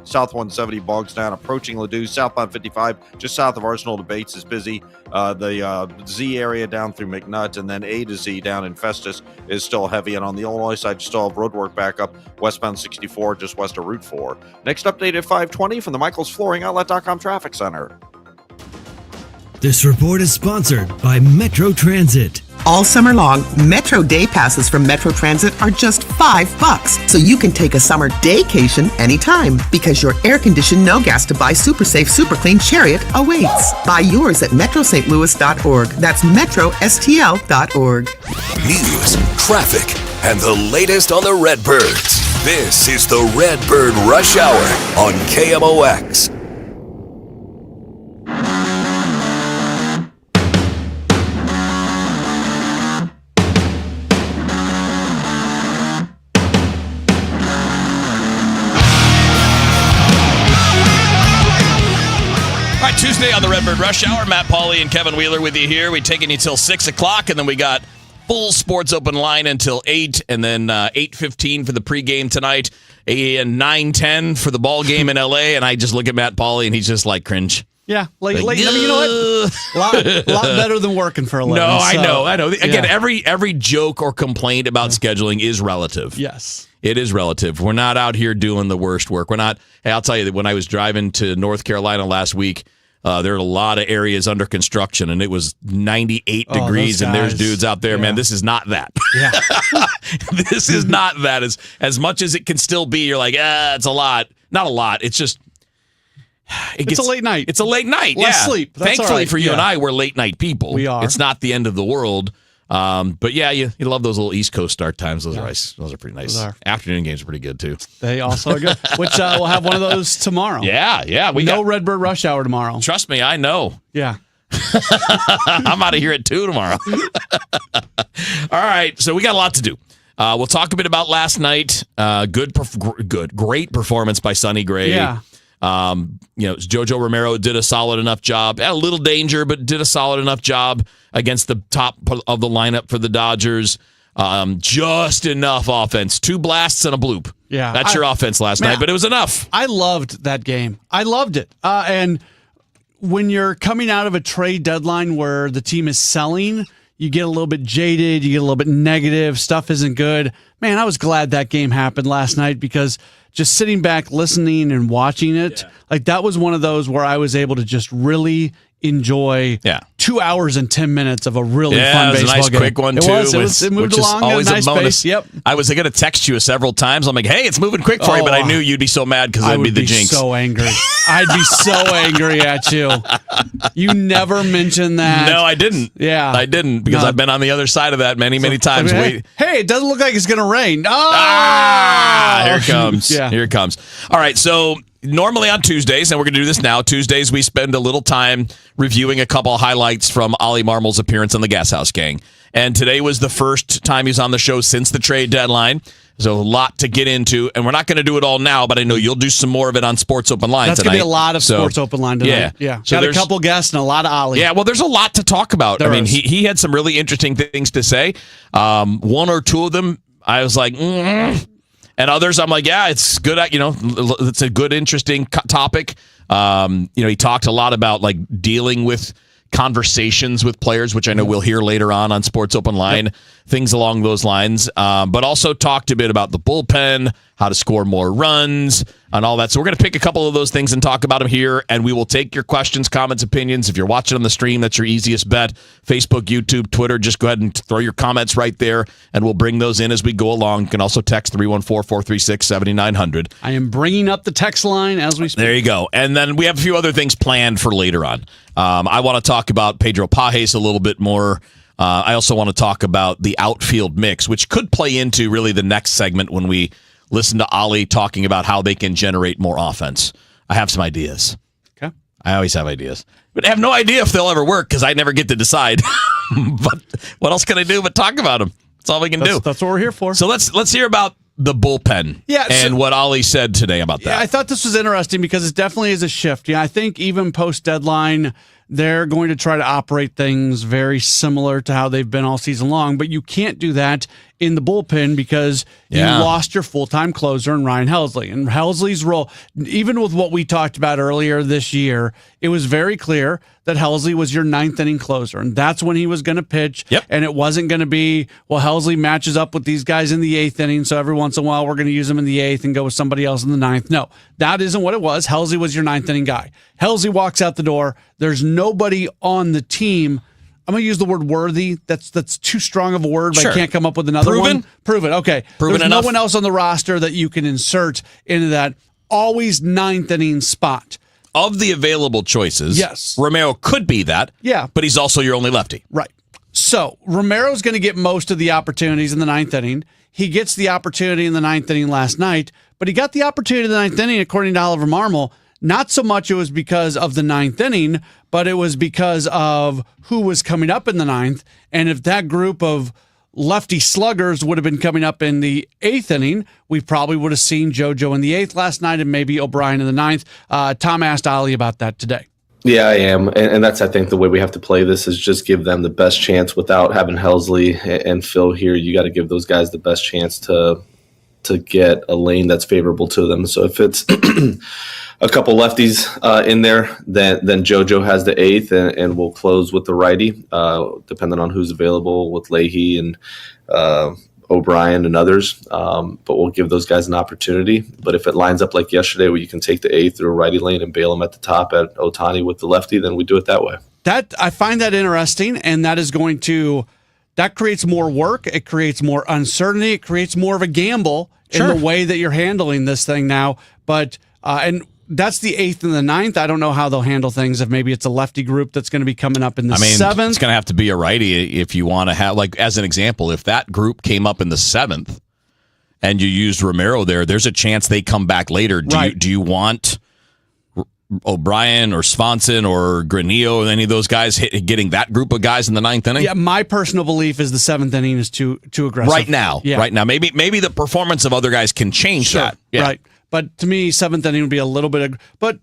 South 170 bogs down, approaching Ladue. Southbound 55, just south of Arsenal to Bates, is busy. The Z area down through McNutt, and then A to Z down in Festus is still heavy. And on the Illinois side, you still have roadwork backup westbound 64 just west of Route 4. Next update at 5:20 from the Michaels Flooring Outlet.com Traffic Center. This report is sponsored by Metro Transit. All summer long, Metro Day Passes from Metro Transit are just $5, so you can take a summer daycation anytime because your air-conditioned, no-gas to buy super safe, super clean Chariot awaits. Buy yours at metrostlouis.org. That's metrostl.org. News, traffic, and the latest on the Redbirds. This is the Redbird Rush Hour on KMOX. Tuesday on the Redbird Rush Hour, Matt Pauley and Kevin Wheeler with you here. We're taking you till 6 o'clock, and then we got full sports open line until 8, and then 8:15 for the pregame tonight, and 9:10 for the ball game in L.A., and I just look at Matt Pauley, and he's just like cringe. Yeah, late. I mean, you know what? A lot better than working for a living. No, I know. Again, every joke or complaint about scheduling is relative. Yes. It is relative. We're not out here doing the worst work. We're not. Hey, I'll tell you that when I was driving to North Carolina last week, there are a lot of areas under construction, and it was 98 degrees, and there's dudes out there. Yeah. Man, this is not that. Yeah. This is not that. As much as it can still be, you're like, it's a lot. Not a lot. It's just... It's a late night. It's a late night, Less sleep. That's Thankfully all right. for you and I, we're late night people. We are. It's not the end of the world. But yeah, you love those little East Coast start times. Those are pretty nice. Afternoon games are pretty good too. They also are good. Which we'll have one of those tomorrow. Yeah. We got Redbird Rush Hour tomorrow. Trust me, I know. Yeah. I'm out of here at 2 tomorrow. All right, so we got a lot to do. We'll talk a bit about last night. Great performance by Sonny Gray. Yeah. Jojo Romero did a solid enough job. Had a little danger, but did a solid enough job against the top of the lineup for the Dodgers. Just enough offense. 2 blasts and a bloop. Yeah, that's your offense last night, but it was enough. I loved that game. I loved it. And when you're coming out of a trade deadline where the team is selling, you get a little bit jaded, you get a little bit negative, stuff isn't good. Man, I was glad that game happened last night because just sitting back, listening and watching it, like that was one of those where I was able to just really enjoy 2 hours and 10 minutes of a really fun baseball game. It was a nice quick one, too. It moved along at a nice pace. Yep. I was going to text you several times. I'm like, hey, it's moving quick for you, but I knew you'd be so mad because it'd be the jinx. I would be so angry. I'd be so angry at you. You never mentioned that. No, I didn't. Yeah. I didn't because I've been on the other side of that many times. Hey, it doesn't look like it's going to rain. Here it comes. Yeah. Here it comes. All right, so normally on Tuesdays, and we're going to do this now, Tuesdays we spend a little time reviewing a couple of highlights from Ollie Marmol's appearance on the Gas House Gang. And today was the first time he's on the show since the trade deadline. There's a lot to get into, and we're not going to do it all now, but I know you'll do some more of it on Sports Open Line tonight. That's going to be a lot of Sports Open Line tonight. Yeah. So got a couple guests and a lot of Ollie. Yeah, well, there's a lot to talk about. He had some really interesting things to say. One or two of them, I was like, And others, I'm like, yeah, it's good. It's a good, interesting topic. He talked a lot about like dealing with conversations with players, which I know we'll hear later on Sports Open Line, things along those lines. But also talked a bit about the bullpen, how to score more runs, and all that. So we're going to pick a couple of those things and talk about them here, and we will take your questions, comments, opinions. If you're watching on the stream, that's your easiest bet. Facebook, YouTube, Twitter, just go ahead and throw your comments right there, and we'll bring those in as we go along. You can also text 314-436-7900. I am bringing up the text line as we speak. There you go. And then we have a few other things planned for later on. I want to talk about Pedro Pajes a little bit more. I also want to talk about the outfield mix, which could play into really the next segment when we listen to Ollie talking about how they can generate more offense. I have some ideas. Okay. I always have ideas. But I have no idea if they'll ever work because I never get to decide. But what else can I do but talk about them? That's all we can do. That's what we're here for. So let's hear about the bullpen and what Ollie said today about that. Yeah, I thought this was interesting because it definitely is a shift. Yeah, I think even post-deadline, they're going to try to operate things very similar to how they've been all season long, but you can't do that in the bullpen because you lost your full-time closer in Ryan Helsley. And Helsley's role, even with what we talked about earlier this year, it was very clear that Helsley was your ninth inning closer. And that's when he was going to pitch. Yep. And it wasn't going to be, well, Helsley matches up with these guys in the eighth inning, so every once in a while we're going to use him in the eighth and go with somebody else in the ninth. No, that isn't what it was. Helsley was your ninth inning guy. Helsley walks out the door. There's nobody on the team. I'm going to use the word worthy. That's too strong of a word, but I can't come up with another one. Proven. Okay. Proven There's enough. no one else on the roster that you can insert into that always ninth inning spot. Of the available choices, yes, Romero could be that. Yeah. But he's also your only lefty. Right. So Romero's going to get most of the opportunities in the ninth inning. He gets the opportunity in the ninth inning last night, but he got the opportunity in the ninth inning, according to Oliver Marmol. Not so much it was because of the ninth inning, but it was because of who was coming up in the ninth. And if that group of lefty sluggers would have been coming up in the eighth inning, we probably would have seen JoJo in the eighth last night and maybe O'Brien in the ninth. Tom asked Ollie about that today. Yeah, I am. And that's, I think, the way we have to play this is just give them the best chance without having Helsley and Phil here. You got to give those guys the best chance to get a lane that's favorable to them. So if it's a couple lefties in there, then JoJo has the eighth, and we'll close with the righty, depending on who's available with Leahy and O'Brien and others. But we'll give those guys an opportunity. But if it lines up like yesterday where you can take the eighth through a righty lane and bail them at the top at Ohtani with the lefty, then we do it that way. That I find that interesting, and that is going to that creates more work. It creates more uncertainty. It creates more of a gamble in the way that you're handling this thing now. But and that's the eighth and the ninth. I don't know how they'll handle things if maybe it's a lefty group that's going to be coming up in the seventh. It's going to have to be a righty if you want to have, like, as an example, if that group came up in the seventh and you used Romero there, there's a chance they come back later. Do you want O'Brien or Swanson or Granillo or any of those guys getting that group of guys in the ninth inning? Yeah, my personal belief is the seventh inning is too aggressive. Right now. Maybe the performance of other guys can change that. Yeah. Right. But to me, seventh inning would be a little bit but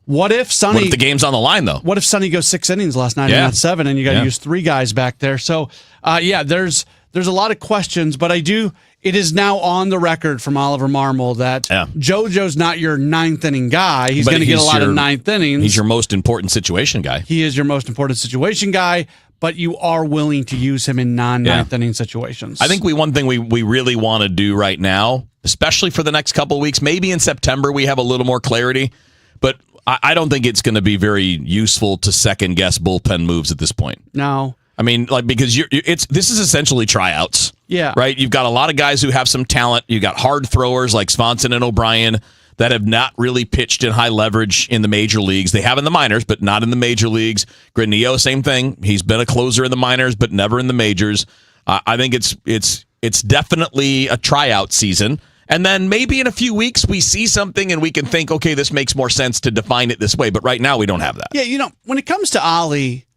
what if Sonny... What if the game's on the line, though? What if Sonny goes 6 innings last night and not 7, and you got to use 3 guys back there? So, there's a lot of questions, but it is now on the record from Oliver Marmol that JoJo's not your ninth inning guy. He's going to get a lot of ninth innings. He's your most important situation guy. He is your most important situation guy, but you are willing to use him in non-ninth inning situations. I think one thing we really want to do right now, especially for the next couple of weeks, maybe in September we have a little more clarity, but I don't think it's going to be very useful to second-guess bullpen moves at this point. No. I mean, because this is essentially tryouts. Yeah. Right? You've got a lot of guys who have some talent. You've got hard throwers like Swanson and O'Brien that have not really pitched in high leverage in the major leagues. They have in the minors, but not in the major leagues. Granillo, same thing. He's been a closer in the minors, but never in the majors. I think it's definitely a tryout season. And then maybe in a few weeks we see something and we can think, okay, this makes more sense to define it this way. But right now we don't have that. Yeah, when it comes to Ollie,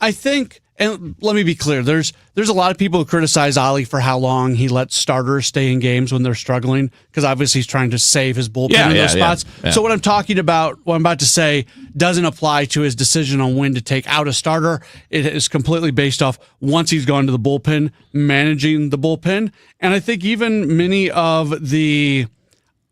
I think, and let me be clear, there's a lot of people who criticize Ollie for how long he lets starters stay in games when they're struggling, because obviously he's trying to save his bullpen in those spots. Yeah. So what I'm about to say doesn't apply to his decision on when to take out a starter. It is completely based off once he's gone to the bullpen, managing the bullpen. And I think even many of the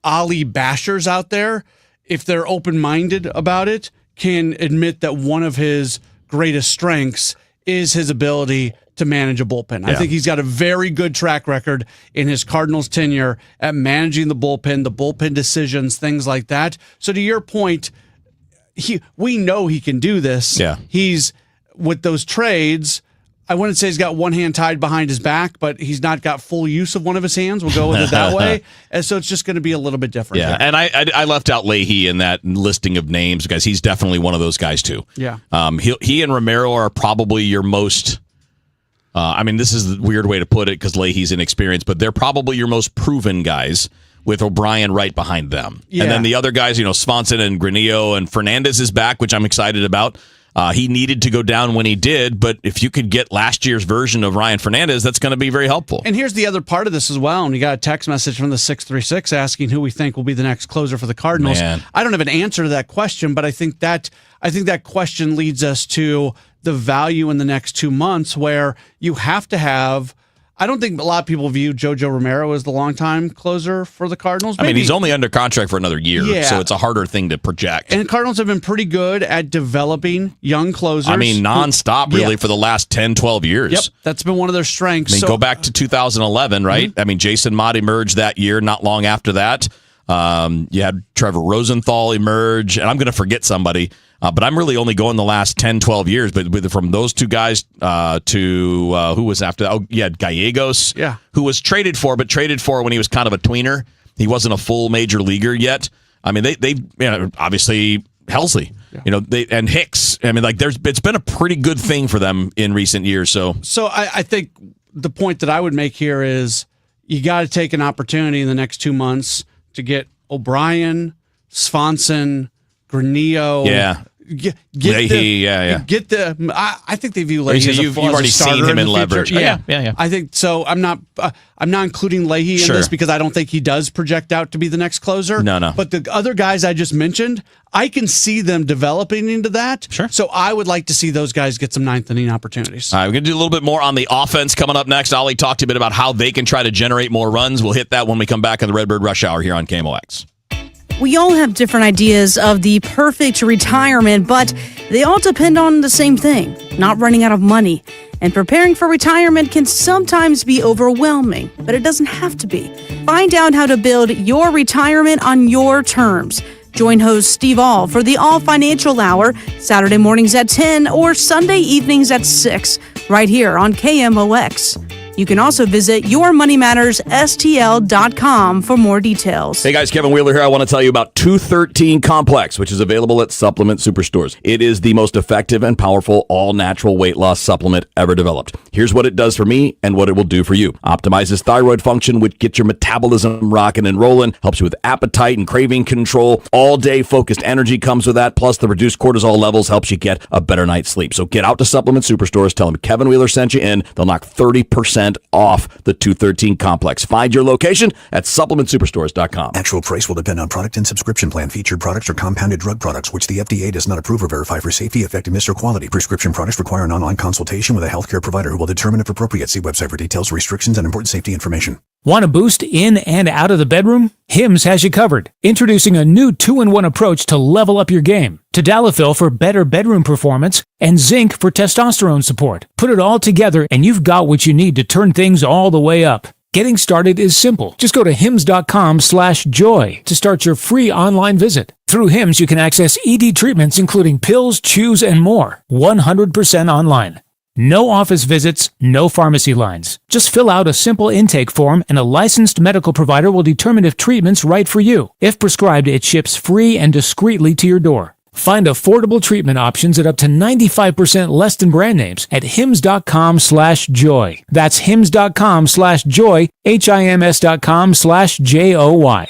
Ollie bashers out there, if they're open-minded about it, can admit that one of his greatest strengths is his ability to manage a bullpen. I think he's got a very good track record in his Cardinals tenure at managing the bullpen decisions, things like that. So to your point, we know he can do this. Yeah. He's, with those trades, I wouldn't say he's got one hand tied behind his back, but he's not got full use of one of his hands. We'll go with it that way. And so it's just going to be a little bit different. Yeah, and I left out Leahy in that listing of names because he's definitely one of those guys too. Yeah. He and Romero are probably your most, this is the weird way to put it because Leahy's inexperienced, but they're probably your most proven guys with O'Brien right behind them. Yeah. And then the other guys, Swanson and Granillo and Fernandez is back, which I'm excited about. He needed to go down when he did, but if you could get last year's version of Ryan Fernandez, that's going to be very helpful. And here's the other part of this as well. And we got a text message from the 636 asking who we think will be the next closer for the Cardinals. Man. I don't have an answer to that question, but I think that question leads us to the value in the next 2 months where you have to have I don't think a lot of people view JoJo Romero as the longtime closer for the Cardinals. I mean, he's only under contract for another year, so it's a harder thing to project. And the Cardinals have been pretty good at developing young closers. I mean, nonstop, really, for the last 10, 12 years. Yep, that's been one of their strengths. I mean, go back to 2011, right? I mean, Jason Mott emerged that year, not long after that. You had Trevor Rosenthal emerge, and I'm going to forget somebody. But I'm really only going the last 10, 12 years. But from those two guys to who was after that? Oh, yeah, Gallegos, who was traded for when he was kind of a tweener. He wasn't a full major leaguer yet. I mean, they obviously Helsley, and Hicks. I mean, it's been a pretty good thing for them in recent years. So I think the point that I would make here is you got to take an opportunity in the next 2 months to get O'Brien, Swanson, Granillo. Yeah. Leahy, Get the. I think they view Leahy as a you've already seen him in leverage. Yeah. I think so. I'm not including Leahy in this because I don't think he does project out to be the next closer. No. But the other guys I just mentioned, I can see them developing into that. Sure. So I would like to see those guys get some ninth inning opportunities. All right, we're going to do a little bit more on the offense coming up next. Ollie talked to you a bit about how they can try to generate more runs. We'll hit that when we come back on the Redbird Rush Hour here on KMOX. We all have different ideas of the perfect retirement, but they all depend on the same thing, not running out of money. And preparing for retirement can sometimes be overwhelming, but it doesn't have to be. Find out how to build your retirement on your terms. Join host Steve All for the All Financial Hour, Saturday mornings at 10 or Sunday evenings at 6, right here on KMOX. You can also visit yourmoneymattersstl.com for more details. Hey guys, Kevin Wheeler here. I want to tell you about 213 Complex, which is available at Supplement Superstores. It is the most effective and powerful all-natural weight loss supplement ever developed. Here's what it does for me and what it will do for you. Optimizes thyroid function, which gets your metabolism rocking and rolling, helps you with appetite and craving control. All-day focused energy comes with that, plus the reduced cortisol levels helps you get a better night's sleep. So get out to Supplement Superstores, tell them Kevin Wheeler sent you in. They'll knock 30% off the 213 Complex. Find your location at supplementsuperstores.com. Actual price will depend on product and subscription plan. Featured products are compounded drug products, which the FDA does not approve or verify for safety, effectiveness, or quality. Prescription products require an online consultation with a healthcare provider who will determine if appropriate. See website for details, restrictions, and important safety information. Want a boost in and out of the bedroom? Hims has you covered. Introducing a new 2-in-1 approach to level up your game. Tadalafil for better bedroom performance and zinc for testosterone support. Put it all together and you've got what you need to turn things all the way up. Getting started is simple. Just go to hims.com/joy to start your free online visit. Through Hims, you can access ED treatments including pills, chews, and more. 100% online. No office visits, no pharmacy lines. Just fill out a simple intake form and a licensed medical provider will determine if treatment's right for you. If prescribed, it ships free and discreetly to your door. Find affordable treatment options at up to 95% less than brand names at hims.com/joy. That's hims.com/joy, hims.com/joy.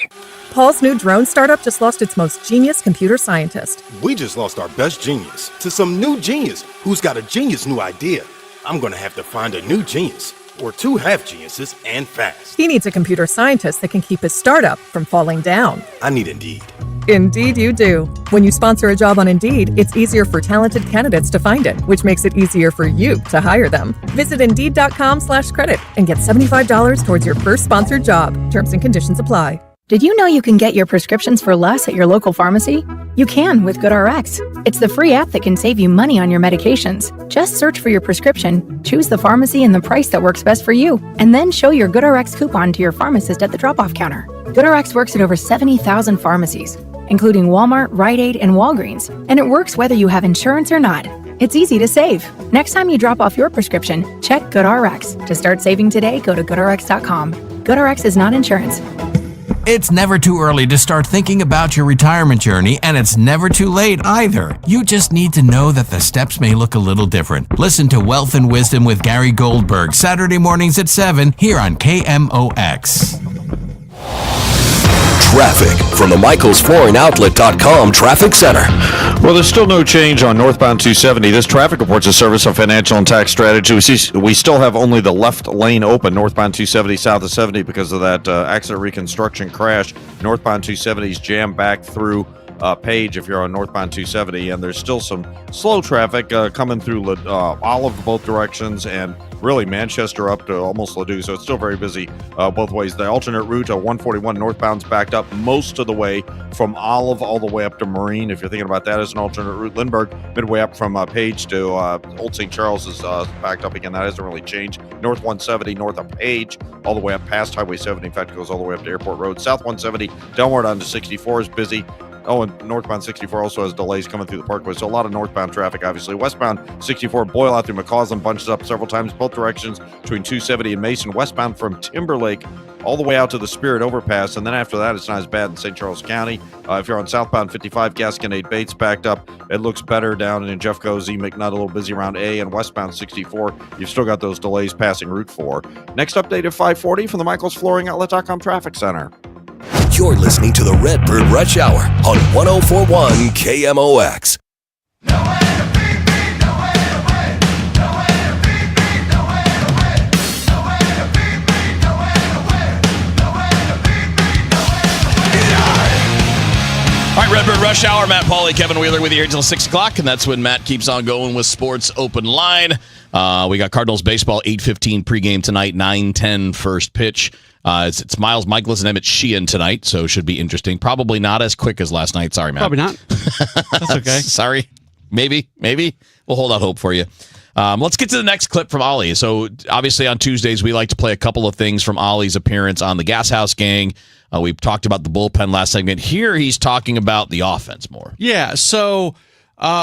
Paul's new drone startup just lost its most genius computer scientist. We just lost our best genius to some new genius who's got a genius new idea. I'm going to have to find a new genius, or two half geniuses, and fast. He needs a computer scientist that can keep his startup from falling down. I need Indeed. Indeed you do. When you sponsor a job on Indeed, it's easier for talented candidates to find it, which makes it easier for you to hire them. Visit Indeed.com/credit and get $75 towards your first sponsored job. Terms and conditions apply. Did you know you can get your prescriptions for less at your local pharmacy? You can with GoodRx. It's the free app that can save you money on your medications. Just search for your prescription, choose the pharmacy and the price that works best for you, and then show your GoodRx coupon to your pharmacist at the drop-off counter. GoodRx works at over 70,000 pharmacies, including Walmart, Rite Aid, and Walgreens, and it works whether you have insurance or not. It's easy to save. Next time you drop off your prescription, check GoodRx. To start saving today, go to GoodRx.com. GoodRx is not insurance. It's never too early to start thinking about your retirement journey, and it's never too late either. You just need to know that the steps may look a little different. Listen to Wealth and Wisdom with Gary Goldberg, Saturday mornings at 7 here on KMOX. Traffic from the MichaelsFlooringOutlet.com Traffic Center. Well, there's still no change on northbound 270. This traffic reports a service of Financial and Tax Strategy. We still have only the left lane open, northbound 270 south of 70, because of that accident reconstruction crash. Northbound 270 is jammed back through Page if you're on northbound 270, and there's still some slow traffic coming through Olive both directions, and really Manchester up to almost Ladue, so it's still very busy both ways. The alternate route 141 northbound's backed up most of the way from Olive all the way up to Marine, if you're thinking about that as an alternate route. Lindbergh, midway up from Page to Old St. Charles is backed up again. That hasn't really changed. North 170, north of Page, all the way up past Highway 70. In fact, it goes all the way up to Airport Road. South 170, downward onto 64 is busy. Oh, and northbound 64 also has delays coming through the parkway, so a lot of northbound traffic, obviously. Westbound 64, Boyle out through McCausland, bunches up several times, both directions between 270 and Mason. Westbound from Timberlake all the way out to the Spirit Overpass, and then after that, it's not as bad in St. Charles County. If you're on southbound 55, Gasconade Bates backed up. It looks better down in Jeffco, Z McNutt, a little busy around A, and westbound 64. You've still got those delays passing Route 4. Next update at 540 from the Michaels Flooring Outlet.com Traffic Center. You're listening to the Redbird Rush Hour on 1041 KMOX. All right, Redbird Rush Hour. Matt Pauley, Kevin Wheeler with you here until 6 o'clock, and that's when Matt keeps on going with Sports Open Line. We got Cardinals baseball, 8:15 pregame tonight, 9:10 first pitch. It's Miles Michaelis and Emmett Sheehan tonight, so should be interesting. Probably not as quick as last night. Sorry, Matt. Probably not. That's okay. Sorry. Maybe. We'll hold out hope for you. Let's get to the next clip from Ollie. So, obviously, on Tuesdays, we like to play a couple of things from Ollie's appearance on the Gas House Gang. We talked about the bullpen last segment. Here, he's talking about the offense more. Yeah, so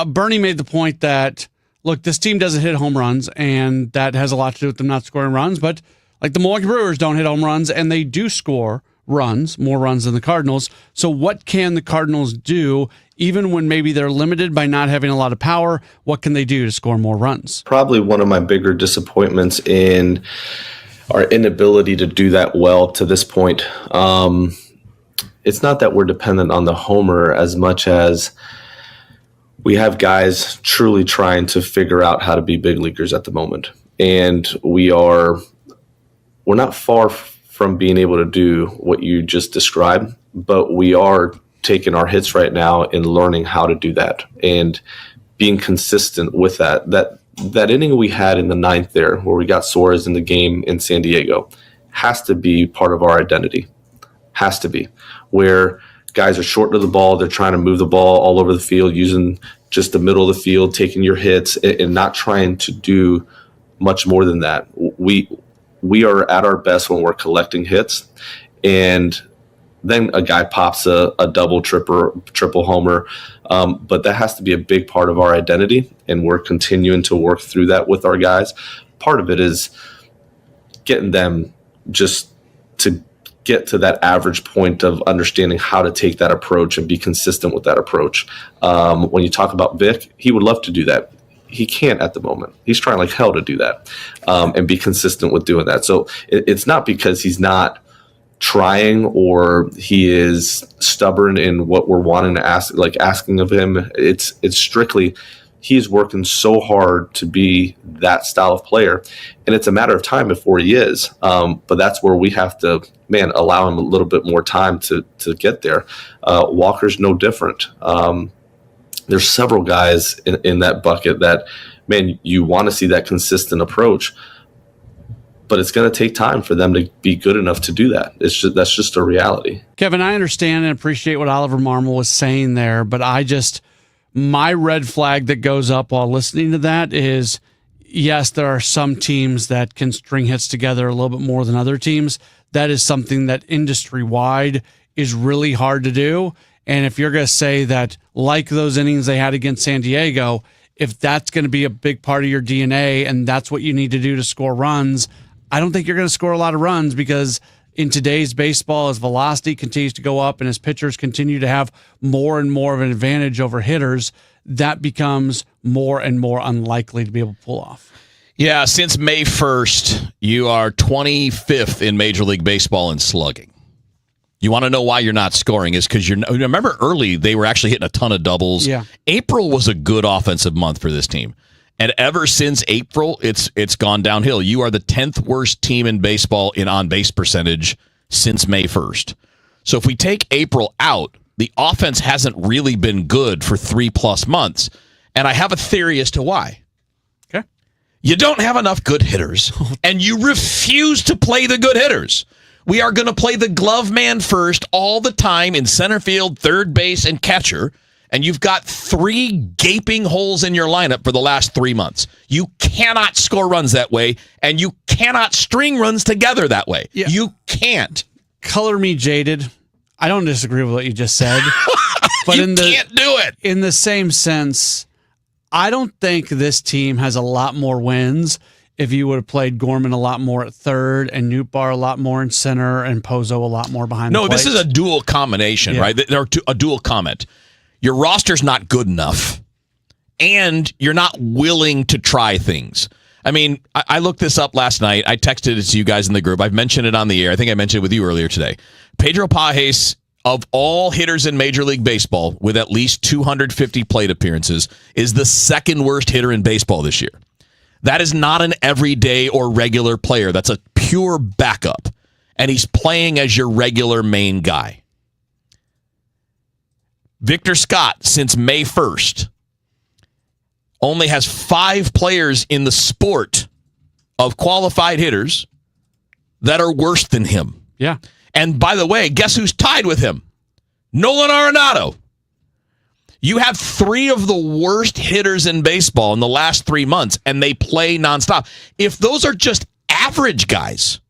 Bernie made the point that, look, this team doesn't hit home runs, and that has a lot to do with them not scoring runs. But, like, the Milwaukee Brewers don't hit home runs, and they do score runs, more runs than the Cardinals. So what can the Cardinals do, even when maybe they're limited by not having a lot of power? What can they do to score more runs? Probably one of my bigger disappointments in our inability to do that well to this point. It's not that we're dependent on the homer as much as we have guys truly trying to figure out how to be big leaguers at the moment. And we're not far from being able to do what you just described, but we are taking our hits right now and learning how to do that and being consistent with that. That inning we had in the ninth there, where we got Suarez in the game in San Diego, has to be part of our identity. Has to be. Where guys are short to the ball, they're trying to move the ball all over the field, using just the middle of the field, taking your hits, and not trying to do much more than that. We are at our best when we're collecting hits, and then a guy pops a double, triple homer. But that has to be a big part of our identity, and we're continuing to work through that with our guys. Part of it is getting them just to get to that average point of understanding how to take that approach and be consistent with that approach. When you talk about Vic, he would love to do that. He can't at the moment. He's trying like hell to do that and be consistent with doing that. So it's not because he's not trying or he is stubborn in what we're wanting to asking of him. It's strictly he's working so hard to be that style of player, and it's a matter of time before he is. But that's where we have to, allow him a little bit more time to get there. Walker's no different. There's several guys in that bucket that, you want to see that consistent approach, but it's going to take time for them to be good enough to do that. That's just a reality. Kevin, I understand and appreciate what Oliver Marmol was saying there, but my red flag that goes up while listening to that is, yes, there are some teams that can string hits together a little bit more than other teams. That is something that industry-wide is really hard to do. And if you're going to say that, like those innings they had against San Diego, if that's going to be a big part of your DNA and that's what you need to do to score runs, I don't think you're going to score a lot of runs, because in today's baseball, as velocity continues to go up and as pitchers continue to have more and more of an advantage over hitters, that becomes more and more unlikely to be able to pull off. Yeah, since May 1st, you are 25th in Major League Baseball in slugging. You want to know why you're not scoring is because remember early they were actually hitting a ton of doubles. Yeah. April was a good offensive month for this team. And ever since April, it's gone downhill. You are the 10th worst team in baseball in on-base percentage since May 1st. So if we take April out, the offense hasn't really been good for 3+ months. And I have a theory as to why. Okay. You don't have enough good hitters, and you refuse to play the good hitters. We are going to play the glove man first all the time in center field, third base, and catcher, and you've got 3 gaping holes in your lineup for the last 3 months. You cannot score runs that way, and you cannot string runs together that way. Yeah. You can't. Color me jaded. I don't disagree with what you just said. But you can't do it. In the same sense, I don't think this team has a lot more wins if you would have played Gorman a lot more at third and Nootbaar a lot more in center and Pozo a lot more behind the plate. No, this is a dual combination, right? They're a dual comment. Your roster's not good enough, and you're not willing to try things. I mean, I looked this up last night. I texted it to you guys in the group. I've mentioned it on the air. I think I mentioned it with you earlier today. Pedro Pages, of all hitters in Major League Baseball with at least 250 plate appearances, is the second worst hitter in baseball this year. That is not an everyday or regular player. That's a pure backup. And he's playing as your regular main guy. Victor Scott, since May 1st, only has 5 players in the sport of qualified hitters that are worse than him. Yeah. And by the way, guess who's tied with him? Nolan Arenado. You have 3 of the worst hitters in baseball in the last 3 months, and they play nonstop. If those are just average guys,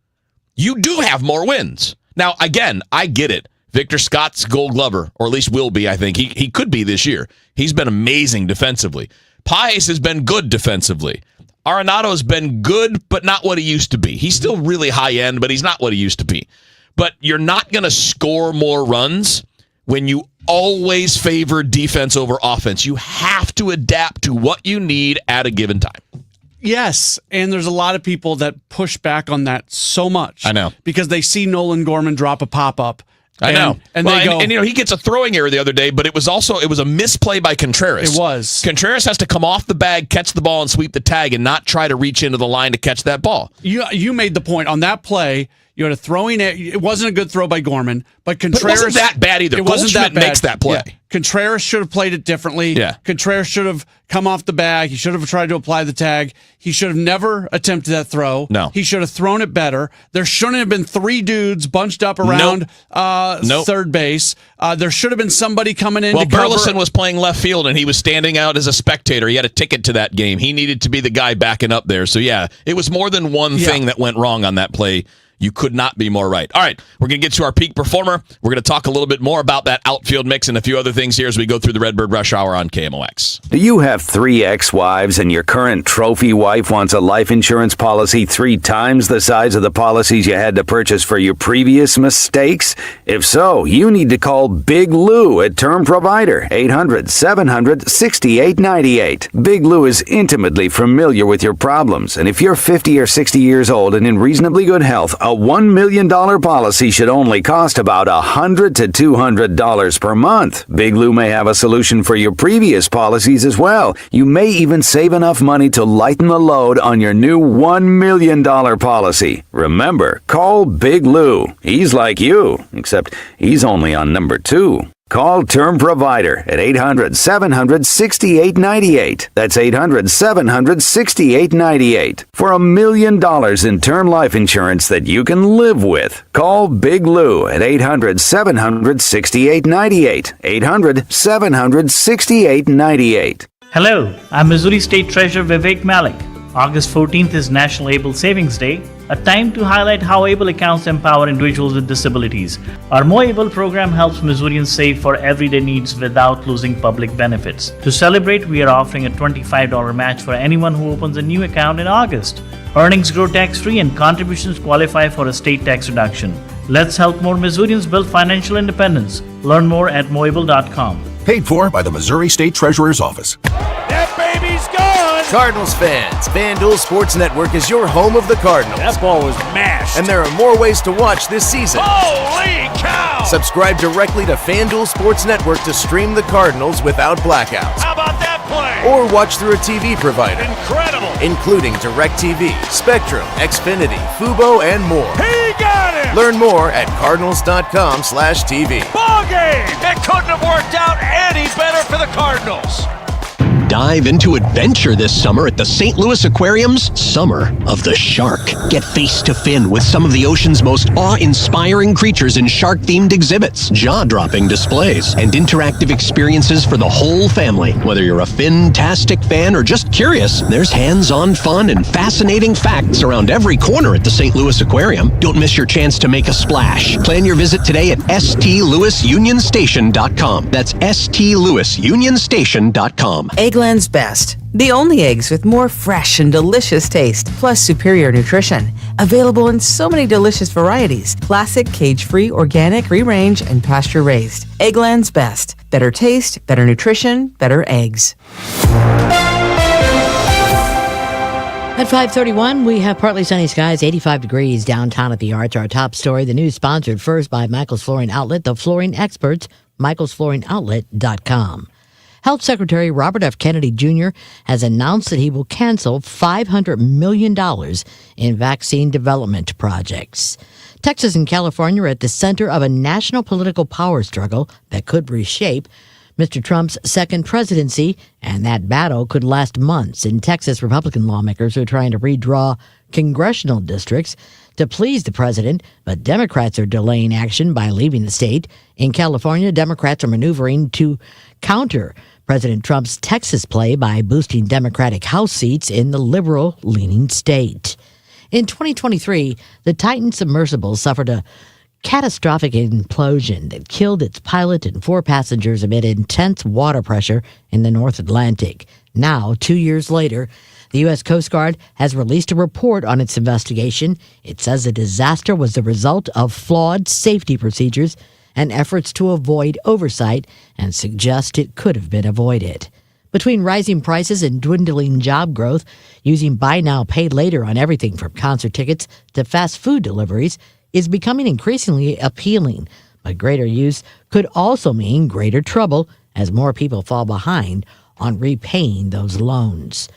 you do have more wins. Now, again, I get it. Victor Scott's Gold Glover, or at least will be, I think. He could be this year. He's been amazing defensively. Pages has been good defensively. Arenado's been good, but not what he used to be. He's still really high end, but he's not what he used to be. But you're not going to score more runs when you always favor defense over offense. You have to adapt to what you need at a given time. Yes, and there's a lot of people that push back on that so much. I know. Because they see Nolan Gorman drop a pop-up. I know. And well, they go, and he gets a throwing error the other day, but it was a misplay by Contreras. It was. Contreras has to come off the bag, catch the ball, and sweep the tag and not try to reach into the line to catch that ball. You made the point on that play. You had a throwing. It wasn't a good throw by Gorman, but Contreras. But it wasn't that bad either. It wasn't that bad. Makes that play. Yeah. Contreras should have played it differently. Yeah. Contreras should have come off the bag. He should have tried to apply the tag. He should have never attempted that throw. No. He should have thrown it better. There shouldn't have been 3 dudes bunched up around third base. There should have been somebody coming in. Well, to cover. Burleson was playing left field, and he was standing out as a spectator. He had a ticket to that game. He needed to be the guy backing up there. So, yeah, it was more than one thing that went wrong on that play. You could not be more right. All right, we're going to get to our peak performer. We're going to talk a little bit more about that outfield mix and a few other things here as we go through the Redbird Rush Hour on KMOX. Do you have 3 ex-wives and your current trophy wife wants a life insurance policy 3 times the size of the policies you had to purchase for your previous mistakes? If so, you need to call Big Lou at Term Provider, 800-700-6898. Big Lou is intimately familiar with your problems, and if you're 50 or 60 years old and in reasonably good health, a $1 million policy should only cost about $100 to $200 per month. Big Lou may have a solution for your previous policies as well. You may even save enough money to lighten the load on your new $1 million policy. Remember, call Big Lou. He's like you, except he's only on number 2. Call Term Provider at 800-700-6898. That's 800-700-6898 for $1 million in term life insurance that you can live with. Call Big Lou at 800-700-6898. 800-700-6898. Hello, I'm Missouri State Treasurer Vivek Malik. August 14th is National Able Savings Day, a time to highlight how Able accounts empower individuals with disabilities. Our More Able program helps Missourians save for everyday needs without losing public benefits. To celebrate, we are offering a $25 match for anyone who opens a new account in August. Earnings grow tax-free and contributions qualify for a state tax reduction. Let's help more Missourians build financial independence. Learn more at moable.com. Paid for by the Missouri State Treasurer's Office. That baby's gone! Cardinals fans, FanDuel Sports Network is your home of the Cardinals. That ball was mashed. And there are more ways to watch this season. Holy cow! Subscribe directly to FanDuel Sports Network to stream the Cardinals without blackouts. How about that play? Or watch through a TV provider. Incredible! Including DirecTV, Spectrum, Xfinity, Fubo, and more. He got it! Learn more at cardinals.com/TV. Ball game! It couldn't have worked out any better for the Cardinals. Dive into adventure this summer at the St. Louis Aquarium's Summer of the Shark. Get face to fin with some of the ocean's most awe-inspiring creatures in shark-themed exhibits, jaw-dropping displays, and interactive experiences for the whole family. Whether you're a fin-tastic fan or just curious, there's hands-on fun and fascinating facts around every corner at the St. Louis Aquarium. Don't miss your chance to make a splash. Plan your visit today at stlouisunionstation.com. That's stlouisunionstation.com. Eggland's Best. The only eggs with more fresh and delicious taste, plus superior nutrition. Available in so many delicious varieties. Classic, cage-free, organic, free-range, and pasture-raised. Eggland's Best. Better taste, better nutrition, better eggs. At 5:31, we have partly sunny skies, 85 degrees downtown at the Arch. Our top story, the news sponsored first by Michael's Flooring Outlet, the flooring experts, michaelsflooringoutlet.com. Health Secretary Robert F. Kennedy Jr. has announced that he will cancel $500 million in vaccine development projects. Texas and California are at the center of a national political power struggle that could reshape Mr. Trump's second presidency, and that battle could last months. In Texas, Republican lawmakers are trying to redraw congressional districts to please the president, but Democrats are delaying action by leaving the state. In California, Democrats are maneuvering to counter President Trump's Texas play by boosting Democratic House seats in the liberal-leaning state. In 2023, the Titan submersible suffered a catastrophic implosion that killed its pilot and 4 passengers amid intense water pressure in the North Atlantic. Now, 2 years later, the U.S. Coast Guard has released a report on its investigation. It says the disaster was the result of flawed safety procedures and efforts to avoid oversight, and suggest it could have been avoided. Between rising prices and dwindling job growth, using buy now, pay later on everything from concert tickets to fast food deliveries is becoming increasingly appealing. But greater use could also mean greater trouble as more people fall behind on repaying those loans.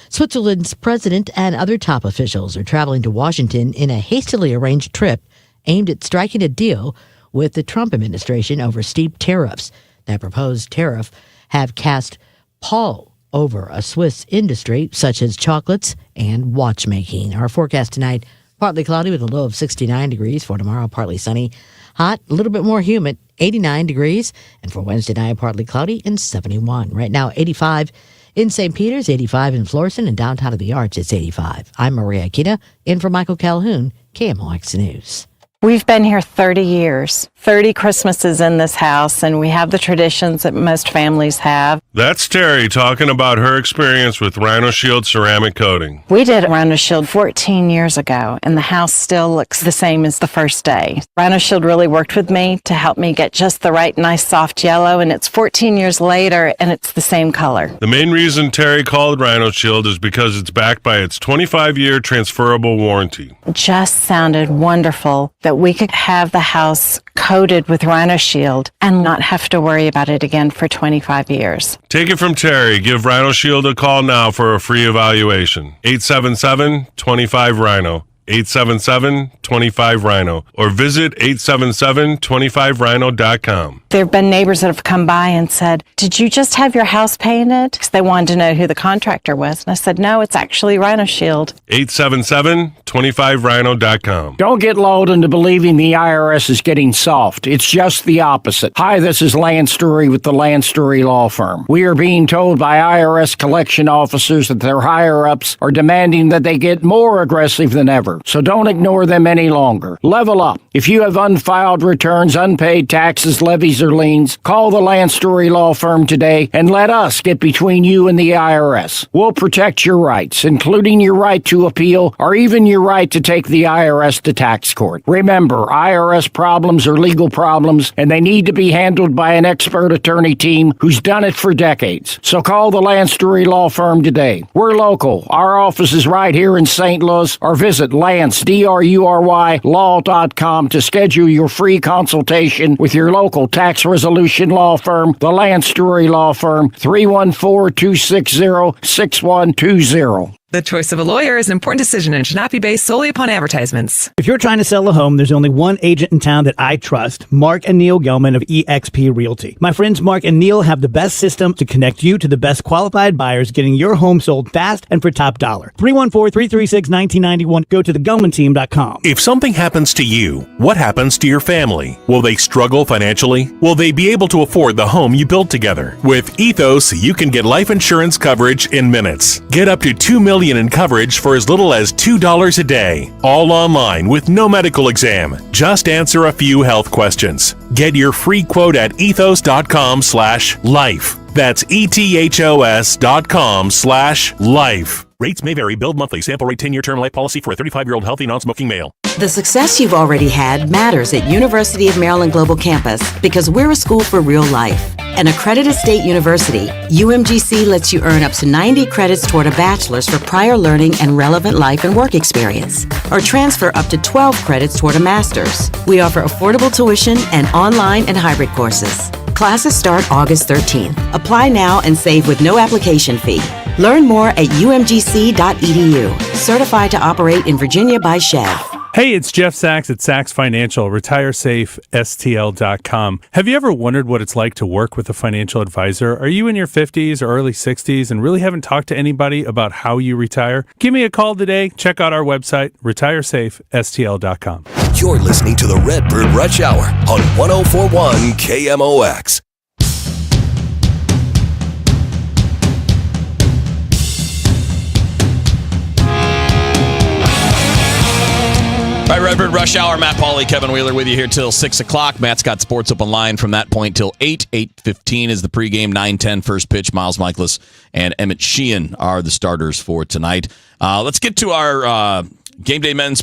Switzerland's president and other top officials are traveling to Washington in a hastily arranged trip aimed at striking a deal with the Trump administration over steep tariffs. That proposed tariff have cast pall over a Swiss industry such as chocolates and watchmaking. Our forecast tonight, partly cloudy with a low of 69 degrees. For tomorrow, partly sunny, hot, a little bit more humid, 89 degrees. And for Wednesday night, partly cloudy and 71. Right now, 85 in St. Peter's, 85 in Florissant, and downtown of the Arch, it's 85. I'm Maria Akita, in for Michael Calhoun, KMOX News. We've been here 30 years, 30 Christmases in this house, and we have the traditions that most families have. That's Terry talking about her experience with Rhino Shield ceramic coating. We did Rhino Shield 14 years ago, and the house still looks the same as the first day. Rhino Shield really worked with me to help me get just the right nice soft yellow, and it's 14 years later, and it's the same color. The main reason Terry called Rhino Shield is because it's backed by its 25-year transferable warranty. It just sounded wonderful that we could have the house coated with Rhino Shield and not have to worry about it again for 25 years. Take it from Terry. Give Rhino Shield a call now for a free evaluation. 877-25-RHINO. 877-25-RHINO. Or visit 877-25rhino.com. There have been neighbors that have come by and said, "Did you just have your house painted?" Because they wanted to know who the contractor was. And I said, "No, it's actually Rhino Shield." 877-25rhino.com. Don't get lulled into believing the IRS is getting soft. It's just the opposite. Hi, this is Lance Story with the Lance Story Law Firm. We are being told by IRS collection officers that their higher-ups are demanding that they get more aggressive than ever. So don't ignore them any longer. Level up. If you have unfiled returns, unpaid taxes, levies, or liens, call the Lance Story Law Firm today and let us get between you and the IRS. We'll protect your rights, including your right to appeal or even your right to take the IRS to tax court. Remember, IRS problems are legal problems, and they need to be handled by an expert attorney team who's done it for decades. So call the Lance Story Law Firm today. We're local. Our office is right here in St. Louis, or visit Lance, DRURY, law.com to schedule your free consultation with your local tax resolution law firm, the Lance Story Law Firm, 314-260-6120. The choice of a lawyer is an important decision and should not be based solely upon advertisements. If you're trying to sell a home, there's only one agent in town that I trust, Mark and Neil Gelman of eXp Realty. My friends Mark and Neil have the best system to connect you to the best qualified buyers, getting your home sold fast and for top dollar. 314-336-1991. Go to thegelmanteam.com. If something happens to you, what happens to your family? Will they struggle financially? Will they be able to afford the home you built together? With Ethos, you can get life insurance coverage in minutes. Get up to $2 million in coverage for as little as $2 a day. All online with no medical exam. Just answer a few health questions. Get your free quote at ethos.com/life. That's ethos.com/life. Rates may vary. Billed monthly. Sample rate 10-year term life policy for a 35-year-old healthy non-smoking male. The success you've already had matters at University of Maryland Global Campus because we're a school for real life. An accredited state university, UMGC lets you earn up to 90 credits toward a bachelor's for prior learning and relevant life and work experience, or transfer up to 12 credits toward a master's. We offer affordable tuition and online and hybrid courses. Classes start August 13th. Apply now and save with no application fee. Learn more at umgc.edu. Certified to operate in Virginia by Chev. Hey, it's Jeff Sachs at Sachs Financial, retiresafestl.com. Have you ever wondered what it's like to work with a financial advisor? Are you in your 50s or early 60s and really haven't talked to anybody about how you retire? Give me a call today. Check out our website, retiresafestl.com. You're listening to the Redbird Rush Hour on 104.1 KMOX. All right, Redbird Rush Hour. Matt Pauley, Kevin Wheeler with you here till 6 o'clock. Matt's got sports open line from that point till 8. 8:15 is the pregame. 9:10 first pitch. Miles Michaelis and Emmett Sheehan are the starters for tonight. Let's get to our Game Day Men's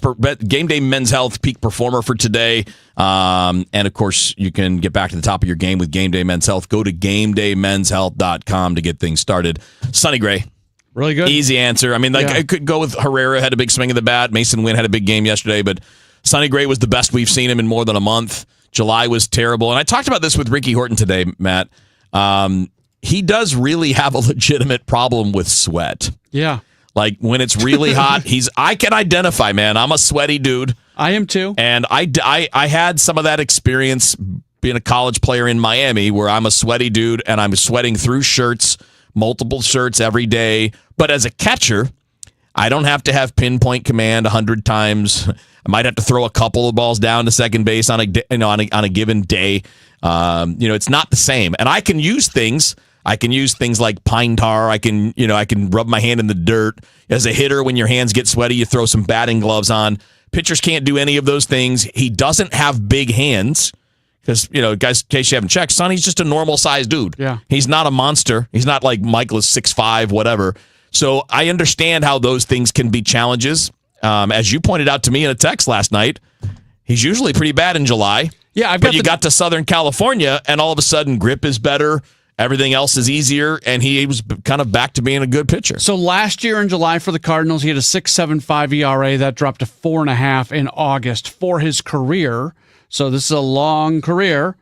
Health Peak Performer for today. And, of course, you can get back to the top of your game with Game Day Men's Health. Go to GameDayMen'sHealth.com to get things started. Sonny Gray. Really good. Easy answer. I mean, I could go with Herrera, had a big swing of the bat. Mason Wynn had a big game yesterday, but Sonny Gray was the best we've seen him in more than a month. July was terrible. And I talked about this with Ricky Horton today, Matt. He does really have a legitimate problem with sweat. Yeah. Like when it's really hot, I can identify, man. I'm a sweaty dude. I am too. And I had some of that experience being a college player in Miami where I'm a sweaty dude and I'm sweating through shirts, multiple shirts every day. But as a catcher, I don't have to have pinpoint command 100 times. I might have to throw a couple of balls down to second base on a given day. It's not the same. And I can use things. I can use things like pine tar. I can rub my hand in the dirt. As a hitter, when your hands get sweaty, you throw some batting gloves on. Pitchers can't do any of those things. He doesn't have big hands. Because, guys, in case you haven't checked, Sonny's just a normal-sized dude. Yeah. He's not a monster. He's not like Michaelis 6'5", whatever. So I understand how those things can be challenges. As you pointed out to me in a text last night, he's usually pretty bad in July. Yeah, but you got to Southern California, and all of a sudden, grip is better. Everything else is easier, and he was kind of back to being a good pitcher. So last year in July for the Cardinals, he had a 6.75 ERA. That dropped to 4.5 in August for his career. So this is a long career.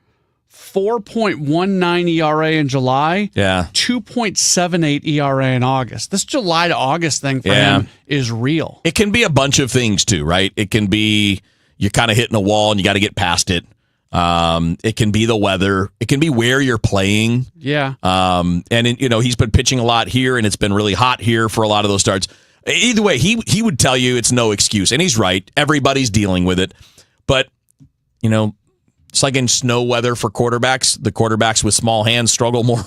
4.19 ERA in July. Yeah. 2.78 ERA in August. This July to August thing for him is real. It can be a bunch of things too, right? It can be you're kind of hitting a wall and you got to get past it. It can be the weather. It can be where you're playing. Yeah. He's been pitching a lot here, and it's been really hot here for a lot of those starts. Either way, he would tell you it's no excuse, and he's right. Everybody's dealing with it, but it's like in snow weather for quarterbacks. The quarterbacks with small hands struggle more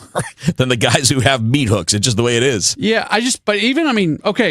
than the guys who have meat hooks. It's just the way it is. Yeah,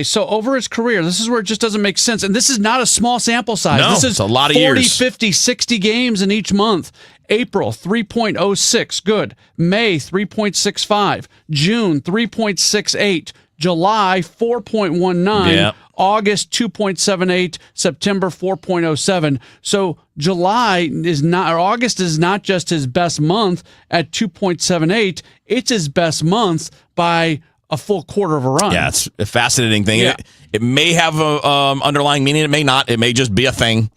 so over his career, this is where it just doesn't make sense. And this is not a small sample size. No, this is it's a lot of 40, years. 50, 60 games in each month. April, 3.06, good. May, 3.65. June, 3.68. July, 4.19. Yeah. August, 2.78. September, 4.07. So August is not just his best month at 2.78. It's his best month by a full quarter of a run. Yeah, it's a fascinating thing. Yeah. It may have a underlying meaning. It may not. It may just be a thing.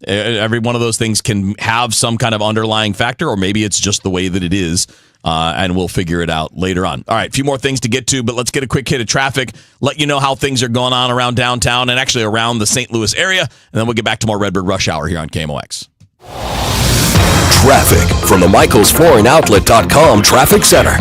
Every one of those things can have some kind of underlying factor, or maybe it's just the way that it is. and we'll figure it out later on. All right, a few more things to get to, but let's get a quick hit of traffic, let you know how things are going on around downtown and actually around the St. Louis area, and then we'll get back to more Redbird Rush Hour here on KMOX. Traffic from the MichaelsFlooringOutlet.com Traffic Center.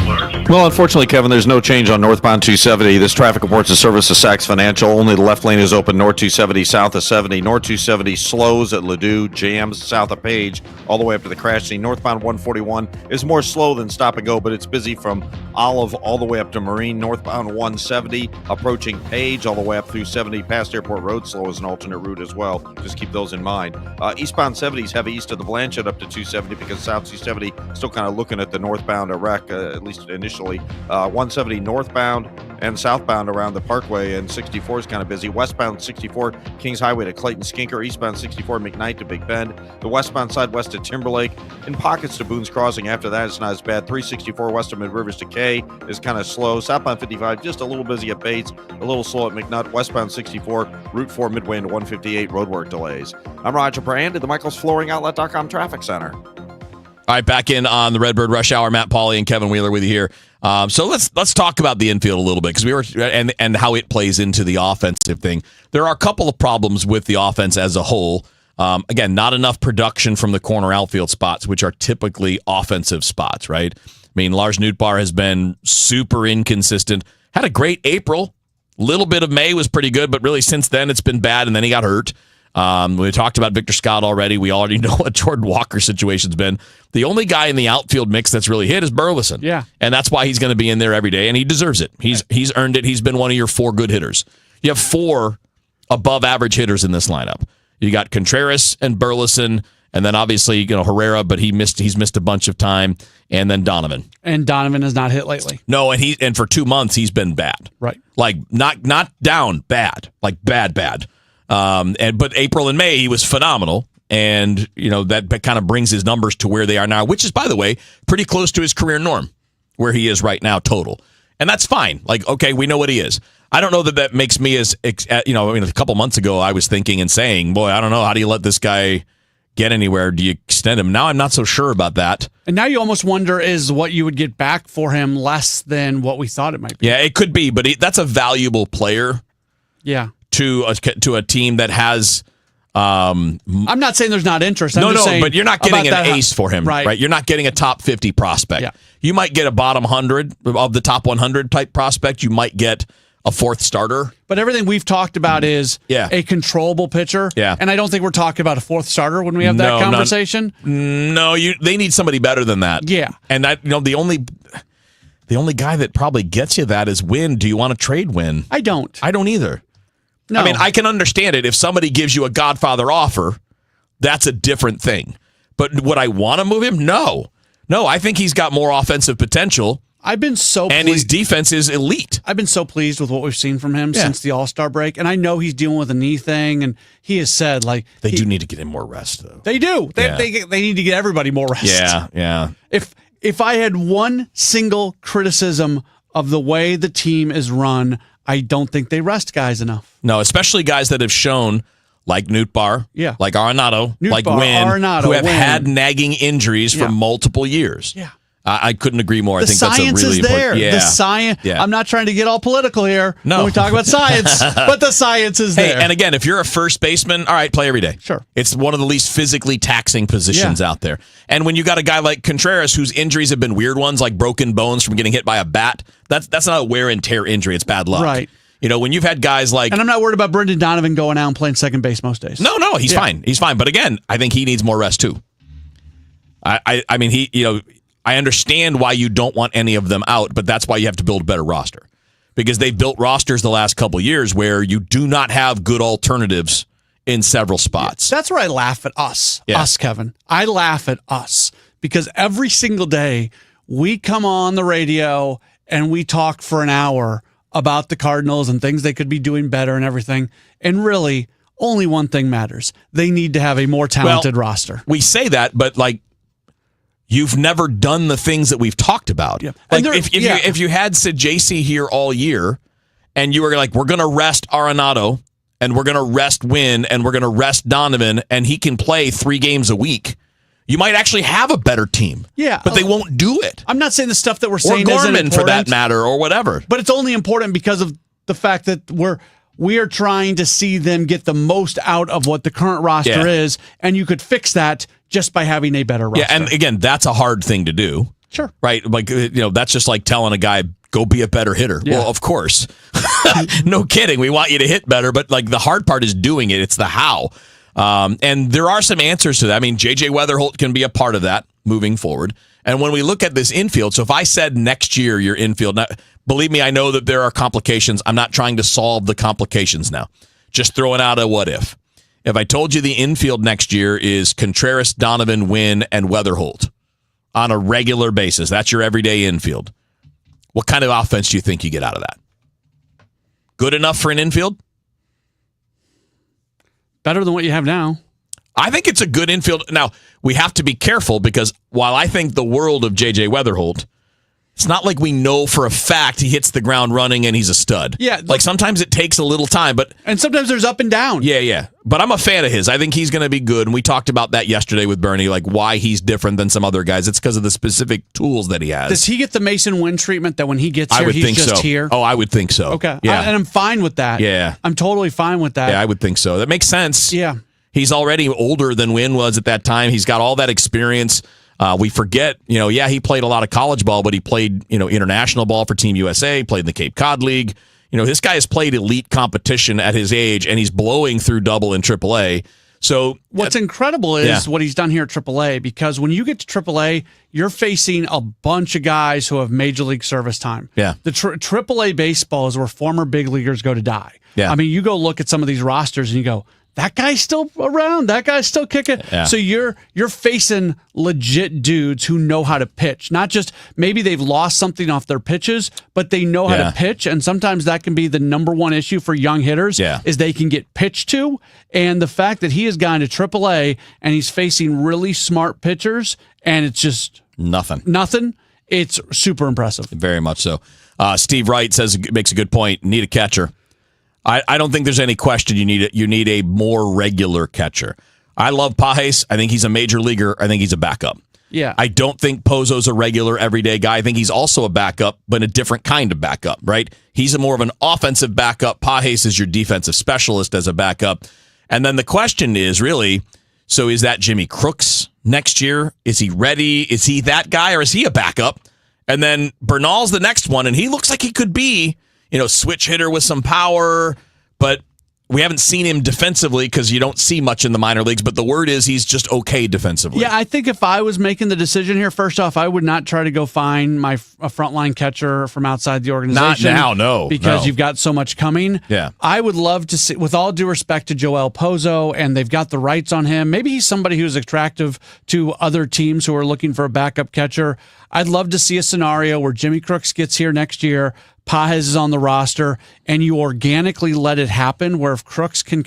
Well, unfortunately, Kevin, there's no change on northbound 270. This traffic reports a service of Saks Financial. Only the left lane is open north 270, south of 70. North 270 slows at Ladue, jams south of Page, all the way up to the crash scene. Northbound 141 is more slow than stop and go, but it's busy from Olive all the way up to Marine. Northbound 170 approaching Page all the way up through 70 past Airport Road, slow as an alternate route as well. Just keep those in mind. Eastbound 70 is heavy east of the Blanchard up to 270 because South 270 still kind of looking at the northbound wreck, at least initially. 170 northbound and southbound around the Parkway, and 64 is kind of busy. Westbound 64 Kings Highway to Clayton Skinker, eastbound 64 McKnight to Big Bend, the westbound side west to Timberlake, in pockets to Boone's Crossing. After that, it's not as bad. 364 west of Mid Rivers to K is kind of slow. Southbound 55 just a little busy at Bates, a little slow at McNutt. Westbound 64 Route 4 midway into 158 roadwork delays. I'm Roger Brand at the MichaelsFlooringOutlet.com Traffic Center. All right, back in on the Redbird Rush Hour. Matt Pauley and Kevin Wheeler with you here. So let's talk about the infield a little bit because we were and how it plays into the offensive thing. There are a couple of problems with the offense as a whole. Again, not enough production from the corner outfield spots, which are typically offensive spots, right? I mean, Lars Nootbaar has been super inconsistent. Had a great April. Little bit of May was pretty good, but really since then it's been bad, and then he got hurt. We talked about Victor Scott already. We already know what Jordan Walker's situation's been. The only guy in the outfield mix that's really hit is Burleson. Yeah. And that's why he's going to be in there every day, and he deserves it. He's earned it. He's been one of your 4 good hitters. You have 4 above average hitters in this lineup. You got Contreras and Burleson, and then obviously, Herrera, but he's missed a bunch of time, and then Donovan. And Donovan has not hit lately. No, and for 2 months he's been bad. Right. Like not down, bad. Like bad. But April and May he was phenomenal, and that kind of brings his numbers to where they are now, which is, by the way, pretty close to his career norm, where he is right now total, and that's fine. Like, okay, we know what he is. I don't know that makes me as a couple months ago I was thinking and saying, boy, I don't know, how do you let this guy get anywhere? Do you extend him? Now I'm not so sure about that. And now you almost wonder, is what you would get back for him less than what we thought it might be? Yeah, it could be, but that's a valuable player. Yeah. To a team that has. I'm not saying there's not interest. I'm just saying but you're not getting an ace for him, right? You're not getting a top 50 prospect. Yeah. You might get a bottom 100 of the top 100 type prospect. You might get a 4th starter. But everything we've talked about is a controllable pitcher. Yeah. And I don't think we're talking about a 4th starter when we have that conversation. They need somebody better than that. Yeah. And the only guy that probably gets you that is Wynn. Do you want to trade Wynn? I don't. I don't either. No. I mean, I can understand it. If somebody gives you a Godfather offer, that's a different thing. But would I want to move him? No. I think he's got more offensive potential. I've been so pleased. And his defense is elite. I've been so pleased with what we've seen from him since the All-Star break. And I know he's dealing with a knee thing, and he has said, They do need to get him more rest, though. They do. They need to get everybody more rest. Yeah. If I had one single criticism of the way the team is run, I don't think they rest guys enough. No, especially guys that have shown, like Nootbaar, like Arenado, like Wynn, who have had nagging injuries for multiple years. Yeah. I couldn't agree more. I think that's a really important. There. Yeah. The science. Yeah. I'm not trying to get all political here when we talk about science, but the science is there. And again, if you're a first baseman, all right, play every day. Sure. It's one of the least physically taxing positions out there. And when you got a guy like Contreras, whose injuries have been weird ones, like broken bones from getting hit by a bat, that's not a wear and tear injury. It's bad luck. Right. When you've had guys like... And I'm not worried about Brendan Donovan going out and playing second base most days. No, he's fine. He's fine. But again, I think he needs more rest too. I mean, I understand why you don't want any of them out, but that's why you have to build a better roster. Because they've built rosters the last couple of years where you do not have good alternatives in several spots. That's where I laugh at us, Kevin. I laugh at us because every single day we come on the radio and we talk for an hour about the Cardinals and things they could be doing better and everything. And really, only one thing matters. They need to have a more talented roster. We say that, but you've never done the things that we've talked about. Yeah. Like if you had Sid JC here all year and you were like, we're going to rest Arenado and we're going to rest Wynn and we're going to rest Donovan and he can play 3 games a week, You might actually have a better team. Yeah. But they won't do it. I'm not saying the stuff that we're Or saying isn't Gorman, important, for that matter, or whatever. but it's only important because of the fact that we are trying to see them get the most out of what the current roster is, and you could fix that just by having a better roster. Yeah, and again, that's a hard thing to do. Sure. Right? Like, that's just like telling a guy, go be a better hitter. Yeah. Well, of course. No kidding. We want you to hit better, but like the hard part is doing it. It's the how. And there are some answers to that. I mean, J.J. Weatherholt can be a part of that moving forward. And when we look at this infield, so if I said next year your infield, now, believe me, I know that there are complications. I'm not trying to solve the complications now. Just throwing out a what if. If I told you the infield next year is Contreras, Donovan, Wynn, and Weatherholt on a regular basis, that's your everyday infield. What kind of offense do you think you get out of that? Good enough for an infield? Better than what you have now. I think it's a good infield. Now, we have to be careful because while I think the world of J.J. Weatherholt, it's not like we know for a fact he hits the ground running and he's a stud. Yeah. Like sometimes it takes a little time, but... And sometimes there's up and down. Yeah. But I'm a fan of his. I think he's going to be good. And we talked about that yesterday with Bernie, like why he's different than some other guys. It's because of the specific tools that he has. Does he get the Mason Wynn treatment that when he gets here, I would he's think just so. here? Oh, I would think so. Okay. Yeah. And I'm fine with that. Yeah. I'm totally fine with that. Yeah, I would think so. That makes sense. Yeah. He's already older than Wynn was at that time. He's got all that experience. We forget, he played a lot of college ball, but he played, international ball for Team USA, played in the Cape Cod League. This guy has played elite competition at his age, and he's blowing through double in AAA. So what's incredible is what he's done here at AAA, because when you get to AAA, you're facing a bunch of guys who have major league service time. Yeah. The AAA baseball is where former big leaguers go to die. Yeah. I mean, you go look at some of these rosters and you go, that guy's still around. That guy's still kicking. Yeah. So you're facing legit dudes who know how to pitch. Not just maybe they've lost something off their pitches, but they know how to pitch. And sometimes that can be the number one issue for young hitters is they can get pitched to. And the fact that he has gone to AAA and he's facing really smart pitchers and it's just nothing. It's super impressive. Very much so. Steve Wright makes a good point. Need a catcher. I don't think there's any question you need a more regular catcher. I love Pajes. I think he's a major leaguer. I think he's a backup. Yeah. I don't think Pozo's a regular everyday guy. I think he's also a backup, but a different kind of backup, right? He's more of an offensive backup. Pajes is your defensive specialist as a backup. And then the question is really, so is that Jimmy Crooks next year? Is he ready? Is he that guy or is he a backup? And then Bernal's the next one, and he looks like he could be switch hitter with some power, but we haven't seen him defensively because you don't see much in the minor leagues, but the word is he's just okay defensively. Yeah, I think if I was making the decision here, first off, I would not try to go find a frontline catcher from outside the organization. Not now, no. Because you've got so much coming. Yeah. I would love to see, with all due respect to Joel Pozo, and they've got the rights on him, maybe he's somebody who's attractive to other teams who are looking for a backup catcher. I'd love to see a scenario where Jimmy Crooks gets here next year, Pajes is on the roster, and you organically let it happen where if Crooks can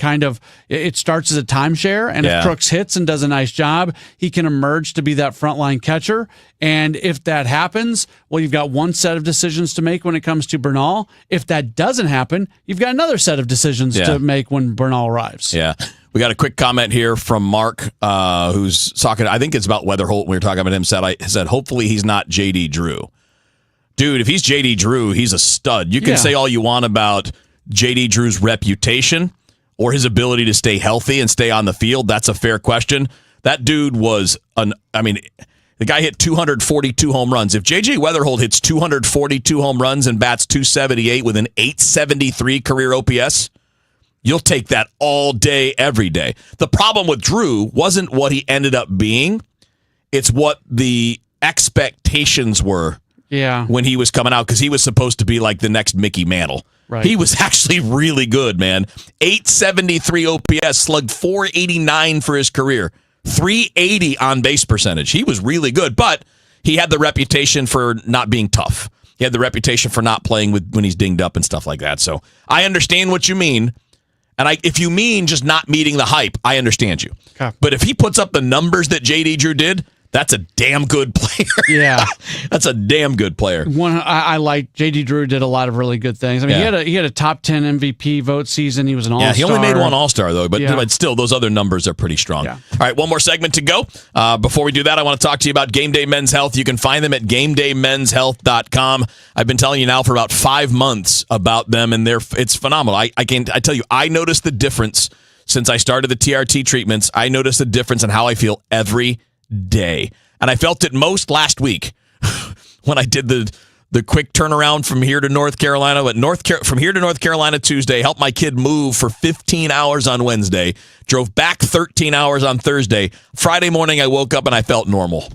it starts as a timeshare, and if Crooks hits and does a nice job, he can emerge to be that frontline catcher. And if that happens, well, you've got one set of decisions to make when it comes to Bernal. If that doesn't happen, you've got another set of decisions to make when Bernal arrives. Yeah. We got a quick comment here from Mark, who's talking, I think it's about Weatherholt. We were talking about him, said, hopefully he's not J.D. Drew. Dude, if he's J.D. Drew, he's a stud. You can say all you want about J.D. Drew's reputation or his ability to stay healthy and stay on the field. That's a fair question. That dude was the guy hit 242 home runs. If J.J. Weatherholt hits 242 home runs and bats 278 with an 873 career OPS, you'll take that all day, every day. The problem with Drew wasn't what he ended up being. It's what the expectations were when he was coming out, because he was supposed to be like the next Mickey Mantle. Right. He was actually really good, man. 873 OPS, slugged 489 for his career, 380 on base percentage. He was really good, but he had the reputation for not being tough. He had the reputation for not playing when he's dinged up and stuff like that. So I understand what you mean. And if you mean just not meeting the hype, I understand you. Okay. But if he puts up the numbers that J.D. Drew did, That's a damn good player. Yeah. That's a damn good player. I like J.D. Drew did a lot of really good things. I mean, he had a top 10 MVP vote season. He was an all-star. Yeah, he only made one all-star, though, but still, those other numbers are pretty strong. Yeah. All right, one more segment to go. Before we do that, I want to talk to you about Game Day Men's Health. You can find them at GameDayMen'sHealth.com. I've been telling you now for about 5 months about them, and it's phenomenal. I tell you, I noticed the difference since I started the TRT treatments. I noticed the difference in how I feel every day. And I felt it most last week when I did the quick turnaround from here to North Carolina. But from here to North Carolina Tuesday, helped my kid move for 15 hours on Wednesday, drove back 13 hours on Thursday. Friday morning, I woke up and I felt normal.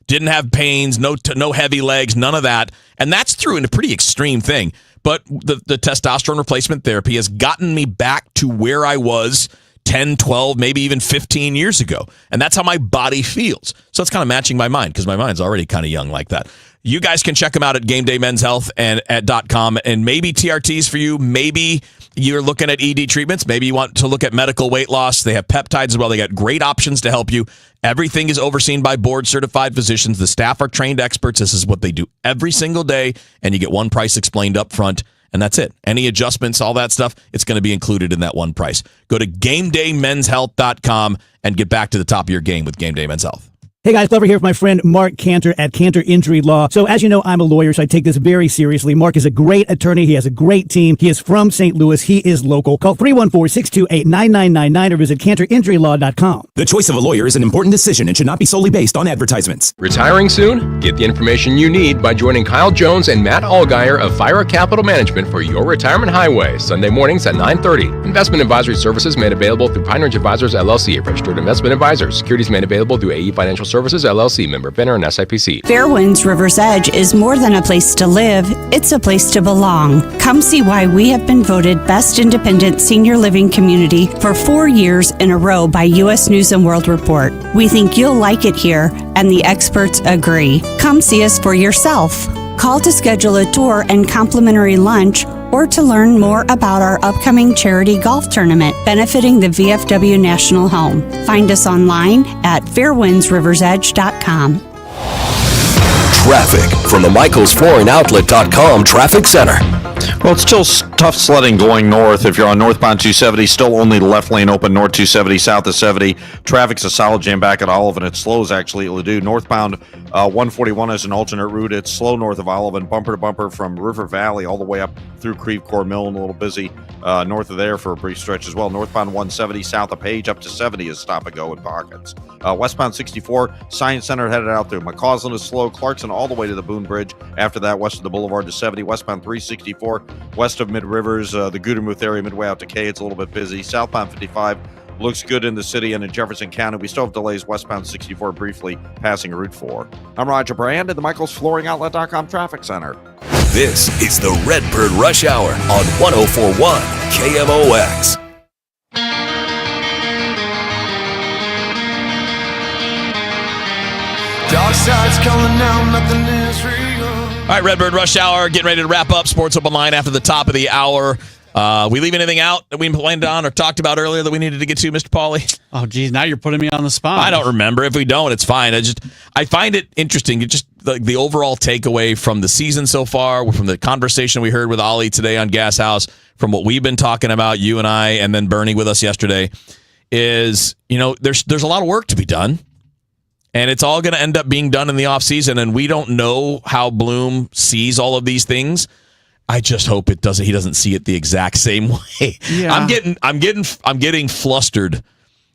Didn't have pains, no heavy legs, none of that. And that's through a pretty extreme thing. But the testosterone replacement therapy has gotten me back to where I was 10, 12, maybe even 15 years ago. And that's how my body feels. So it's kind of matching my mind because my mind's already kind of young like that. You guys can check them out at Game Day Men's Health and at .com. And maybe TRTs for you. Maybe you're looking at ED treatments. Maybe you want to look at medical weight loss. They have peptides as well. They got great options to help you. Everything is overseen by board-certified physicians. The staff are trained experts. This is what they do every single day. And you get one price explained up front. And that's it. Any adjustments, all that stuff, it's going to be included in that one price. Go to GameDayMen'sHealth.com and get back to the top of your game with Game Day Men's Health. Hey guys, Glover here with my friend Mark Cantor at Cantor Injury Law. So as you know, I'm a lawyer, so I take this very seriously. Mark is a great attorney. He has a great team. He is from St. Louis. He is local. Call 314-628-9999 or visit CantorInjuryLaw.com. The choice of a lawyer is an important decision and should not be solely based on advertisements. Retiring soon? Get the information you need by joining Kyle Jones and Matt Allgeier of Fire Capital Management for your retirement highway, Sunday mornings at 9:30. Investment advisory services made available through Pine Ridge Advisors, LLC, a registered investment advisor. Securities made available through AE Financial Services, LLC, member FINRA and SIPC. Fairwinds River's Edge is more than a place to live, it's a place to belong. Come see why we have been voted Best Independent Senior Living Community for 4 years in a row by U.S. News & World Report. We think you'll like it here, and the experts agree. Come see us for yourself. Call to schedule a tour and complimentary lunch, or to learn more about our upcoming charity golf tournament benefiting the VFW National Home. Find us online at fairwindsriversedge.com. Traffic from the MichaelsFlooringOutlet.com Traffic Center. Well, it's still tough sledding going north. If you're on northbound 270, still only the left lane open, north 270, south of 70. Traffic's a solid jam back at Olive, and it slows actually at Ladue. Northbound 141 is an alternate route. It's slow north of Olive and bumper to bumper from River Valley all the way up through Creve Coeur Mill, and a little busy north of there for a brief stretch as well. Northbound 170 south of Page up to 70 is stop and go in pockets. Westbound 64, Science Center headed out through McCausland is slow. Clarkson all the way to the Boone Bridge. After that, west of the Boulevard to 70. Westbound 364, west of Mid Rivers, the Gudermouth area, midway out to Kay, it's a little bit busy. Southbound 55 looks good in the city and in Jefferson County. We still have delays westbound 64 briefly passing Route 4. I'm Roger Brand at the MichaelsFlooringOutlet.com Traffic Center. This is the Redbird Rush Hour on 104.1 KMOX. Dark side's coming down, nothing is real. All right, Redbird Rush Hour, getting ready to wrap up. Sports Open Line after the top of the hour. We leave anything out that we planned on or talked about earlier that we needed to get to, Mr. Pauley? Oh, geez, now you're putting me on the spot. I don't remember. If we don't, it's fine. I find it interesting. It's just the overall takeaway from the season so far, from the conversation we heard with Ollie today on Gas House, from what we've been talking about, you and I, and then Bernie with us yesterday, is, there's a lot of work to be done. And it's all going to end up being done in the offseason, and we don't know how Bloom sees all of these things. I just hope he doesn't see it the exact same way. Yeah. I'm getting flustered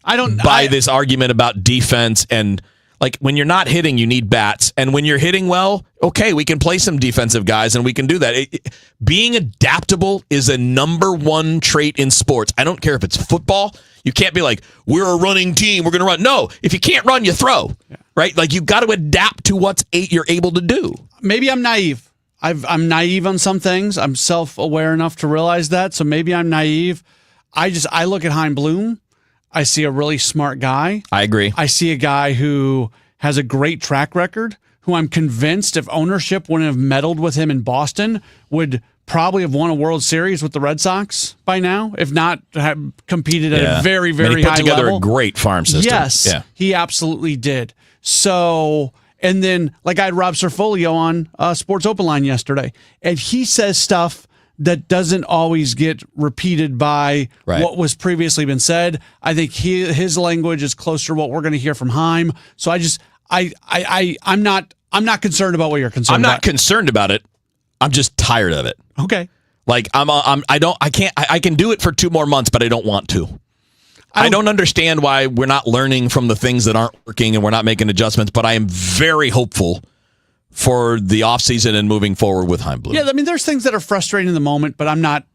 by this argument about defense, and like when you're not hitting, you need bats, and when you're hitting well, okay, we can play some defensive guys and we can do that. Being adaptable is a number one trait in sports. I don't care if it's football. You can't be like, we're a running team, we're going to run. No, if you can't run, you throw, right? Like, you've got to adapt to what you're able to do. Maybe I'm naive. I'm naive on some things. I'm self-aware enough to realize that, so maybe I'm naive. I look at Hein Bloom. I see a really smart guy. I agree. I see a guy who has a great track record, who I'm convinced if ownership wouldn't have meddled with him in Boston, would probably have won a World Series with the Red Sox by now, if not have competed at a very, very high level. He put together a great farm system. Yes, he absolutely did. So, and then, like, I had Rob Cerfolio on Sports Open Line yesterday, and he says stuff that doesn't always get repeated by what was previously been said. I think his language is closer to what we're going to hear from Heim. So I'm not concerned about what you're concerned about. I'm not concerned about it. I'm just tired of it. Okay. Like I can do it for 2 more months, but I don't want to. I don't understand why we're not learning from the things that aren't working and we're not making adjustments, but I am very hopeful for the offseason and moving forward with Heim Bloom. Yeah, I mean, there's things that are frustrating in the moment, but I'm not,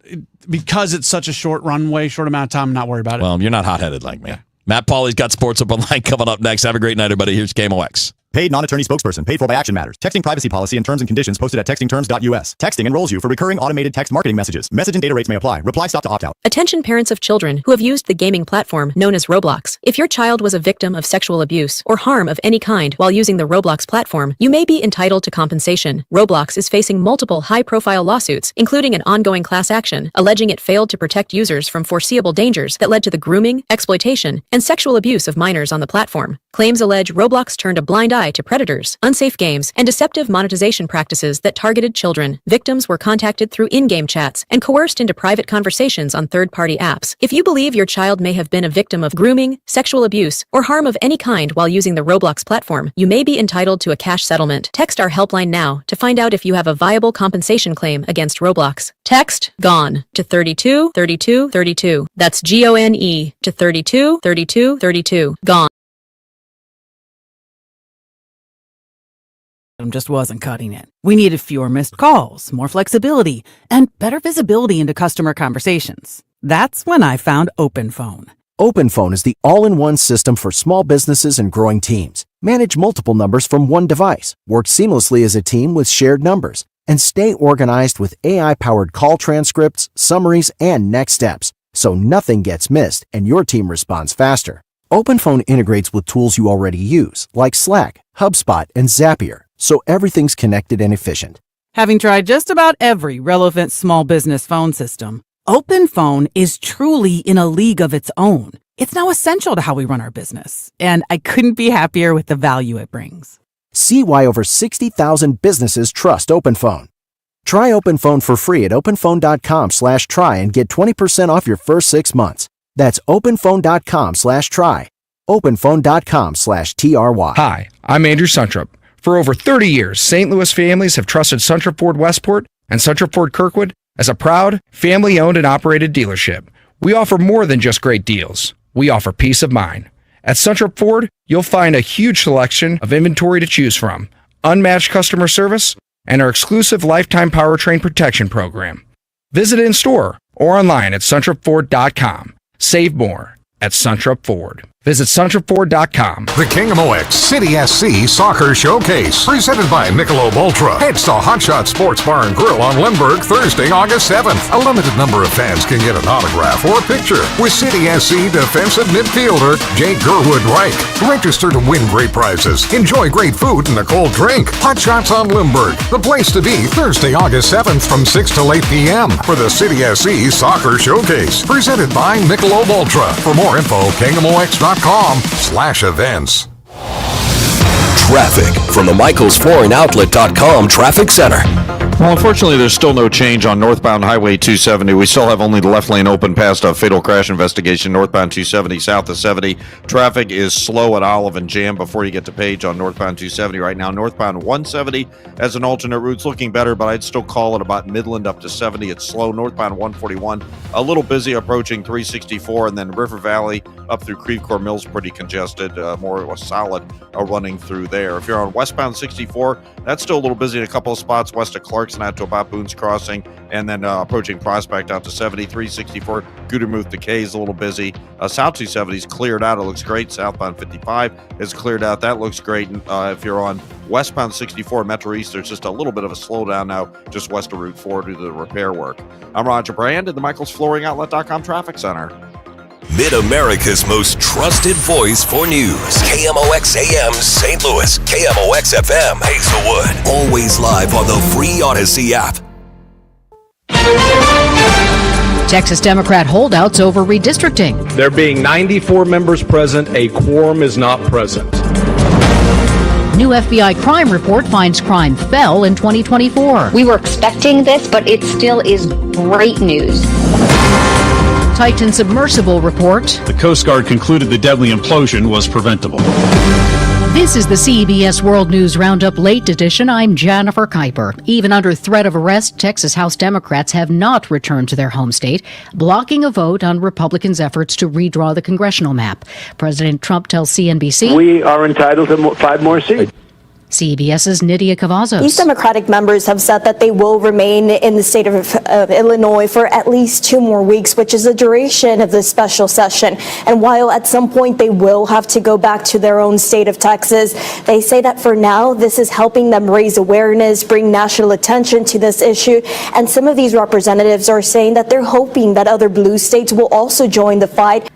because it's such a short runway, short amount of time, I'm not worried about it. Well, you're not hot-headed like me. Matt Pauley's got Sports Up Online coming up next. Have a great night, everybody. Here's KMOX. Paid non-attorney spokesperson. Paid for by Action Matters. Texting privacy policy and terms and conditions posted at textingterms.us. Texting enrolls you for recurring automated text marketing messages. Message and data rates may apply. Reply stop to opt out. Attention parents of children who have used the gaming platform known as Roblox. If your child was a victim of sexual abuse or harm of any kind while using the Roblox platform, you may be entitled to compensation. Roblox is facing multiple high-profile lawsuits, including an ongoing class action, alleging it failed to protect users from foreseeable dangers that led to the grooming, exploitation, and sexual abuse of minors on the platform. Claims allege Roblox turned a blind eye to predators, unsafe games, and deceptive monetization practices that targeted children. Victims were contacted through in-game chats and coerced into private conversations on third-party apps. If you believe your child may have been a victim of grooming, sexual abuse, or harm of any kind while using the Roblox platform, you may be entitled to a cash settlement. Text our helpline now to find out if you have a viable compensation claim against Roblox. Text GONE to 32 32 32. That's GONE to 32 32 32. GONE. Just wasn't cutting it. We needed fewer missed calls, more flexibility, and better visibility into customer conversations. That's when I found OpenPhone. OpenPhone is the all-in-one system for small businesses and growing teams. Manage multiple numbers from one device, work seamlessly as a team with shared numbers, and stay organized with AI-powered call transcripts, summaries, and next steps, so nothing gets missed and your team responds faster. OpenPhone integrates with tools you already use, like Slack, HubSpot, and Zapier, so everything's connected and efficient. Having tried just about every relevant small business phone system, OpenPhone is truly in a league of its own. It's now essential to how we run our business, and I couldn't be happier with the value it brings. See why over 60,000 businesses trust OpenPhone. Try OpenPhone for free at openphone.com/try and get 20% off your first 6 months. That's openphone.com/try. openphone.com/TRY. Hi, I'm Andrew Suntrup. For over 30 years, St. Louis families have trusted Suntrup Ford Westport and Suntrup Ford Kirkwood as a proud, family-owned and operated dealership. We offer more than just great deals. We offer peace of mind. At Suntrup Ford, you'll find a huge selection of inventory to choose from, unmatched customer service, and our exclusive lifetime powertrain protection program. Visit in store or online at suntrupford.com. Save more at Suntrup Ford. Visit suntrupford.com. The KMOX City SC Soccer Showcase, presented by Michelob Ultra. Heads to Hot Shot Sports Bar and Grill on Lindbergh Thursday, August 7th. A limited number of fans can get an autograph or picture with City SC defensive midfielder Jake Gerwood Reich. Register to win great prizes, enjoy great food and a cold drink. Hot Shots on Lindbergh, the place to be Thursday, August 7th from 6 till 8 p.m. for the City SC Soccer Showcase, presented by Michelob Ultra. For more info, KMOX.com/events. Traffic from the MichaelsFlooringOutlet.com Traffic Center. Well, unfortunately, there's still no change on northbound Highway 270. We still have only the left lane open past a fatal crash investigation, northbound 270, south of 70. Traffic is slow at Olive and Jam before you get to Page on northbound 270 right now. Northbound 170 as an alternate route's looking better, but I'd still call it about Midland up to 70. It's slow. Northbound 141, a little busy approaching 364, and then River Valley up through Creve Coeur Mills, pretty congested, more solid running through there. If you're on westbound 64, that's still a little busy in a couple of spots west of Clarkson out to about Boone's Crossing, and then approaching Prospect out to 70. 364, Gudermouth Decay is a little busy. South 270 is cleared out. It looks great. Southbound 55 is cleared out. That looks great. And, if you're on westbound 64 Metro East, there's just a little bit of a slowdown now just west of Route 4 due to the repair work. I'm Roger Brand at the MichaelsFlooringOutlet.com Traffic Center. Mid-America's most trusted voice for news. KMOX AM St. Louis. KMOX FM Hazelwood. Always live on the free Odyssey app. Texas Democrat holdouts over redistricting. There being 94 members present, a quorum is not present. New FBI crime report finds crime fell in 2024. We were expecting this, but it still is great news. Titan submersible report. The Coast Guard concluded the deadly implosion was preventable. This is the CBS World News Roundup Late Edition. I'm Jennifer Kuiper. Even under threat of arrest, Texas House Democrats have not returned to their home state, blocking a vote on Republicans' efforts to redraw the congressional map. President Trump tells CNBC, "We are entitled to 5 more seats." CBS's Nydia Cavazos. These Democratic members have said that they will remain in the state of Illinois for at least 2 more weeks, which is the duration of this special session. And while at some point they will have to go back to their own state of Texas, they say that for now, this is helping them raise awareness, bring national attention to this issue. And some of these representatives are saying that they're hoping that other blue states will also join the fight.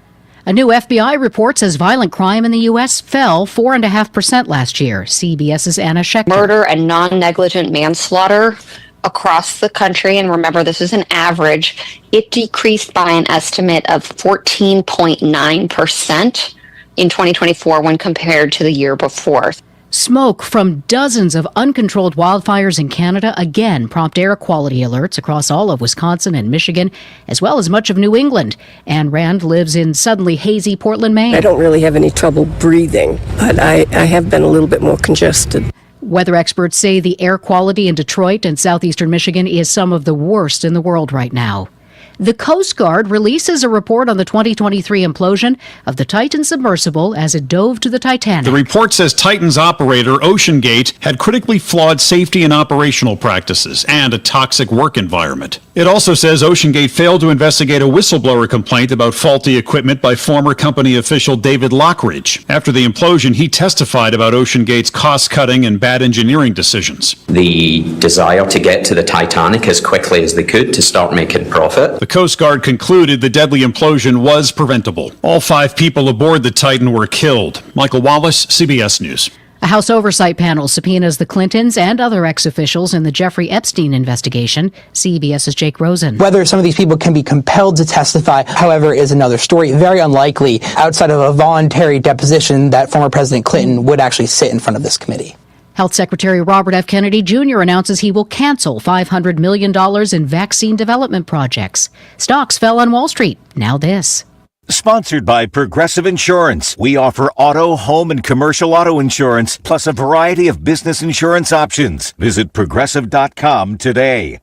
A new FBI report says violent crime in the U.S. fell 4.5% last year. CBS's Anna Schechter. Murder and non-negligent manslaughter across the country, and remember this is an average, it decreased by an estimate of 14.9% in 2024 when compared to the year before. Smoke from dozens of uncontrolled wildfires in Canada again prompt air quality alerts across all of Wisconsin and Michigan, as well as much of New England. Anne Rand lives in suddenly hazy Portland, Maine. I don't really have any trouble breathing, but I have been a little bit more congested. Weather experts say the air quality in Detroit and southeastern Michigan is some of the worst in the world right now. The Coast Guard releases a report on the 2023 implosion of the Titan submersible as it dove to the Titanic. The report says Titan's operator, OceanGate, had critically flawed safety and operational practices and a toxic work environment. It also says OceanGate failed to investigate a whistleblower complaint about faulty equipment by former company official David Lockridge. After the implosion, he testified about OceanGate's cost-cutting and bad engineering decisions. The desire to get to the Titanic as quickly as they could to start making profit. The Coast Guard concluded the deadly implosion was preventable. All 5 people aboard the Titan were killed. Michael Wallace, CBS News. A House oversight panel subpoenas the Clintons and other ex-officials in the Jeffrey Epstein investigation. CBS's Jake Rosen. Whether some of these people can be compelled to testify, however, is another story. Very unlikely, outside of a voluntary deposition, that former President Clinton would actually sit in front of this committee. Health Secretary Robert F. Kennedy Jr. announces he will cancel $500 million in vaccine development projects. Stocks fell on Wall Street. Now this. Sponsored by Progressive Insurance. We offer auto, home, and commercial auto insurance, plus a variety of business insurance options. Visit Progressive.com today.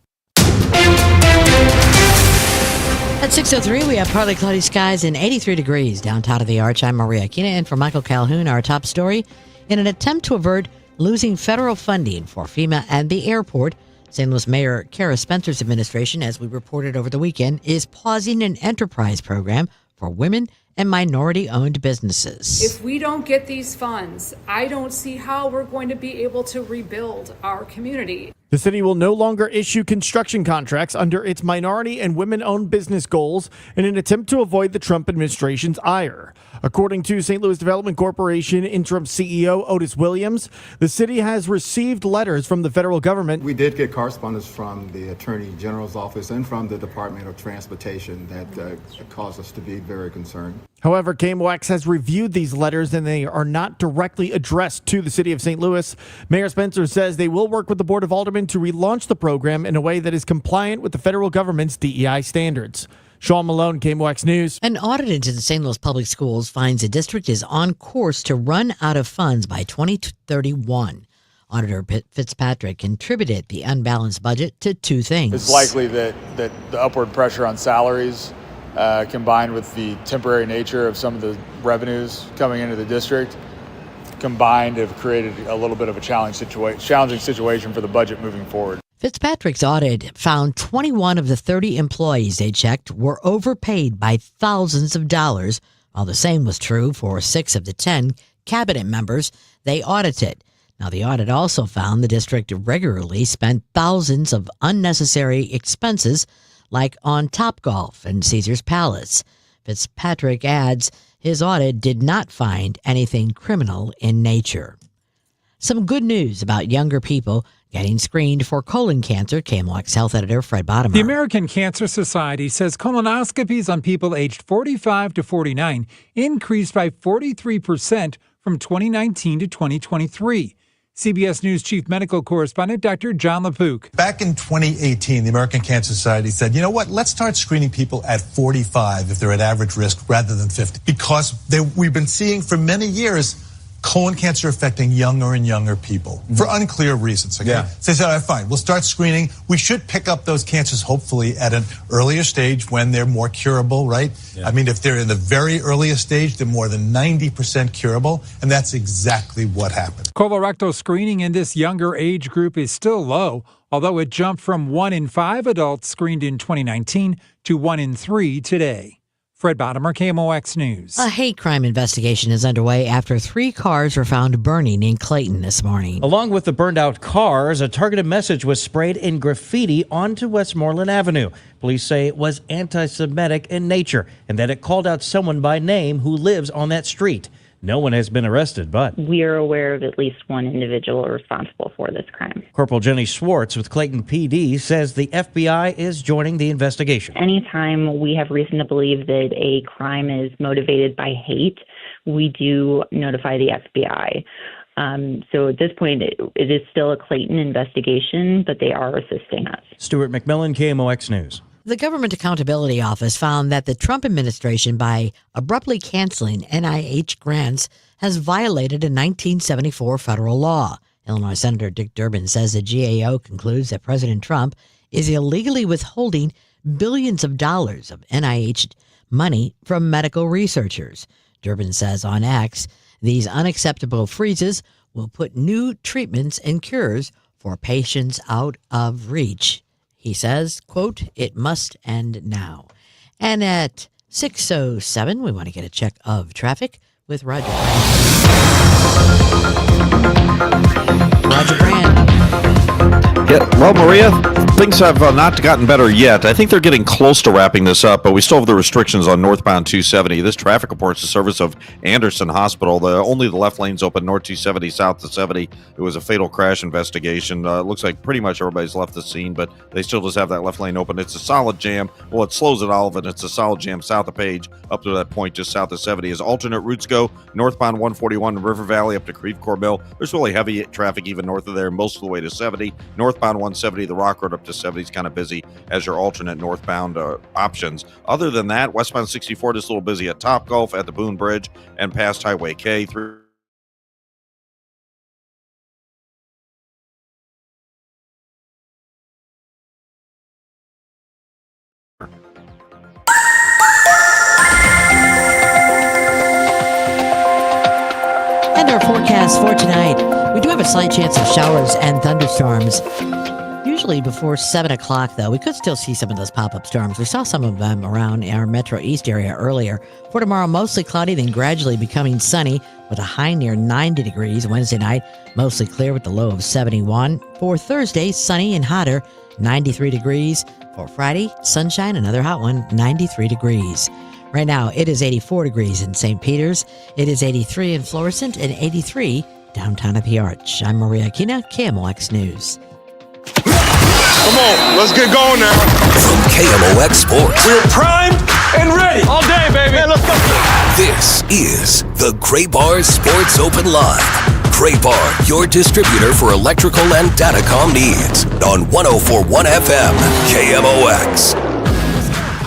At 6:03, we have partly cloudy skies and 83 degrees downtown of the Arch. I'm Maria Aquina, and for Michael Calhoun, our top story. In an attempt to avert losing federal funding for FEMA and the airport, St. Louis Mayor Kara Spencer's administration, as we reported over the weekend, is pausing an enterprise program for women and minority-owned businesses. If we don't get these funds, I don't see how we're going to be able to rebuild our community. The city will no longer issue construction contracts under its minority and women-owned business goals in an attempt to avoid the Trump administration's ire. According to St. Louis Development Corporation interim CEO Otis Williams, the city has received letters from the federal government. We did get correspondence from the Attorney General's office and from the Department of Transportation that caused us to be very concerned. However, KMOX has reviewed these letters and they are not directly addressed to the city of St. Louis. Mayor Spencer says they will work with the Board of Aldermen to relaunch the program in a way that is compliant with the federal government's DEI standards. Sean Malone, KMOX News. An audit into the St. Louis Public Schools finds the district is on course to run out of funds by 2031. Auditor Fitzpatrick contributed the unbalanced budget to 2 things. It's likely that the upward pressure on salaries combined with the temporary nature of some of the revenues coming into the district combined have created a little bit of a challenging situation for the budget moving forward. Fitzpatrick's audit found 21 of the 30 employees they checked were overpaid by thousands of dollars, while the same was true for 6 of the 10 cabinet members they audited. Now, the audit also found the district regularly spent thousands of unnecessary expenses, like on Topgolf and Caesar's Palace. Fitzpatrick adds his audit did not find anything criminal in nature. Some good news about younger people getting screened for colon cancer. KMOX Health Editor Fred Bottomer. The American Cancer Society says colonoscopies on people aged 45 to 49 increased by 43% from 2019 to 2023. CBS News Chief Medical Correspondent Dr. John LaPook. Back in 2018, the American Cancer Society said, you know what, let's start screening people at 45 if they're at average risk rather than 50. Because we've been seeing for many years colon cancer affecting younger and younger people for unclear reasons. Okay? Yeah. So they said, all right, fine, we'll start screening. We should pick up those cancers hopefully at an earlier stage when they're more curable, right? Yeah. I mean, if they're in the very earliest stage, they're more than 90% curable, and that's exactly what happened. Colorectal screening in this younger age group is still low, although it jumped from 1 in 5 adults screened in 2019 to 1 in 3 today. Fred Bottomer, KMOX News. A hate crime investigation is underway after 3 cars were found burning in Clayton this morning. Along with the burned out cars, a targeted message was sprayed in graffiti onto Westmoreland Avenue. Police say it was anti-Semitic in nature and that it called out someone by name who lives on that street. No one has been arrested, but we are aware of at least one individual responsible for this crime. Corporal Jenny Schwartz with Clayton PD says the FBI is joining the investigation. Anytime we have reason to believe that a crime is motivated by hate, we do notify the FBI. So at this point, it is still a Clayton investigation, but they are assisting us. Stuart McMillan, KMOX News. The Government Accountability Office found that the Trump administration, by abruptly canceling NIH grants, has violated a 1974 federal law. Illinois Senator Dick Durbin says the GAO concludes that President Trump is illegally withholding billions of dollars of NIH money from medical researchers. Durbin says on X, these unacceptable freezes will put new treatments and cures for patients out of reach. He says, quote, it must end now. And at 6:07, we want to get a check of traffic with Roger Brand. Roger Brand. Yeah, well, Maria, things have not gotten better yet. I think they're getting close to wrapping this up, but we still have the restrictions on northbound 270. This traffic reports the service of Anderson Hospital. Only the left lane's open, north 270, south to 70. It was a fatal crash investigation. It looks like pretty much everybody's left the scene, but they still just have that left lane open. It's a solid jam. Well, it slows it all of it. It's a solid jam south of Page up to that point just south of 70. As alternate routes go, northbound 141 River Valley up to Creve Coeur Mill. There's really heavy traffic even north of there, most of the way to 70. Northbound 170, the Rock Road up to 70 is kind of busy as your alternate northbound options. Other than that, westbound 64 just a little busy at Topgolf, at the Boone Bridge, and past Highway K. Through And our forecast for tonight. We do have a slight chance of showers and thunderstorms. Usually before 7 o'clock, though, we could still see some of those pop-up storms. We saw some of them around our Metro East area earlier. For tomorrow, mostly cloudy, then gradually becoming sunny with a high near 90 degrees. Wednesday night, mostly clear with the low of 71. For Thursday, sunny and hotter, 93 degrees. For Friday, sunshine, another hot one, 93 degrees. Right now, it is 84 degrees in St. Peters. It is 83 in Florissant and 83 downtown at the Arch. I'm Maria Aquina, KMOX News. Come on, let's get going now. From KMOX Sports. We're primed and ready. All day, baby. Man, let's go. This is the Gray Bar Sports Open Live. Gray Bar, your distributor for electrical and datacom needs. On 104.1 FM, KMOX.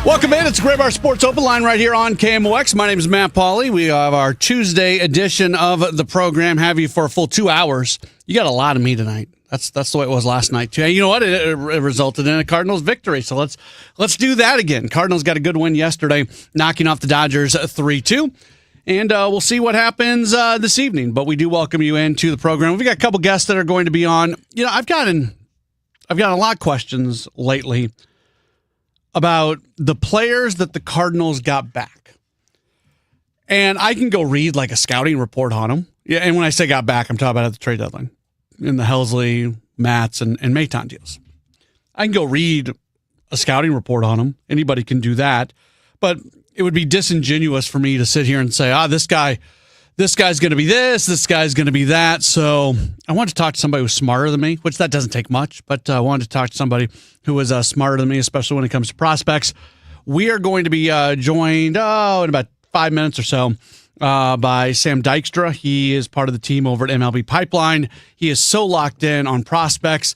Welcome in. It's Gray Bar Sports Open Line right here on KMOX. My name is Matt Pauley. We have our Tuesday edition of the program. Have you for a full 2 hours. You got a lot of me tonight. That's the way it was last night too. You know what? It resulted in a Cardinals victory. So let's do that again. Cardinals got a good win yesterday, knocking off the Dodgers 3-2. And we'll see what happens this evening. But we do welcome you into the program. We've got a couple guests that are going to be on. You know, I've gotten a lot of questions lately about the players that the Cardinals got back. And I can go read like a scouting report on them. Yeah, and when I say got back, I'm talking about at the trade deadline in the Helsley, Matz, and Maton deals. I can go read a scouting report on them. Anybody can do that. But it would be disingenuous for me to sit here and say, this guy's going to be this guy's going to be that. So I wanted to talk to somebody who's smarter than me, which that doesn't take much, but I wanted to talk to somebody who is smarter than me, especially when it comes to prospects. We are going to be joined in about 5 minutes or so by Sam Dykstra. He is part of the team over at MLB Pipeline. He is so locked in on prospects.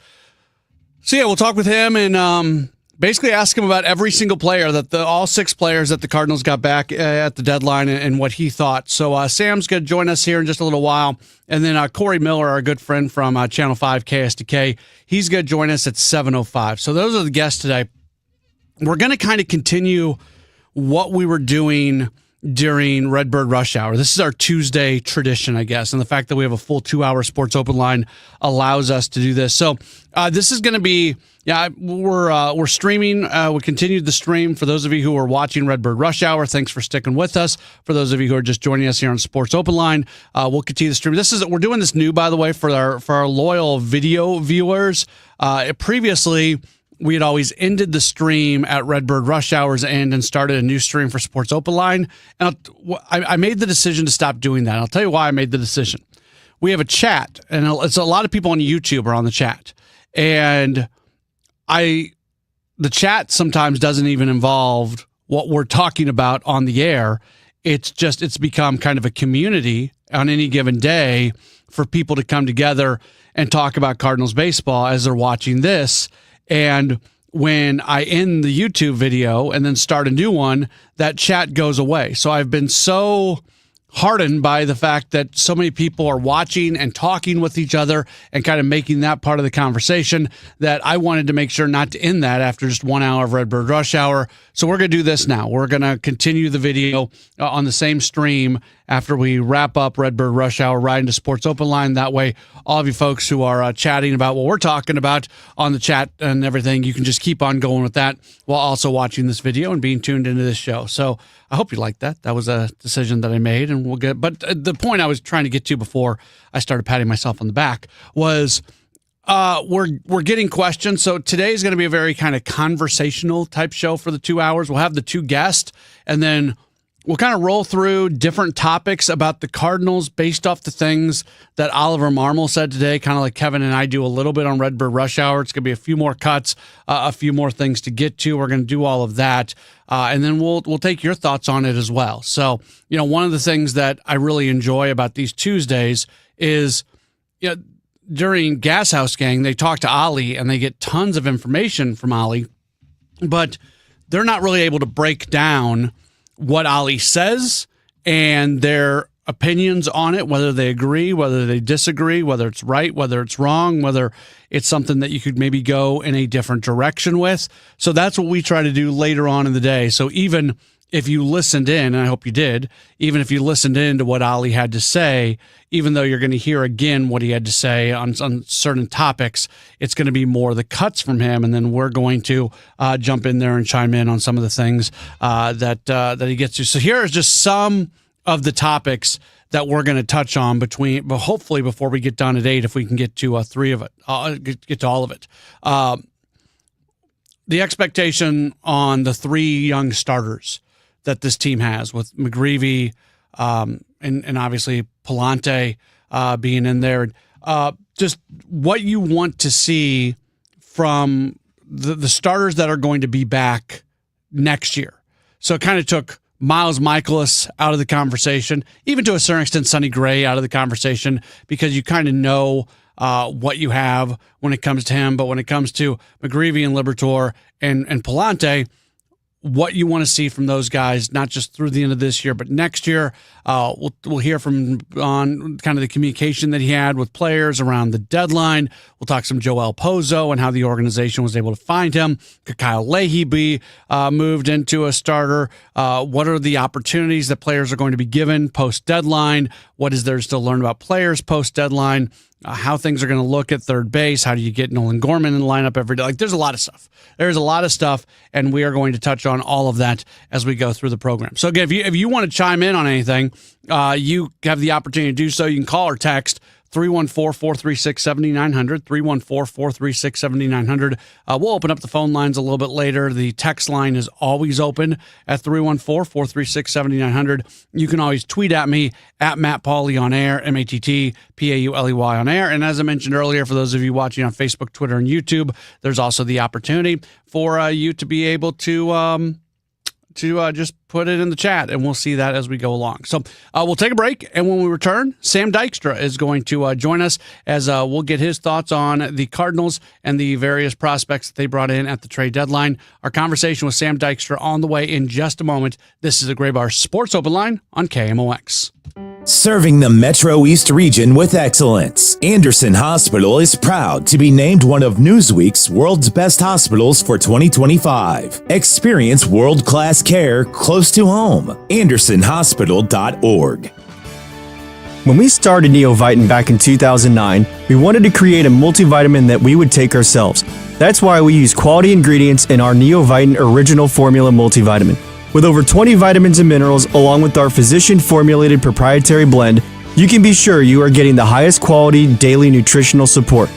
So yeah, we'll talk with him and basically ask him about every single player all 6 players that the Cardinals got back at the deadline and what he thought. So Sam's going to join us here in just a little while. And then Corey Miller, our good friend from Channel 5 KSDK, he's going to join us at 7:05. So those are the guests today. We're going to kind of continue what we were doing during Redbird Rush Hour. This is our Tuesday tradition, I guess, and the fact that we have a full 2-hour Sports Open Line allows us to do this. So this is going to be, we're streaming. We continued the stream. For those of you who are watching Redbird Rush Hour, thanks for sticking with us. For those of you who are just joining us here on Sports Open Line, we'll continue the stream. We're doing this new, by the way, for our loyal video viewers. Previously, we had always ended the stream at Redbird Rush Hour's end and started a new stream for Sports Open Line. And I made the decision to stop doing that. I'll tell you why I made the decision. We have a chat, and it's a lot of people on YouTube are on the chat. And the chat sometimes doesn't even involve what we're talking about on the air. It's become kind of a community on any given day for people to come together and talk about Cardinals baseball as they're watching this. And when I end the YouTube video and then start a new one, that chat goes away. So I've been so heartened by the fact that so many people are watching and talking with each other and kind of making that part of the conversation that I wanted to make sure not to end that after just 1 hour of Redbird Rush Hour. So we're going to do this now. We're going to continue the video on the same stream after we wrap up Redbird Rush Hour right into Sports Open Line. That way, all of you folks who are chatting about what we're talking about on the chat and everything, you can just keep on going with that while also watching this video and being tuned into this show. So I hope you like that. That was a decision that I made, and we'll get. But the point I was trying to get to before I started patting myself on the back was we're getting questions. So today is going to be a very kind of conversational type show for the 2 hours. We'll have the 2 guests, and then we'll kind of roll through different topics about the Cardinals based off the things that Oliver Marmol said today, kind of like Kevin and I do a little bit on Redbird Rush Hour. It's going to be a few more cuts, a few more things to get to. We're going to do all of that. And then we'll take your thoughts on it as well. So, one of the things that I really enjoy about these Tuesdays is, during Gas House Gang, they talk to Ollie and they get tons of information from Ollie, but they're not really able to break down what Ollie says and their opinions on it, whether they agree, whether they disagree, whether it's right, whether it's wrong, whether it's something that you could maybe go in a different direction with. So that's what we try to do later on in the day. So even if you listened in, and I hope you did, even if you listened in to what Ollie had to say, even though you're going to hear again what he had to say on certain topics, it's going to be more the cuts from him, and then we're going to jump in there and chime in on some of the things that he gets to. So here is just some of the topics that we're going to touch on but hopefully before we get done at 8, if we can get to 3 of it, get to all of it. The expectation on the 3 young starters that this team has, with McGreevy and obviously Palante being in there. Just what you want to see from the starters that are going to be back next year. So it kind of took Miles Michaelis out of the conversation, even to a certain extent Sonny Gray out of the conversation, because you kind of know what you have when it comes to him. But when it comes to McGreevy and Liberatore and Palante, what you want to see from those guys, not just through the end of this year, but next year. We'll hear from on kind of the communication that he had with players around the deadline. We'll talk some Joel Pozo and how the organization was able to find him. Could Kyle Leahy be moved into a starter? What are the opportunities that players are going to be given post-deadline? What is there to learn about players post-deadline? How things are going to look at third base. How do you get Nolan Gorman in the lineup every day? Like, there's a lot of stuff. There's a lot of stuff, and we are going to touch on all of that as we go through the program. So, again, if you want to chime in on anything, you have the opportunity to do so. You can call or text 314-436-7900, 314-436-7900. We'll open up the phone lines a little bit later. The text line is always open at 314-436-7900. You can always tweet at me at Matt Pauley on air, MattPauley on air. And as I mentioned earlier, for those of you watching on Facebook, Twitter, and YouTube, there's also the opportunity for you to be able to just put it in the chat, and we'll see that as we go along. So we'll take a break, and when we return, Sam Dykstra is going to join us as we'll get his thoughts on the Cardinals and the various prospects that they brought in at the trade deadline. Our conversation with Sam Dykstra on the way in just a moment. This is the Gray Bar Sports Open Line on KMOX. Serving the Metro East region with excellence, Anderson Hospital is proud to be named one of Newsweek's World's Best Hospitals for 2025. Experience world-class care close to home. AndersonHospital.org. When we started Neovitin back in 2009, we wanted to create a multivitamin that we would take ourselves. That's why we use quality ingredients in our Neovitin Original Formula multivitamin. With over 20 vitamins and minerals, along with our physician-formulated proprietary blend, you can be sure you are getting the highest quality daily nutritional support.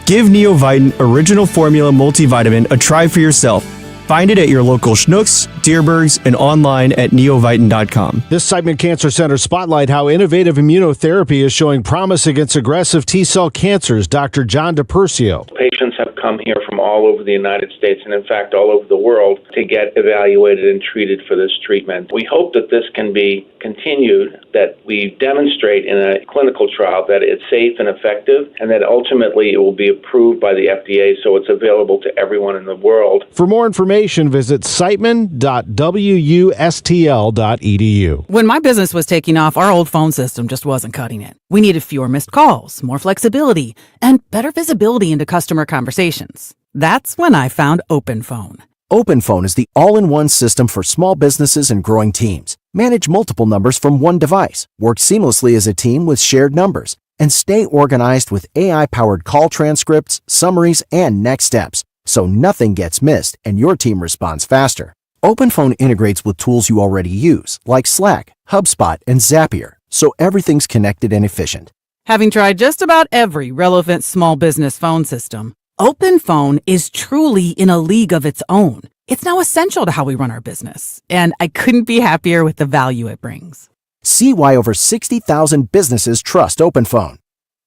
Give Neovitin Original Formula multivitamin a try for yourself. Find it at your local Schnucks, Deerbergs, and online at neovitin.com. This Seidman Cancer Center spotlight how innovative immunotherapy is showing promise against aggressive T-cell cancers. Dr. John DePercio. Patients have come here from all over the United States and, in fact, all over the world to get evaluated and treated for this treatment. We hope that this can be continued, that we demonstrate in a clinical trial that it's safe and effective, and that ultimately it will be approved by the FDA so it's available to everyone in the world. For more information, visit siteman.wustl.edu. When my business was taking off, our old phone system just wasn't cutting it. We needed fewer missed calls, more flexibility, and better visibility into customer conversations. That's when I found OpenPhone. OpenPhone is the all-in-one system for small businesses and growing teams. Manage multiple numbers from one device, work seamlessly as a team with shared numbers, and stay organized with AI-powered call transcripts, summaries, and next steps, so nothing gets missed and your team responds faster. OpenPhone integrates with tools you already use, like Slack, HubSpot, and Zapier, so everything's connected and efficient. Having tried just about every relevant small business phone system, OpenPhone is truly in a league of its own. It's now essential to how we run our business, and I couldn't be happier with the value it brings. See why over 60,000 businesses trust OpenPhone.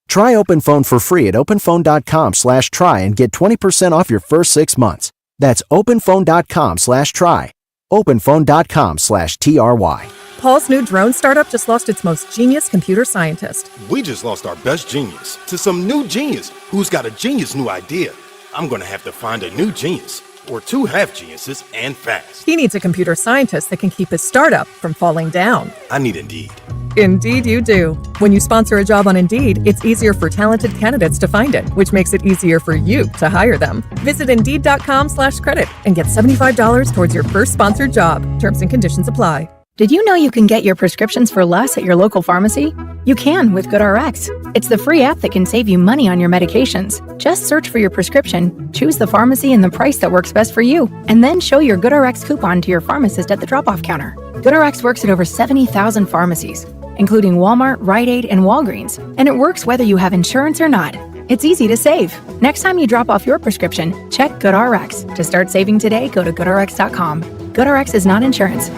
Try OpenPhone for free at openphone.com/try and get 20% off your first 6 months. That's openphone.com/try. openphone.com/TRY. Paul's new drone startup just lost its most genius computer scientist. We just lost our best genius to some new genius who's got a genius new idea. I'm going to have to find a new genius, or two half geniuses, and fast. He needs a computer scientist that can keep his startup from falling down. I need Indeed. Indeed you do. When you sponsor a job on Indeed, it's easier for talented candidates to find it, which makes it easier for you to hire them. Visit Indeed.com/credit and get $75 towards your first sponsored job. Terms and conditions apply. Did you know you can get your prescriptions for less at your local pharmacy? You can with GoodRx. It's the free app that can save you money on your medications. Just search for your prescription, choose the pharmacy and the price that works best for you, and then show your GoodRx coupon to your pharmacist at the drop-off counter. GoodRx works at over 70,000 pharmacies, including Walmart, Rite Aid, and Walgreens, and it works whether you have insurance or not. It's easy to save. Next time you drop off your prescription, check GoodRx. To start saving today, go to GoodRx.com. GoodRx is not insurance.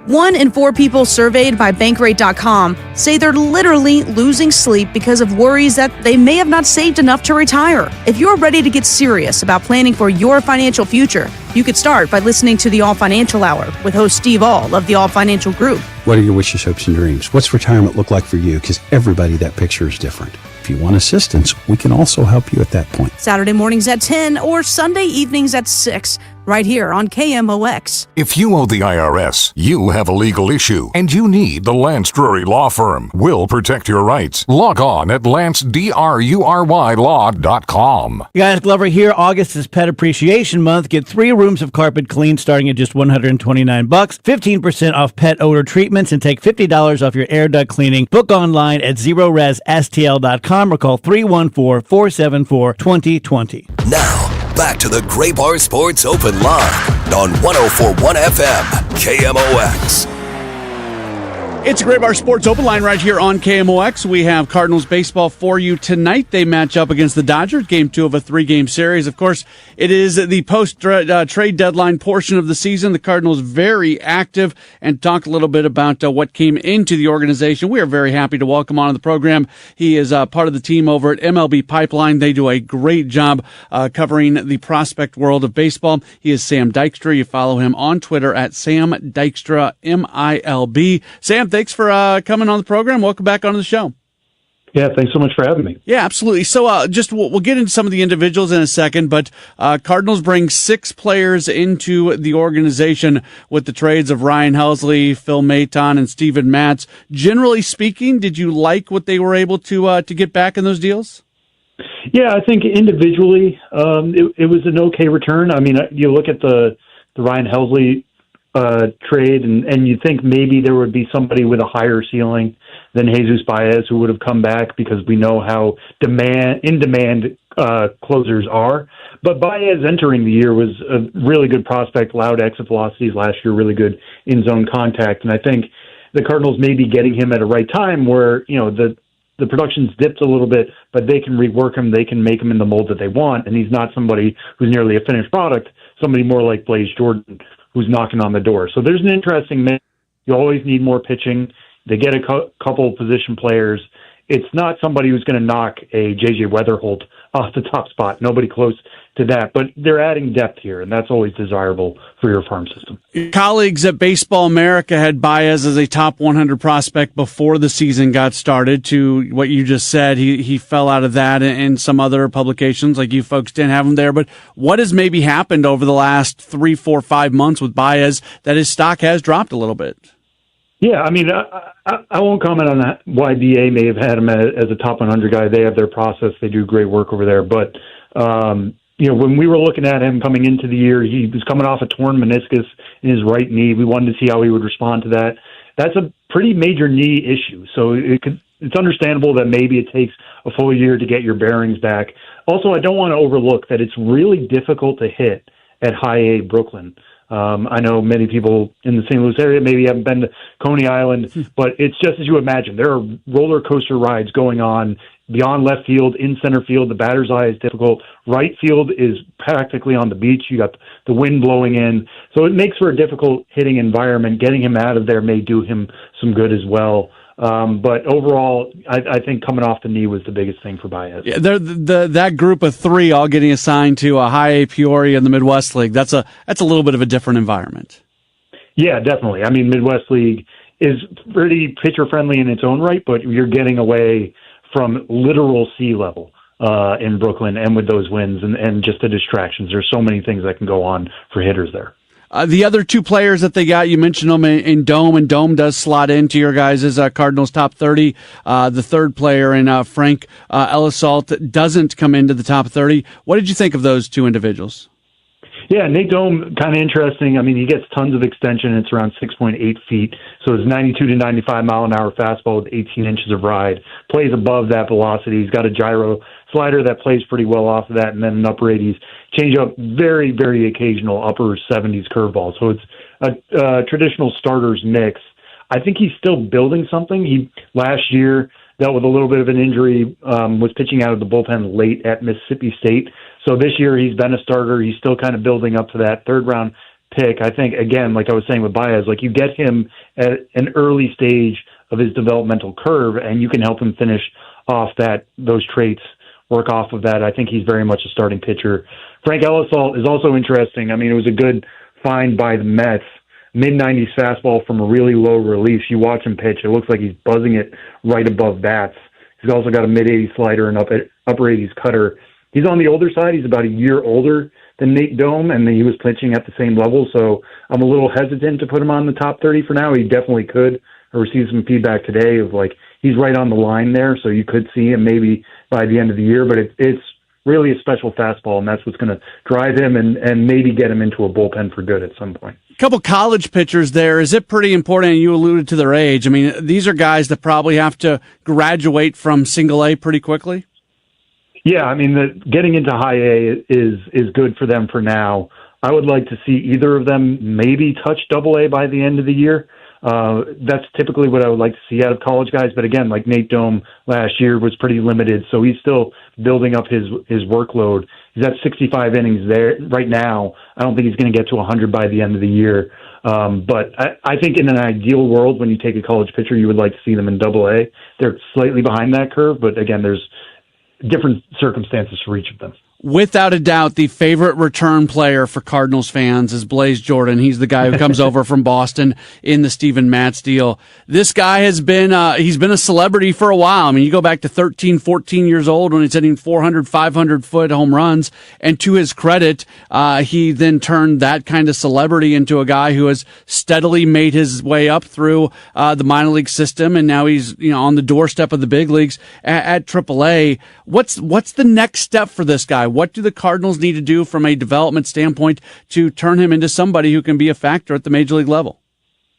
1 in 4 people surveyed by Bankrate.com say they're literally losing sleep because of worries that they may have not saved enough to retire. If you're ready to get serious about planning for your financial future, you could start by listening to the All Financial Hour with host Steve All of the All Financial Group. What are your wishes, hopes, and dreams? What's retirement look like for you? Because everybody, that picture is different. If you want assistance, we can also help you at that point. Saturday mornings at 10 or Sunday evenings at 6, right here on KMOX. If you owe the IRS, you have a legal issue, and you need the Lance Drury Law Firm. We'll protect your rights. Log on at lancedrurylaw.com. Guys, Glover here. August is Pet Appreciation Month. Get 3 rooms of carpet cleaned starting at just $129, 15% off pet odor treatments, and take $50 off your air duct cleaning. Book online at ZeroResSTL.com or call 314-474-2020. Now, back to the Gray Bar Sports Open Line on 104.1 FM, KMOX. It's a Great Bar Sports Open Line right here on KMOX. We have Cardinals baseball for you tonight. They match up against the Dodgers, game 2 of a 3-game series. Of course, it is the post-trade deadline portion of the season. The Cardinals very active, and talk a little bit about what came into the organization. We are very happy to welcome on the program. He is part of the team over at MLB Pipeline. They do a great job covering the prospect world of baseball. He is Sam Dykstra. You follow him on Twitter at Sam Dykstra, MILB. Sam, thanks for coming on the program. Welcome back onto the show. Yeah, thanks so much for having me. Yeah, absolutely. So we'll get into some of the individuals in a second, but Cardinals bring 6 players into the organization with the trades of Ryan Helsley, Phil Maton, and Steven Matz. Generally speaking, did you like what they were able to get back in those deals? Yeah, I think individually it was an okay return. I mean, you look at the Ryan Helsley trade, and you think maybe there would be somebody with a higher ceiling than Jesus Baez who would have come back, because we know how in demand closers are. But Baez entering the year was a really good prospect, loud exit velocities last year, really good in-zone contact, and I think the Cardinals may be getting him at a right time where, the production's dipped a little bit, but they can rework him, they can make him in the mold that they want, and he's not somebody who's nearly a finished product, somebody more like Blaze Jordan who's knocking on the door. So there's an interesting mix. You always need more pitching. They get a couple position players. It's not somebody who's going to knock a J.J. Weatherholt off the top spot. Nobody close to that. But they're adding depth here, and that's always desirable for your farm system. Your colleagues at Baseball America had Baez as a top 100 prospect before the season got started. To what you just said, he fell out of that and some other publications, like you folks didn't have him there. But what has maybe happened over the last 3, 4, 5 months with Baez that his stock has dropped a little bit? Yeah, I mean, I won't comment on that, why BA may have had him as a top 100 guy. They have their process. They do great work over there. But, when we were looking at him coming into the year, he was coming off a torn meniscus in his right knee. We wanted to see how he would respond to that. That's a pretty major knee issue. So it's understandable that maybe it takes a full year to get your bearings back. Also, I don't want to overlook that it's really difficult to hit at High A Brooklyn. I know many people in the St. Louis area maybe haven't been to Coney Island, but it's just as you imagine. There are roller coaster rides going on beyond left field, in center field. The batter's eye is difficult. Right field is practically on the beach. You got the wind blowing in. So it makes for a difficult hitting environment. Getting him out of there may do him some good as well. But overall, I think coming off the knee was the biggest thing for Baez. Yeah, that group of 3 all getting assigned to a High A Peoria in the Midwest League. That's a little bit of a different environment. Yeah, definitely. I mean, Midwest League is pretty pitcher friendly in its own right, but you're getting away from literal sea level in Brooklyn, and with those winds and just the distractions. There's so many things that can go on for hitters there. The other 2 players that they got, you mentioned them in Dome, and Dome does slot into your guys' Cardinals top 30. The third player in Frank Elisalt doesn't come into the top 30. What did you think of those 2 individuals? Yeah, Nate Dome, kind of interesting. I mean, he gets tons of extension. It's around 6.8 feet. So it's 92 to 95 mile an hour fastball with 18 inches of ride. Plays above that velocity. He's got a gyro slider that plays pretty well off of that, and then an upper 80s changeup, very, very occasional upper 70s curveball. So it's a traditional starter's mix. I think he's still building something. He last year dealt with a little bit of an injury, was pitching out of the bullpen late at Mississippi State. So this year he's been a starter. He's still kind of building up to that third-round pick. I think, again, like I was saying with Baez, like you get him at an early stage of his developmental curve, and you can help him finish off those traits, work off of that. I think he's very much a starting pitcher. Frank Elisalt is also interesting. I mean, it was a good find by the Mets. Mid-90s fastball from a really low release. You watch him pitch, it looks like he's buzzing it right above bats. He's also got a mid-80s slider and upper 80s cutter. He's on the older side. He's about a year older than Nate Dome, and he was pitching at the same level, so I'm a little hesitant to put him on the top 30 for now. He definitely could. I received some feedback today of, like, he's right on the line there, so you could see him maybe by the end of the year, but it's really a special fastball, and that's what's going to drive him and maybe get him into a bullpen for good at some point. A couple college pitchers there. Is it pretty important? And you alluded to their age. I mean, these are guys that probably have to graduate from single A pretty quickly. Yeah, I mean, getting into high A is good for them for now. I would like to see either of them maybe touch double A by the end of the year. That's typically what I would like to see out of college guys. But again, like Nate Dome last year was pretty limited, so he's still building up his workload. He's at 65 innings there right now. I don't think he's going to get to 100 by the end of the year. But I think in an ideal world, when you take a college pitcher, you would like to see them in Double-A. They're slightly behind that curve, but again, there's different circumstances for each of them. Without a doubt, the favorite return player for Cardinals fans is Blaze Jordan. He's the guy who comes over from Boston in the Steven Matz deal. This guy has been, he's been a celebrity for a while. I mean, you go back to 13, 14 years old when he's hitting 400, 500-foot home runs. And to his credit, he then turned that kind of celebrity into a guy who has steadily made his way up through the minor league system. And now he's, on the doorstep of the big leagues at AAA. What's the next step for this guy? What do the Cardinals need to do from a development standpoint to turn him into somebody who can be a factor at the major league level?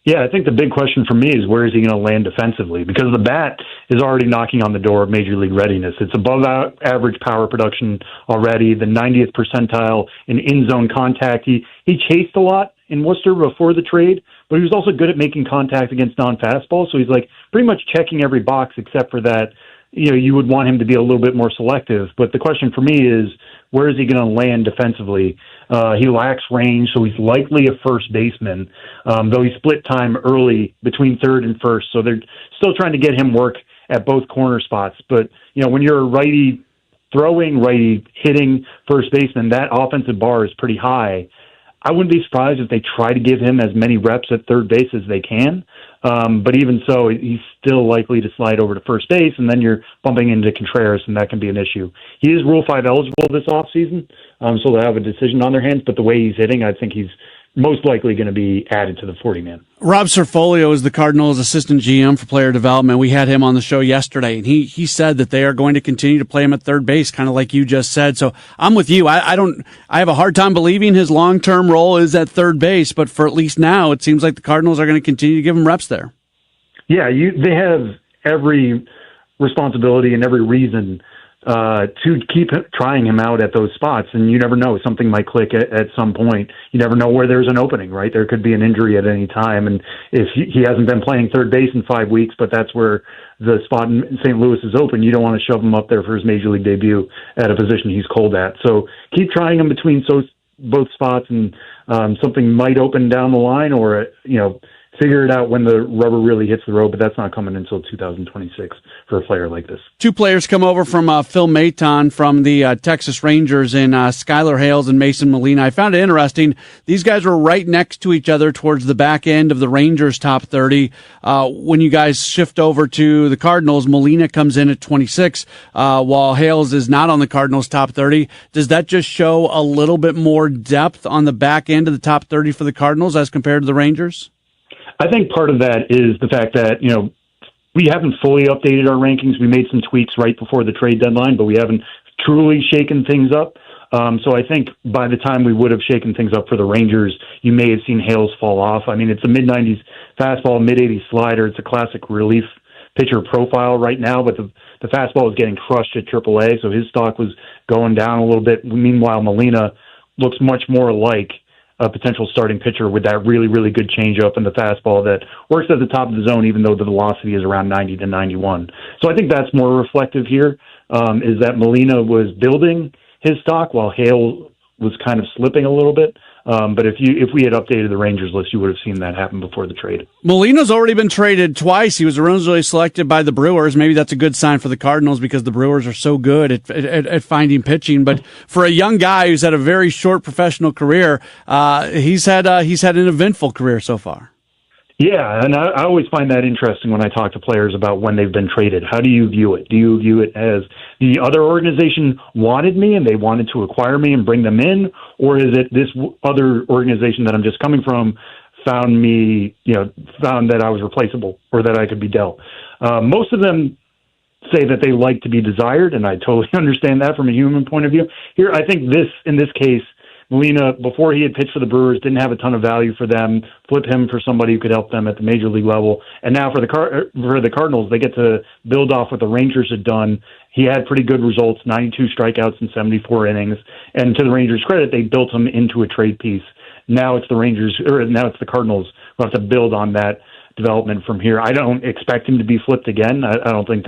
Yeah, I think the big question for me is where is he going to land defensively? Because the bat is already knocking on the door of major league readiness. It's above average power production already, the 90th percentile in in-zone contact. He chased a lot in Worcester before the trade, but he was also good at making contact against non-fastball. So he's like pretty much checking every box except for that. You would want him to be a little bit more selective. But the question for me is, where is he going to land defensively? He lacks range, so he's likely a first baseman, though he split time early between third and first. So they're still trying to get him work at both corner spots. But, when you're a righty throwing, righty hitting first baseman, that offensive bar is pretty high. I wouldn't be surprised if they try to give him as many reps at third base as they can. But even so, he's still likely to slide over to first base, and then you're bumping into Contreras, and that can be an issue. He is Rule 5 eligible this offseason, so they'll have a decision on their hands. But the way he's hitting, I think he's most likely going to be added to the 40-man. Rob Cerfolio is the Cardinals' assistant GM for player development. We had him on the show yesterday, and he said that they are going to continue to play him at third base, kind of like you just said. So I'm with you. I have a hard time believing his long-term role is at third base, but for at least now, it seems like the Cardinals are going to continue to give him reps there. Yeah, they have every responsibility and every reason to keep trying him out at those spots. And you never know. Something might click at some point. You never know where there's an opening, right? There could be an injury at any time. And if he hasn't been playing third base in 5 weeks, but that's where the spot in St. Louis is open, you don't want to shove him up there for his major league debut at a position he's cold at. So keep trying him between both spots, and something might open down the line, or, figure it out when the rubber really hits the road, but that's not coming until 2026 for a player like this. Two players come over from Phil Maton from the Texas Rangers, in Skylar Hales and Mason Molina. I found it interesting. These guys were right next to each other towards the back end of the Rangers top 30. When you guys shift over to the Cardinals, Molina comes in at 26, while Hales is not on the Cardinals top 30. Does that just show a little bit more depth on the back end of the top 30 for the Cardinals as compared to the Rangers? I think part of that is the fact that, we haven't fully updated our rankings. We made some tweaks right before the trade deadline, but we haven't truly shaken things up. So I think by the time we would have shaken things up for the Rangers, you may have seen Hales fall off. I mean, it's a mid-90s fastball, mid-80s slider. It's a classic relief pitcher profile right now, but the fastball is getting crushed at AAA, so his stock was going down a little bit. Meanwhile, Molina looks much more like a potential starting pitcher with that really, really good changeup and the fastball that works at the top of the zone, even though the velocity is around 90 to 91. So I think that's more reflective here, is that Molina was building his stock while Hale was kind of slipping a little bit. But if we had updated the Rangers list, you would have seen that happen before the trade. Molina's already been traded twice. He was originally selected by the Brewers. Maybe that's a good sign for the Cardinals because the Brewers are so good at finding pitching. But for a young guy who's had a very short professional career, he's had an eventful career so far. Yeah, and I always find that interesting when I talk to players about when they've been traded. How do you view it? Do you view it as the other organization wanted me and they wanted to acquire me and bring them in? Or is it this other organization that I'm just coming from found that I was replaceable or that I could be dealt? Most of them say that they like to be desired, and I totally understand that from a human point of view. Here, I think in this case, Molina, before he had pitched for the Brewers, didn't have a ton of value for them. Flip him for somebody who could help them at the major league level. And now for the Cardinals, they get to build off what the Rangers had done. He had pretty good results, 92 strikeouts in 74 innings. And to the Rangers' credit, they built him into a trade piece. Now it's the Cardinals who have to build on that development from here. I don't expect him to be flipped again. I don't think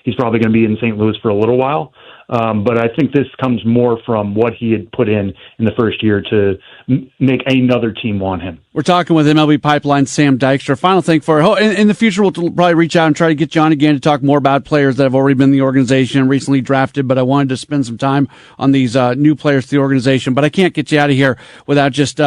he's probably going to be in St. Louis for a little while. But I think this comes more from what he had put in the first year to make another team want him. We're talking with MLB Pipeline Sam Dykstra. Final thing for in the future, we'll probably reach out and try to get you on again to talk more about players that have already been in the organization and recently drafted. But I wanted to spend some time on these new players to the organization. But I can't get you out of here without just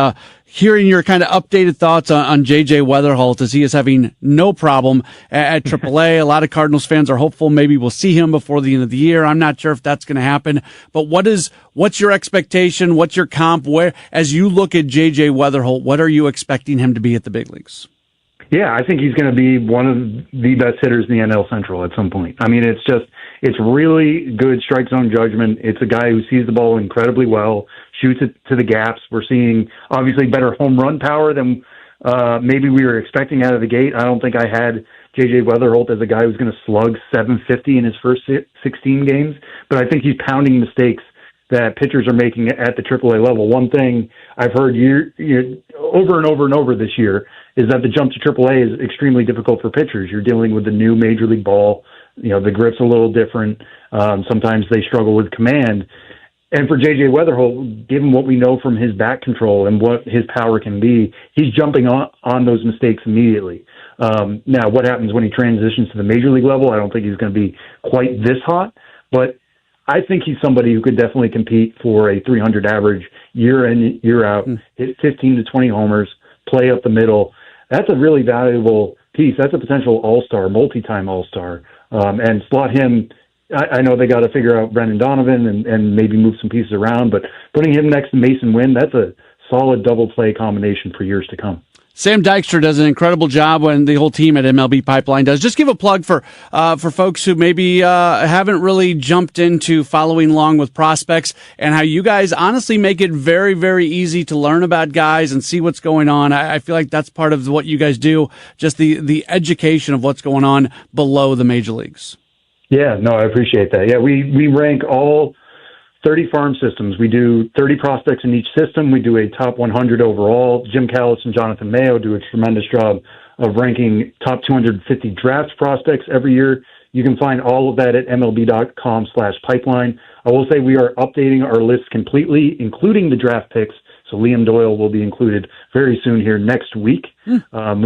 hearing your kind of updated thoughts on J.J. Weatherholt, as he is having no problem at AAA. A lot of Cardinals fans are hopeful maybe we'll see him before the end of the year. I'm not sure if that's going to happen. But what's your expectation? What's your comp? Where, as you look at J.J. Weatherholt, what are you expecting him to be at the big leagues? Yeah, I think he's going to be one of the best hitters in the NL Central at some point. I mean, it's really good strike zone judgment. It's a guy who sees the ball incredibly well, shoots it to the gaps. We're seeing obviously better home run power than maybe we were expecting out of the gate. I don't think I had J.J. Weatherholt as a guy who's going to slug 750 in his first 16 games, but I think he's pounding mistakes that pitchers are making at the AAA level. One thing I've heard over and over and over this year is that the jump to AAA is extremely difficult for pitchers. You're dealing with the new Major League ball. The grip's a little different. Sometimes they struggle with command. And for J.J. Weatherholt, given what we know from his bat control and what his power can be, he's jumping on those mistakes immediately. Now, what happens when he transitions to the Major League level? I don't think he's going to be quite this hot, but I think he's somebody who could definitely compete for a 300 average year in, year out, hit 15 to 20 homers, play up the middle. That's a really valuable piece. That's a potential all-star, multi-time all-star. And slot him, I know they got to figure out Brendan Donovan and maybe move some pieces around, but putting him next to Mason Wynn, that's a solid double play combination for years to come. Sam Dykstra does an incredible job when the whole team at MLB Pipeline does. Just give a plug for folks who maybe haven't really jumped into following along with prospects, and how you guys honestly make it very, very easy to learn about guys and see what's going on. I feel like that's part of what you guys do, just the education of what's going on below the major leagues. Yeah, no, I appreciate that. Yeah, we rank all 30 farm systems. We do 30 prospects in each system. We do a top 100 overall. Jim Callis and Jonathan Mayo do a tremendous job of ranking top 250 draft prospects every year. You can find all of that at MLB.com/pipeline. I will say we are updating our list completely, including the draft picks. So Liam Doyle will be included very soon here next week. We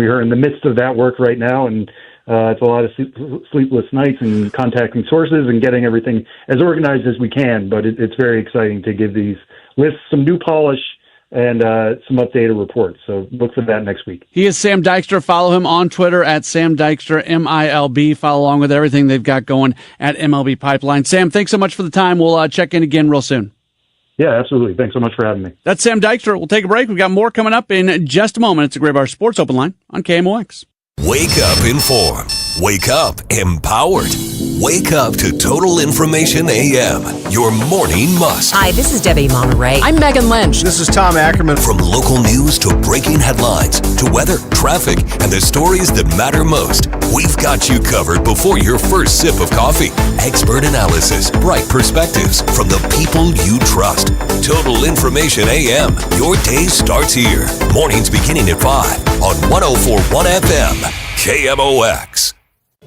are in the midst of that work right now, and it's a lot of sleepless nights and contacting sources and getting everything as organized as we can. But it's very exciting to give these lists some new polish and some updated reports. So look for that next week. He is Sam Dykstra. Follow him on Twitter at Sam Dykstra, MILB. Follow along with everything they've got going at MLB Pipeline. Sam, thanks so much for the time. We'll check in again real soon. Yeah, absolutely. Thanks so much for having me. That's Sam Dykstra. We'll take a break. We've got more coming up in just a moment. It's a Gray Bar Sports Open Line on KMOX. Wake up informed. Wake up empowered. Wake up to Total Information AM, your morning must. Hi, this is Debbie Monterey. I'm Megan Lynch. This is Tom Ackerman. From local news to breaking headlines to weather, traffic, and the stories that matter most, we've got you covered before your first sip of coffee. Expert analysis, bright perspectives from the people you trust. Total Information AM, your day starts here. Mornings beginning at 5 on 104.1 FM, KMOX.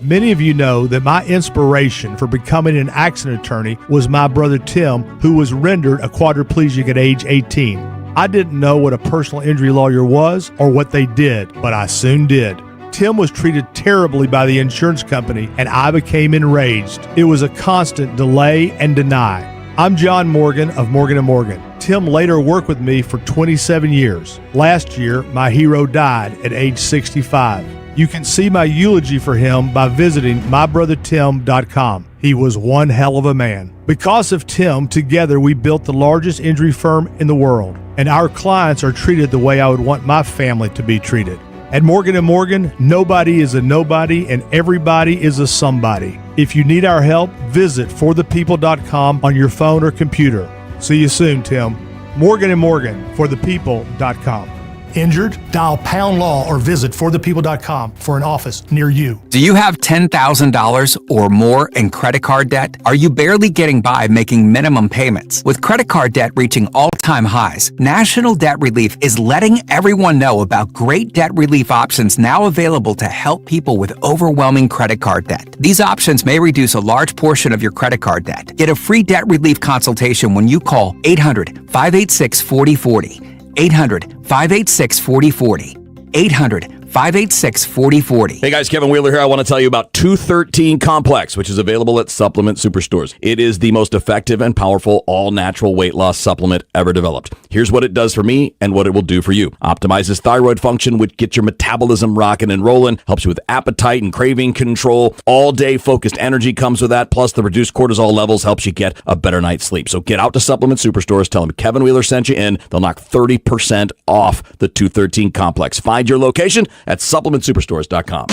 Many of you know that my inspiration for becoming an accident attorney was my brother Tim, who was rendered a quadriplegic at age 18. I didn't know what a personal injury lawyer was or what they did, but I soon did. Tim was treated terribly by the insurance company, and I became enraged. It was a constant delay and deny. I'm John Morgan of Morgan & Morgan. Tim later worked with me for 27 years. Last year, my hero died at age 65. You can see my eulogy for him by visiting mybrothertim.com. He was one hell of a man. Because of Tim, together we built the largest injury firm in the world, and our clients are treated the way I would want my family to be treated. At Morgan & Morgan, nobody is a nobody and everybody is a somebody. If you need our help, visit forthepeople.com on your phone or computer. See you soon, Tim. Morgan & Morgan, forthepeople.com. Injured? Dial pound law or visit forthepeople.com for an office near you. Do you have $10,000 or more in credit card debt? Are you barely getting by making minimum payments? With credit card debt reaching all-time highs, National Debt Relief is letting everyone know about great debt relief options now available to help people with overwhelming credit card debt. These options may reduce a large portion of your credit card debt. Get a free debt relief consultation when you call 800-586-4040. 800-586-4040. 800-586-4040. Hey guys, Kevin Wheeler here. I want to tell you about 213 Complex, which is available at Supplement Superstores. It is the most effective and powerful all-natural weight loss supplement ever developed. Here's what it does for me and what it will do for you. Optimizes thyroid function, which gets your metabolism rocking and rolling, helps you with appetite and craving control. All-day focused energy comes with that, plus the reduced cortisol levels helps you get a better night's sleep. So get out to Supplement Superstores, tell them Kevin Wheeler sent you in. They'll knock 30% off the 213 Complex. Find your location at supplementsuperstores.com.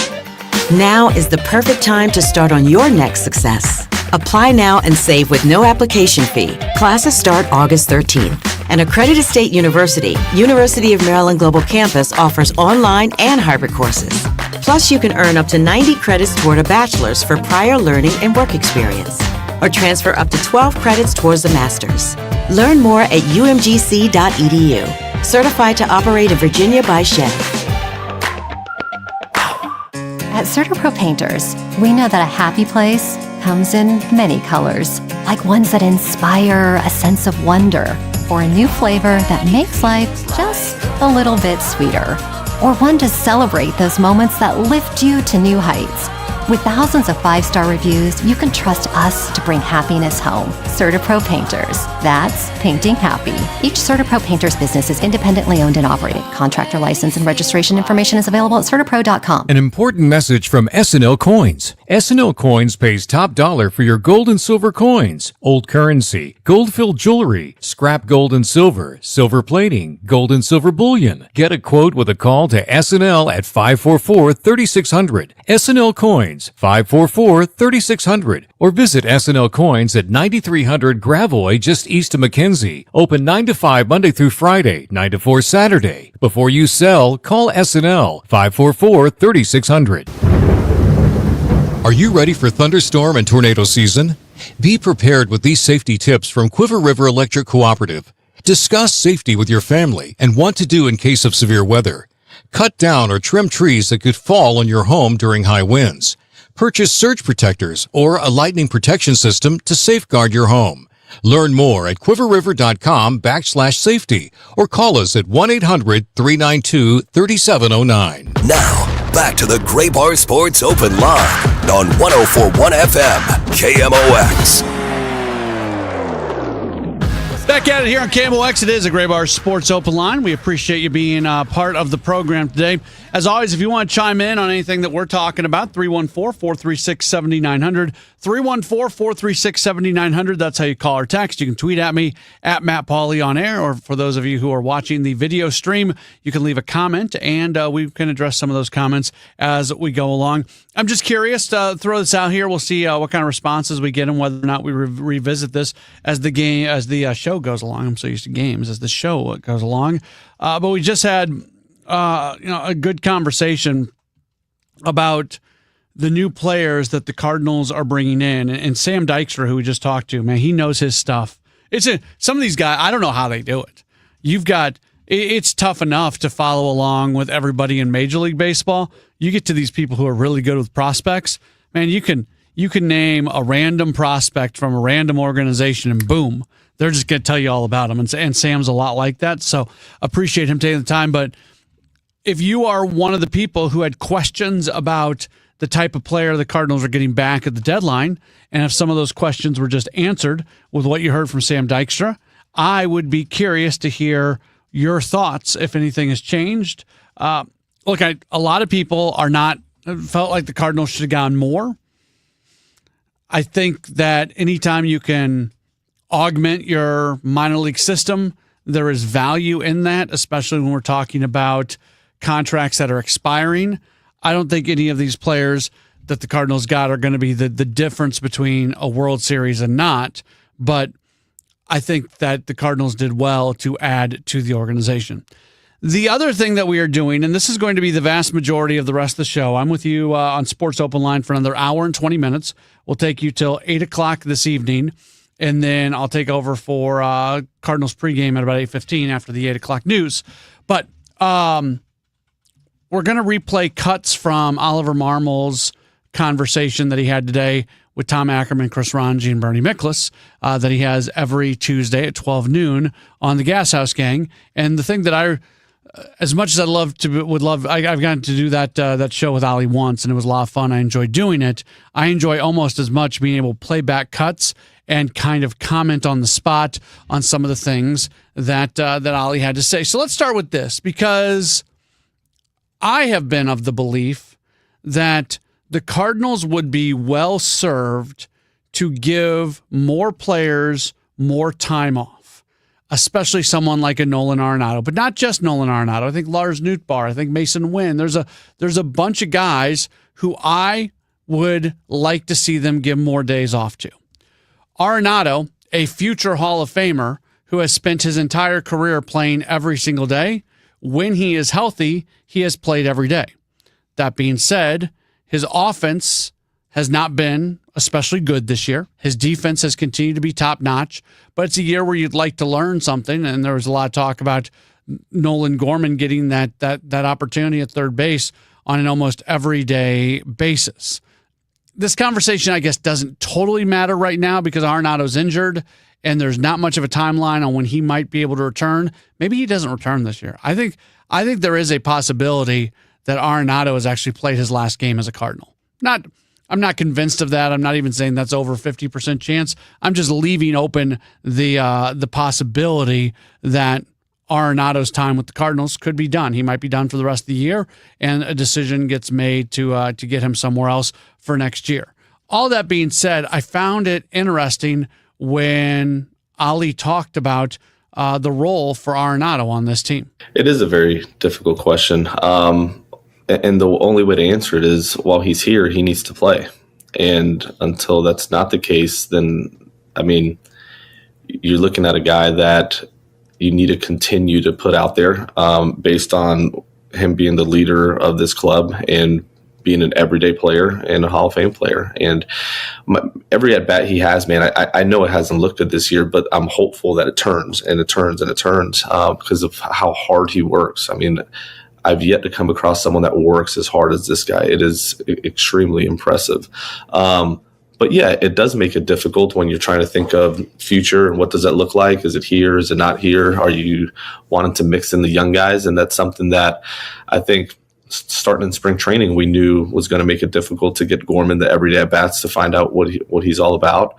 Now is the perfect time to start on your next success. Apply now and save with no application fee. Classes start August 13th. An accredited state university, University of Maryland Global Campus offers online and hybrid courses. Plus, you can earn up to 90 credits toward a bachelor's for prior learning and work experience, or transfer up to 12 credits towards a master's. Learn more at umgc.edu. Certified to operate in Virginia by Chef. At CertaPro Painters, we know that a happy place comes in many colors, like ones that inspire a sense of wonder, or a new flavor that makes life just a little bit sweeter, or one to celebrate those moments that lift you to new heights. With thousands of 5-star reviews, you can trust us to bring happiness home. CertaPro Painters. That's painting happy. Each CertaPro Painters business is independently owned and operated. Contractor license and registration information is available at CertaPro.com. An important message from S&L Coins. S&L Coins pays top dollar for your gold and silver coins, old currency, gold-filled jewelry, scrap gold and silver, silver plating, gold and silver bullion. Get a quote with a call to S&L at 544-3600. S&L Coins. 544-3600, or visit SNL Coins at 9300 Gravois just east of McKenzie. Open 9 to 5 Monday through Friday, 9 to 4 Saturday. Before you sell, call SNL 544-3600. Are you ready for thunderstorm and tornado season? Be prepared with these safety tips from Quiver River Electric Cooperative. Discuss safety with your family and what to do in case of severe weather. Cut down or trim trees that could fall on your home during high winds. Purchase surge protectors or a lightning protection system to safeguard your home. Learn more at quiverriver.com/safety or call us at 1-800-392-3709. Now, back to the Gray Bar Sports Open Line on 104.1 FM, KMOX. Back at it here on KMOX. It is a Gray Bar Sports Open Line. We appreciate you being part of the program today. As always, if you want to chime in on anything that we're talking about, 314-436-7900. 314-436-7900. That's how you call or text. You can tweet at me, at Matt Pauley on air, or for those of you who are watching the video stream, you can leave a comment, and we can address some of those comments as we go along. I'm just curious to throw this out here. We'll see what kind of responses we get and whether or not we revisit this as the show goes along. I'm so used to games as the show goes along. But we just had a good conversation about the new players that the Cardinals are bringing in, and Sam Dykstra, who we just talked to, man, he knows his stuff. Some of these guys, I don't know how they do it. It's tough enough to follow along with everybody in Major League Baseball. You get to these people who are really good with prospects, man. You can name a random prospect from a random organization, and boom, they're just going to tell you all about him. And Sam's a lot like that, so appreciate him taking the time. But if you are one of the people who had questions about the type of player the Cardinals are getting back at the deadline, and if some of those questions were just answered with what you heard from Sam Dykstra, I would be curious to hear your thoughts if anything has changed. Look, a lot of people felt like the Cardinals should have gone more. I think that anytime you can augment your minor league system, there is value in that, especially when we're talking about contracts that are expiring. I don't think any of these players that the Cardinals got are going to be the difference between a World Series and not, but I think that the Cardinals did well to add to the organization. The other thing that we are doing, and this is going to be the vast majority of the rest of the show, I'm with you on Sports Open Line for another hour and 20 minutes. We'll take you till 8 o'clock this evening, and then I'll take over for Cardinals pregame at about 8:15 after the 8 o'clock news. But we're going to replay cuts from Oliver Marmel's conversation that he had today with Tom Ackerman, Chris Ranji, and Bernie Miklasz that he has every Tuesday at 12 noon on the Gas House Gang. And the thing that as much as I'd love to, I've gotten to do that show with Ali once, and it was a lot of fun. I enjoyed doing it. I enjoy almost as much being able to play back cuts and kind of comment on the spot on some of the things that Ali had to say. So let's start with this, because I have been of the belief that the Cardinals would be well served to give more players more time off, especially someone like a Nolan Arenado, but not just Nolan Arenado. I think Lars Nootbaar, I think Mason Wynn. There's a bunch of guys who I would like to see them give more days off to. Arenado, a future Hall of Famer who has spent his entire career playing every single day, when he is healthy, he has played every day. That being said, his offense has not been especially good this year. His defense has continued to be top-notch, but it's a year where you'd like to learn something, and there was a lot of talk about Nolan Gorman getting that opportunity at third base on an almost everyday basis. This conversation, I guess, doesn't totally matter right now because Arenado's injured, and there's not much of a timeline on when he might be able to return. Maybe he doesn't return this year. I think there is a possibility that Arenado has actually played his last game as a Cardinal. I'm not convinced of that. I'm not even saying that's over 50% chance. I'm just leaving open the possibility that Arenado's time with the Cardinals could be done. He might be done for the rest of the year, and a decision gets made to get him somewhere else for next year. All that being said, I found it interesting when Ali talked about the role for Arenado on this team. It is a very difficult question. And the only way to answer it is while he's here, he needs to play. And until that's not the case, then, I mean, you're looking at a guy that you need to continue to put out there based on him being the leader of this club and being an everyday player and a Hall of Fame player. And every at-bat he has, man, I know it hasn't looked good this year, but I'm hopeful that it turns and it turns and it turns because of how hard he works. I mean, I've yet to come across someone that works as hard as this guy. It is extremely impressive. But yeah, it does make it difficult when you're trying to think of future and what does that look like? Is it here? Is it not here? Are you wanting to mix in the young guys? And that's something that I think starting in spring training, we knew was going to make it difficult to get Gorman the everyday at bats to find out what he's all about.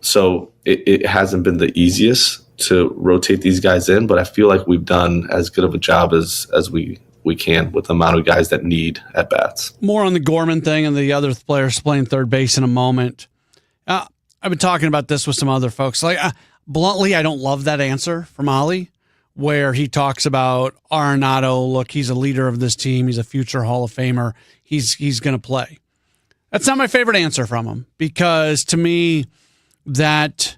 So it hasn't been the easiest to rotate these guys in, but I feel like we've done as good of a job as we can with the amount of guys that need at bats. More on the Gorman thing and the other players playing third base in a moment. I've been talking about this with some other folks. Bluntly, I don't love that answer from Ali, where he talks about Arenado. Look, he's a leader of this team. He's a future Hall of Famer. He's going to play. That's not my favorite answer from him, because to me, that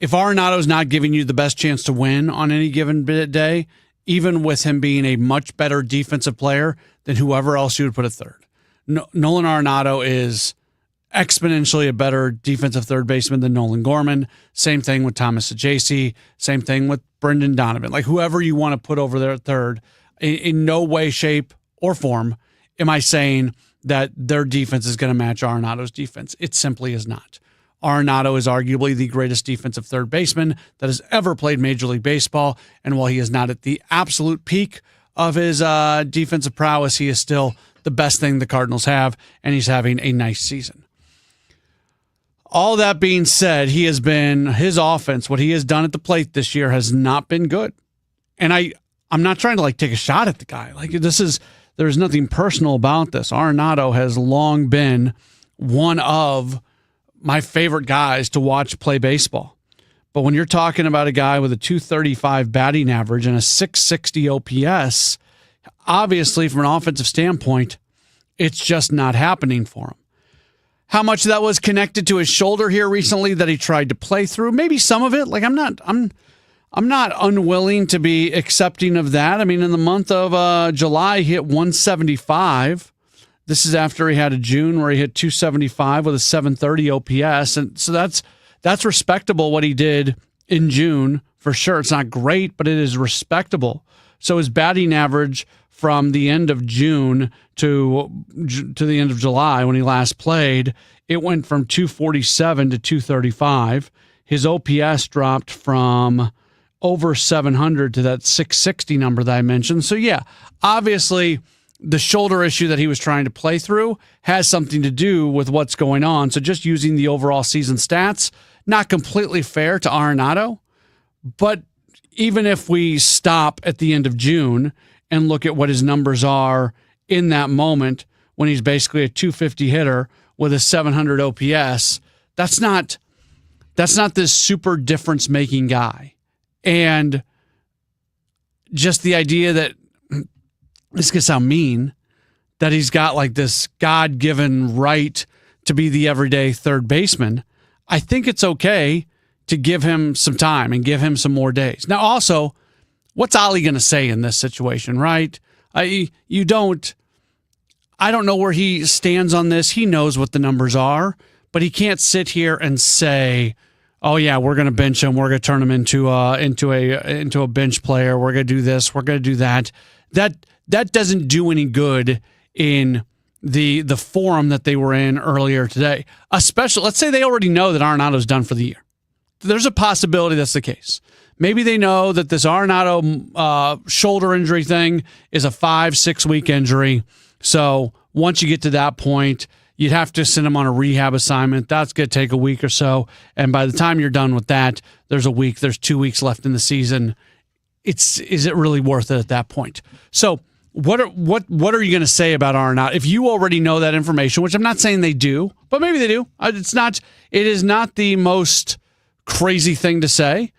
if Arenado's not giving you the best chance to win on any given day, even with him being a much better defensive player than whoever else you would put at third. Nolan Arenado is exponentially a better defensive third baseman than Nolan Gorman. Same thing with Thomas Saggese. Same thing with Brendan Donovan. Like, whoever you want to put over there at third, in no way, shape, or form am I saying that their defense is going to match Arenado's defense. It simply is not. Arenado is arguably the greatest defensive third baseman that has ever played Major League Baseball, and while he is not at the absolute peak of his defensive prowess, he is still the best thing the Cardinals have, and he's having a nice season. All that being said, his offense, what he has done at the plate this year has not been good. And I'm not trying to take a shot at the guy. There's nothing personal about this. Arenado has long been one of my favorite guys to watch play baseball. But when you're talking about a guy with a 235 batting average and a 660 OPS, obviously from an offensive standpoint, it's just not happening for him. How much of that was connected to his shoulder here recently that he tried to play through? Maybe some of it. I'm I'm not unwilling to be accepting of that. I mean, in the month of July, he hit 175. This is after he had a June where he hit 275 with a 730 OPS. And so that's respectable what he did in June for sure. It's not great, but it is respectable. So his batting average from the end of June to the end of July when he last played, it went from 247 to 235. His OPS dropped from over 700 to that 660 number that I mentioned. So yeah, obviously the shoulder issue that he was trying to play through has something to do with what's going on. So just using the overall season stats, not completely fair to Arenado. But even if we stop at the end of June and look at what his numbers are in that moment when he's basically a 250 hitter with a 700 OPS, that's not this super difference making guy. And just the idea that, this could sound mean, that he's got like this God-given right to be the everyday third baseman, I think it's okay to give him some time and give him some more days. Now, also, what's Ollie going to say in this situation, right? I don't know where he stands on this. He knows what the numbers are, but he can't sit here and say, oh yeah, we're going to bench him. We're going to turn him into a bench player. We're going to do this. We're going to do that. That doesn't do any good in the forum that they were in earlier today. Especially, let's say they already know that Arenado's done for the year. There's a possibility that's the case. Maybe they know that this Arenado shoulder injury thing is a 5-6 week injury. So once you get to that point, you'd have to send him on a rehab assignment. That's going to take a week or so. And by the time you're done with that, there's 2 weeks left in the season. Is it really worth it at that point? So what are you going to say about Arenado? If you already know that information, which I'm not saying they do, but maybe they do. It is not the most crazy thing to say.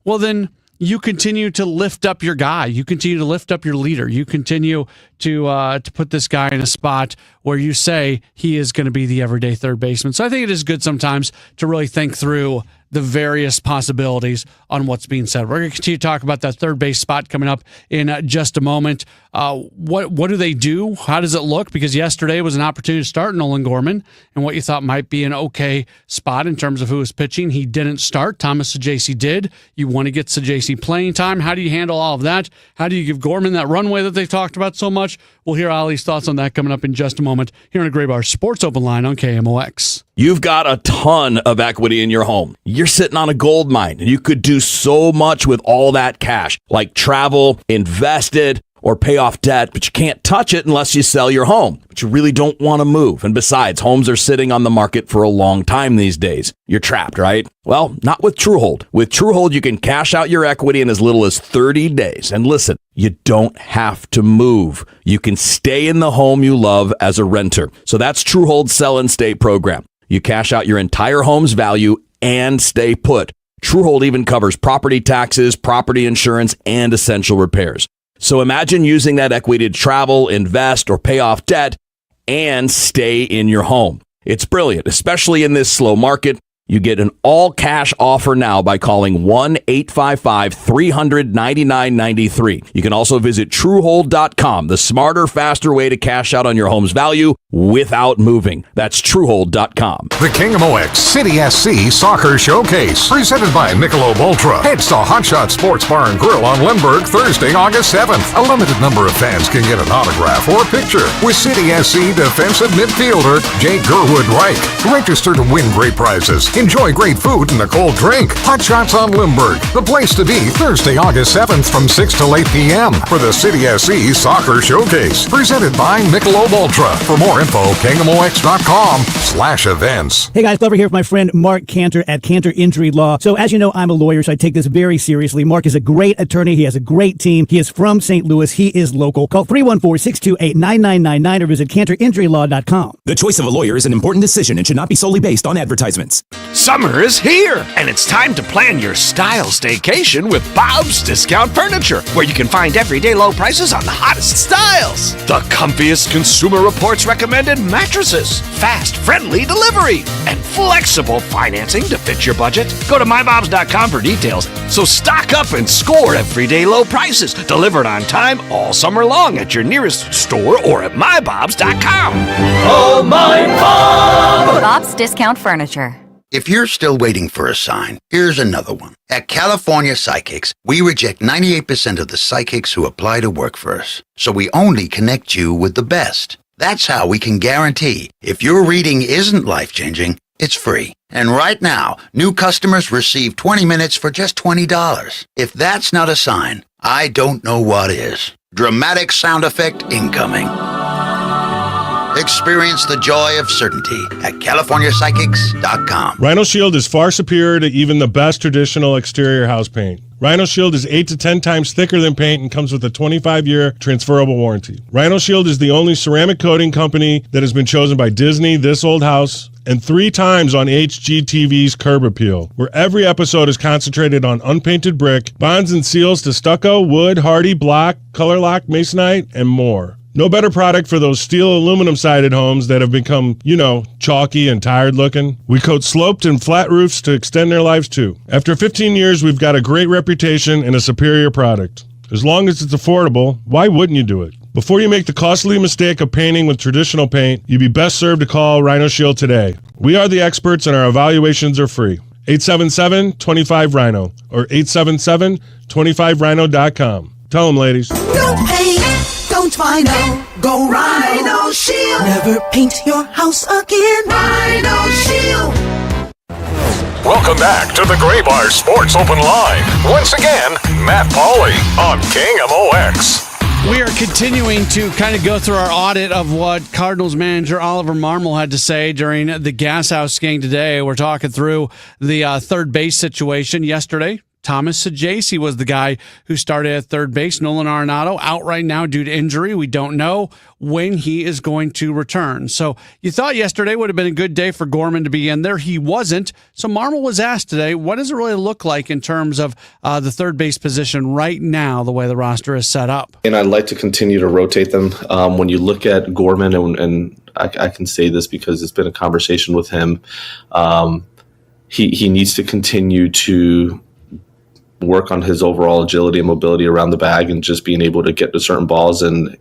Well, then you continue to lift up your guy. You continue to lift up your leader. You continue to put this guy in a spot where you say he is going to be the everyday third baseman. So I think it is good sometimes to really think through the various possibilities on what's being said. We're going to continue to talk about that third base spot coming up in just a moment. What do they do? How does it look? Because yesterday was an opportunity to start Nolan Gorman, and what you thought might be an okay spot in terms of who was pitching. He didn't start. Thomas Saggese did. You want to get Saggese playing time. How do you handle all of that? How do you give Gorman that runway that they've talked about so much? We'll hear Ollie's thoughts on that coming up in just a moment here on a Gray Bar Sports Open Line on KMOX. You've got a ton of equity in your home. You're sitting on a gold mine, and you could do so much with all that cash, like travel, invest it, or pay off debt, but you can't touch it unless you sell your home. But you really don't want to move. And besides, homes are sitting on the market for a long time these days. You're trapped, right? Well, not with Truehold. With Truehold, you can cash out your equity in as little as 30 days. And listen, you don't have to move. You can stay in the home you love as a renter. So that's Truehold's Sell and Stay program. You cash out your entire home's value and stay put. Truehold even covers property taxes, property insurance, and essential repairs. So imagine using that equity to travel, invest, or pay off debt and stay in your home. It's brilliant, especially in this slow market. You get an all-cash offer now by calling 1-855-300-9993. You can also visit Truehold.com, the smarter, faster way to cash out on your home's value without moving. That's Truehold.com. The KMOX City SC Soccer Showcase, presented by Michelob Ultra. Heads to Hot Shot Sports Bar and Grill on Lindbergh Thursday, August 7th. A limited number of fans can get an autograph or picture with City SC defensive midfielder Jake Gerwood-Reich. Register to win great prizes. Enjoy great food and a cold drink. Hot Shots on Lindbergh, the place to be Thursday, August 7th from 6 till 8 p.m. for the City SC Soccer Showcase, presented by Michelob Ultra. For more info, KMOX.com/events. Hey guys, Glover here with my friend Mark Cantor at Cantor Injury Law. So as you know, I'm a lawyer, so I take this very seriously. Mark is a great attorney. He has a great team. He is from St. Louis. He is local. Call 314-628-9999 or visit CantorInjuryLaw.com. The choice of a lawyer is an important decision and should not be solely based on advertisements. Summer is here, and it's time to plan your style staycation with Bob's Discount Furniture, where you can find everyday low prices on the hottest styles. The comfiest Consumer Reports recommended mattresses, fast, friendly delivery, and flexible financing to fit your budget. Go to mybobs.com for details. So stock up and score everyday low prices, delivered on time all summer long at your nearest store or at mybobs.com. Oh, my Bob! Bob's Discount Furniture. If you're still waiting for a sign, here's another one. At California Psychics, we reject 98% of the psychics who apply to work for us. So we only connect you with the best. That's how we can guarantee if your reading isn't life-changing, it's free. And right now, new customers receive 20 minutes for just $20. If that's not a sign, I don't know what is. Dramatic sound effect incoming. Experience the joy of certainty at CaliforniaPsychics.com. Rhino Shield is far superior to even the best traditional exterior house paint. Rhino Shield is 8 to 10 times thicker than paint and comes with a 25-year transferable warranty. Rhino Shield is the only ceramic coating company that has been chosen by Disney, This Old House, and 3 times on HGTV's Curb Appeal, where every episode is concentrated on unpainted brick, bonds and seals to stucco, wood, hardy, block, color lock, masonite, and more. No better product for those steel aluminum-sided homes that have become, chalky and tired looking. We coat sloped and flat roofs to extend their lives too. After 15 years, we've got a great reputation and a superior product. As long as it's affordable, why wouldn't you do it? Before you make the costly mistake of painting with traditional paint, you'd be best served to call Rhino Shield today. We are the experts and our evaluations are free. 877-25-RHINO or 877-25rhino.com. Tell them, ladies. No pain, don't Rhino, go Rhino Shield. Never paint your house again. Rhino Shield. Welcome back to the Gray Bar Sports Open Line. Once again, Matt Pauley on KMOX. We are continuing to kind of go through our audit of what Cardinals manager Oliver Marmol had to say during the Gas House game today. We're talking through the third base situation yesterday. Thomas Saggese was the guy who started at third base. Nolan Arenado out right now due to injury. We don't know when he is going to return. So you thought yesterday would have been a good day for Gorman to be in there. He wasn't. So Marmol was asked today, what does it really look like in terms of the third base position right now, the way the roster is set up? And I'd like to continue to rotate them. When you look at Gorman, and I can say this because it's been a conversation with him, he needs to continue to work on his overall agility and mobility around the bag and just being able to get to certain balls and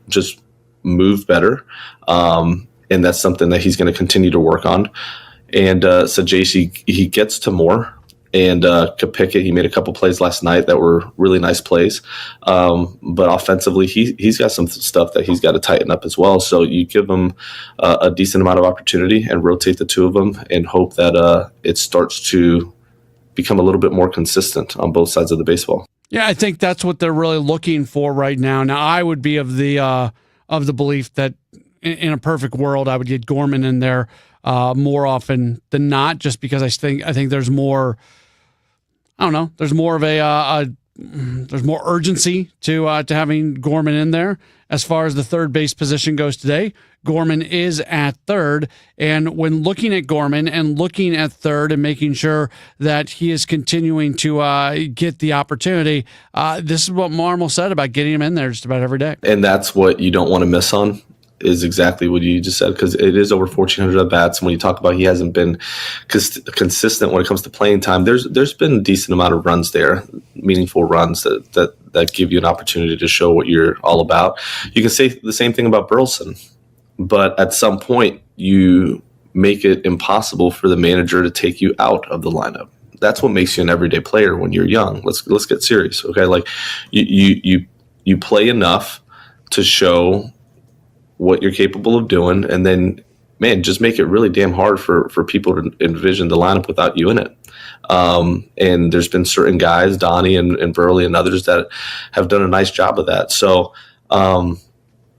just move better. And that's something that he's going to continue to work on. And Saggese, he gets to more. And Kapika, he made a couple plays last night that were really nice plays. But offensively, he's got some stuff that he's got to tighten up as well. So you give him a decent amount of opportunity and rotate the two of them and hope that it starts to become a little bit more consistent on both sides of the baseball. Yeah, I think that's what they're really looking for right now. Now, I would be of the belief that in a perfect world, I would get Gorman in there more often than not, just because I think there's more. I don't know. There's more of there's more urgency to having Gorman in there. As far as the third base position goes today, Gorman is at third. And when looking at Gorman and looking at third and making sure that he is continuing to get the opportunity, this is what Marmol said about getting him in there just about every day. And that's what you don't want to miss on, is exactly what you just said, because it is over 1,400 at-bats. And when you talk about he hasn't been consistent when it comes to playing time, there's been a decent amount of runs there, meaningful runs that give you an opportunity to show what you're all about. You can say the same thing about Burleson, but at some point you make it impossible for the manager to take you out of the lineup. That's what makes you an everyday player when you're young. Let's get serious, okay? Like you play enough to show what you're capable of doing, and then, man, just make it really damn hard for people to envision the lineup without you in it. And there's been certain guys, Donnie and Burley and others, that have done a nice job of that. So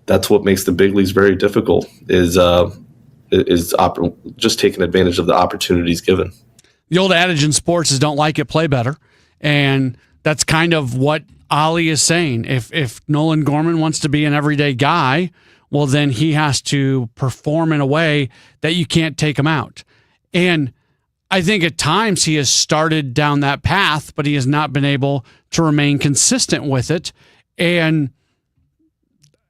that's what makes the big leagues very difficult, is just taking advantage of the opportunities given. The old adage in sports is don't like it, play better. And that's kind of what Ollie is saying. If Nolan Gorman wants to be an everyday guy, well, then he has to perform in a way that you can't take him out. And I think at times he has started down that path, but he has not been able to remain consistent with it. And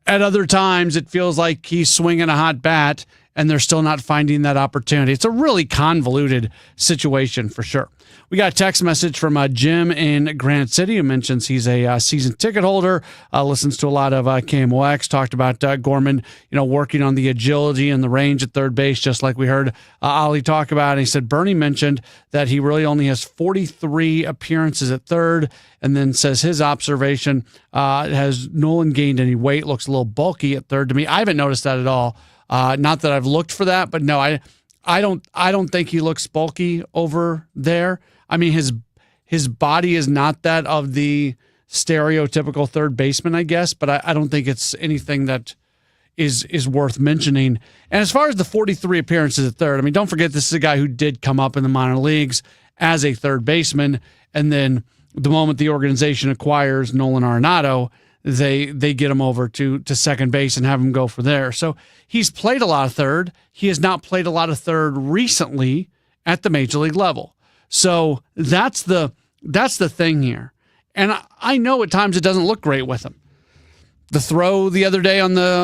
at other times, it feels like he's swinging a hot bat and they're still not finding that opportunity. It's a really convoluted situation for sure. We got a text message from Jim in Granite City who mentions he's a season ticket holder, listens to a lot of KMOX, talked about Gorman, working on the agility and the range at third base, just like we heard Ollie talk about. And he said Bernie mentioned that he really only has 43 appearances at third, and then says his observation has Nolan gained any weight, looks a little bulky at third to me. I haven't noticed that at all. Not that I've looked for that, but no, I don't think he looks bulky over there. I mean, his body is not that of the stereotypical third baseman, I guess, but I don't think it's anything that is worth mentioning. And as far as the 43 appearances at third, I mean, don't forget this is a guy who did come up in the minor leagues as a third baseman, and then the moment the organization acquires Nolan Arenado, they get him over to second base and have him go for there. So he's played a lot of third. He has not played a lot of third recently at the major league level. So that's the thing here. And I know at times it doesn't look great with him. The throw the other day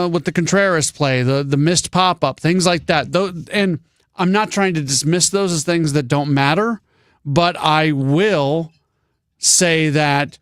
with the Contreras play, the missed pop-up, things like that. And I'm not trying to dismiss those as things that don't matter, but I will say that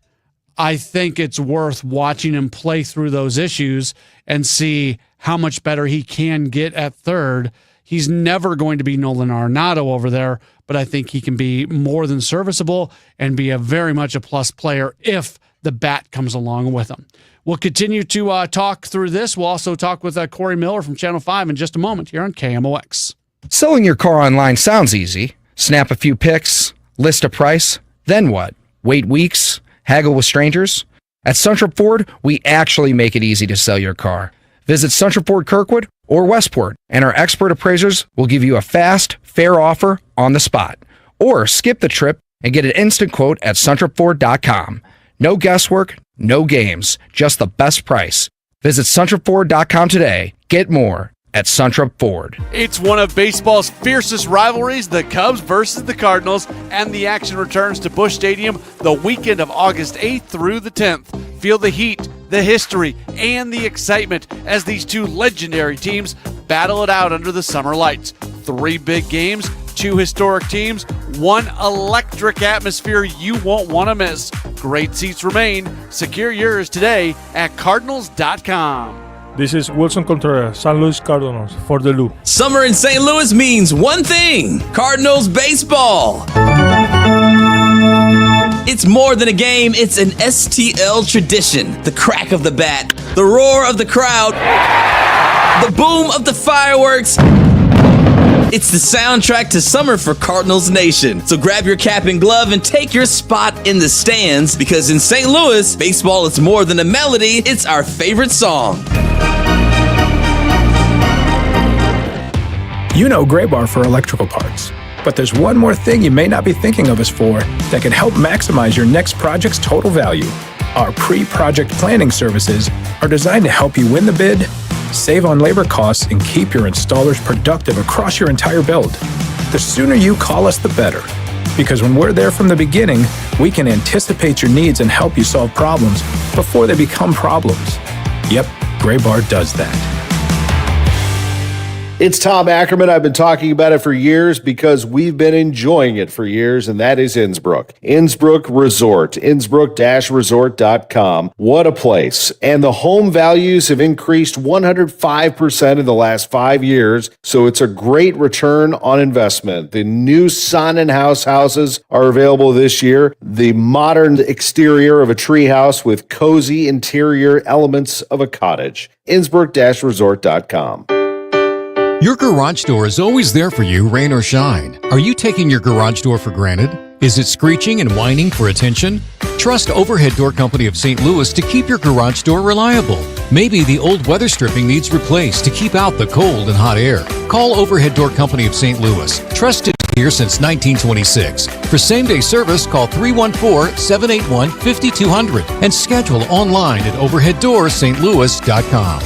I think it's worth watching him play through those issues and see how much better he can get at third. He's never going to be Nolan Arenado over there, but I think he can be more than serviceable and be very much a plus player if the bat comes along with him. We'll continue to talk through this. We'll also talk with Corey Miller from Channel 5 in just a moment here on KMOX. Selling your car online sounds easy. Snap a few pics, list a price, then what? Wait weeks? Haggle with strangers? At Suntrop Ford, we actually make it easy to sell your car. Visit Suntrop Ford Kirkwood or Westport, and our expert appraisers will give you a fast, fair offer on the spot. Or skip the trip and get an instant quote at SuntropFord.com. No guesswork, no games, just the best price. Visit SuntropFord.com today. Get more at Suntrop Ford. It's one of baseball's fiercest rivalries, the Cubs versus the Cardinals, and the action returns to Busch Stadium the weekend of August 8th through the 10th. Feel the heat, the history, and the excitement as these two legendary teams battle it out under the summer lights. 3 big games, 2 historic teams, 1 electric atmosphere you won't want to miss. Great seats remain. Secure yours today at Cardinals.com. This is Wilson Contreras, San Luis Cardinals, for the Loop. Summer in St. Louis means one thing: Cardinals baseball. It's more than a game, it's an STL tradition. The crack of the bat, the roar of the crowd, the boom of the fireworks. It's the soundtrack to summer for Cardinals Nation. So grab your cap and glove and take your spot in the stands, because in St. Louis, baseball is more than a melody, it's our favorite song. You know Gray Bar for electrical parts, but there's one more thing you may not be thinking of us for that can help maximize your next project's total value. Our pre-project planning services are designed to help you win the bid, save on labor costs, and keep your installers productive across your entire build. The sooner you call us, the better. Because when we're there from the beginning, we can anticipate your needs and help you solve problems before they become problems. Yep, Gray Bar does that. It's Tom Ackerman. I've been talking about it for years because we've been enjoying it for years, and that is Innsbrook. Innsbrook Resort, Innsbrook-resort.com. What a place. And the home values have increased 105% in the last 5 years, so it's a great return on investment. The new Sonnenhaus houses are available this year. The modern exterior of a treehouse with cozy interior elements of a cottage. Innsbrook-resort.com. Your garage door is always there for you, rain or shine. Are you taking your garage door for granted? Is it screeching and whining for attention? Trust Overhead Door Company of St. Louis to keep your garage door reliable. Maybe the old weather stripping needs replaced to keep out the cold and hot air. Call Overhead Door Company of St. Louis. Trusted here since 1926. For same-day service, call 314-781-5200 and schedule online at overheaddoorstlouis.com.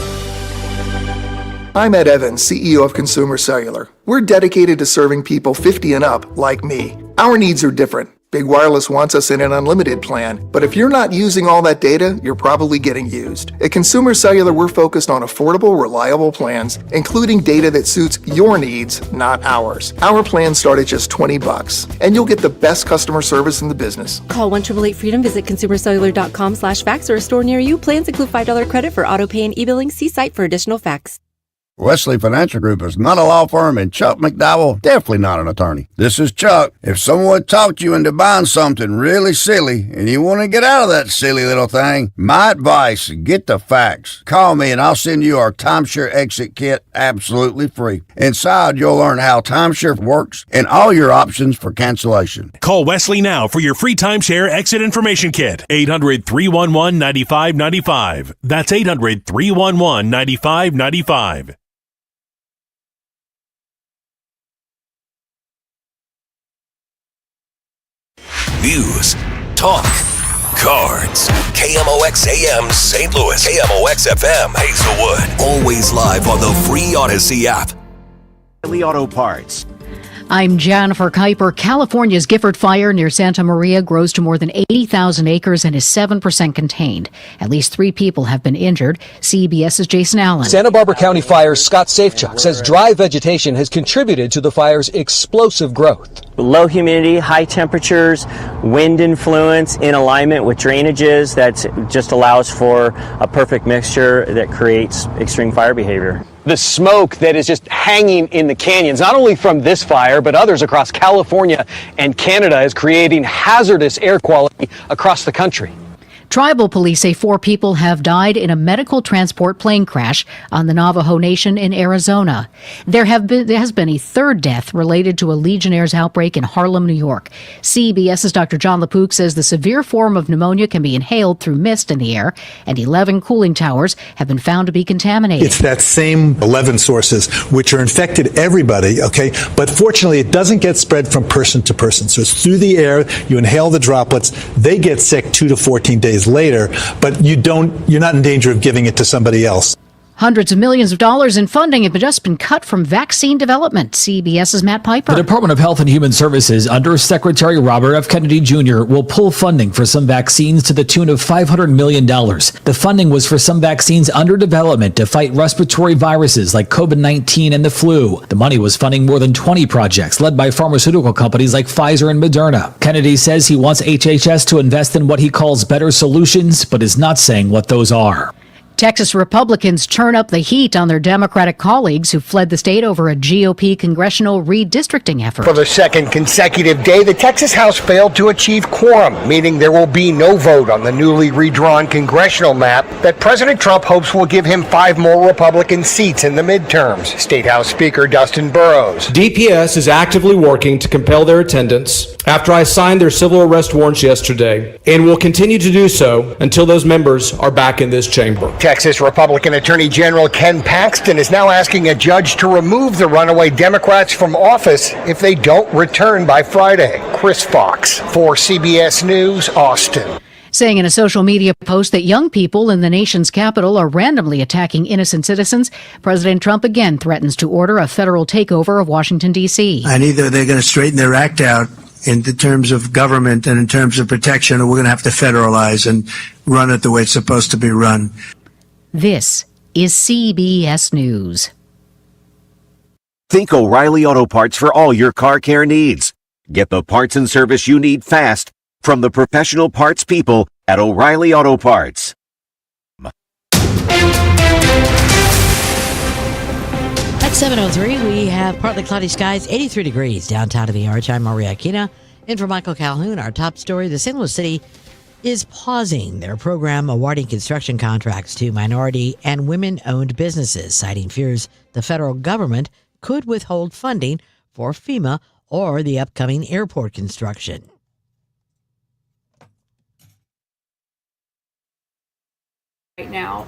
I'm Ed Evans, CEO of Consumer Cellular. We're dedicated to serving people 50 and up, like me. Our needs are different. Big Wireless wants us in an unlimited plan, but if you're not using all that data, you're probably getting used. At Consumer Cellular, we're focused on affordable, reliable plans, including data that suits your needs, not ours. Our plans start at just $20, and you'll get the best customer service in the business. Call 1-888-FREEDOM, visit consumercellular.com/facts or a store near you. Plans include $5 credit for auto pay and e-billing. See site for additional facts. Wesley Financial Group is not a law firm, and Chuck McDowell definitely not an attorney. This is Chuck. If someone talked you into buying something really silly and you want to get out of that silly little thing, my advice, get the facts. Call me and I'll send you our timeshare exit kit absolutely free. Inside, you'll learn how timeshare works and all your options for cancellation. Call Wesley now for your free timeshare exit information kit. 800-311-9595. That's 800-311-9595. News, talk, cards. KMOX AM St. Louis. KMOX FM Hazelwood. Always live on the free Odyssey app. Auto Parts. I'm Jennifer Kuiper. California's Gifford Fire near Santa Maria grows to more than 80,000 acres and is 7% contained. At least 3 people have been injured. CBS's Jason Allen. Santa Barbara County Fire's Scott Safechuck says dry vegetation has contributed to the fire's explosive growth. Low humidity, high temperatures, wind influence in alignment with drainages that just allows for a perfect mixture that creates extreme fire behavior. The smoke that is just hanging in the canyons, not only from this fire, but others across California and Canada, is creating hazardous air quality across the country. Tribal police say 4 people have died in a medical transport plane crash on the Navajo Nation in Arizona. There has been a 3rd death related to a Legionnaire's outbreak in Harlem, New York. CBS's Dr. John LaPook says the severe form of pneumonia can be inhaled through mist in the air, and 11 cooling towers have been found to be contaminated. It's that same 11 sources which are infected everybody, okay? But fortunately, it doesn't get spread from person to person. So it's through the air, you inhale the droplets, they get sick 2 to 14 days later, but you're not in danger of giving it to somebody else. Hundreds of millions of dollars in funding have just been cut from vaccine development. CBS's Matt Piper. The Department of Health and Human Services, under Secretary Robert F. Kennedy Jr., will pull funding for some vaccines to the tune of $500 million. The funding was for some vaccines under development to fight respiratory viruses like COVID-19 and the flu. The money was funding more than 20 projects led by pharmaceutical companies like Pfizer and Moderna. Kennedy says he wants HHS to invest in what he calls better solutions, but is not saying what those are. Texas Republicans turn up the heat on their Democratic colleagues who fled the state over a GOP congressional redistricting effort. For the second consecutive day, the Texas House failed to achieve quorum, meaning there will be no vote on the newly redrawn congressional map that President Trump hopes will give him 5 more Republican seats in the midterms. State House Speaker Dustin Burrows. DPS is actively working to compel their attendance after I signed their civil arrest warrants yesterday, and will continue to do so until those members are back in this chamber. Texas Republican Attorney General Ken Paxton is now asking a judge to remove the runaway Democrats from office if they don't return by Friday. Chris Fox for CBS News, Austin. Saying in a social media post that young people in the nation's capital are randomly attacking innocent citizens, President Trump again threatens to order a federal takeover of Washington, D.C. And either they're going to straighten their act out in terms of government and in terms of protection, or we're going to have to federalize and run it the way it's supposed to be run. This is CBS News. Think O'Reilly Auto Parts for all your car care needs. Get the parts and service you need fast from the professional parts people at O'Reilly Auto Parts. At 7:03, we have partly cloudy skies, 83 degrees downtown of the Arch. I'm Maria Aquina. In for Michael Calhoun, our top story, the St. Louis City is pausing their program awarding construction contracts to minority and women-owned businesses, citing fears the federal government could withhold funding for FEMA or the upcoming airport construction. Right now,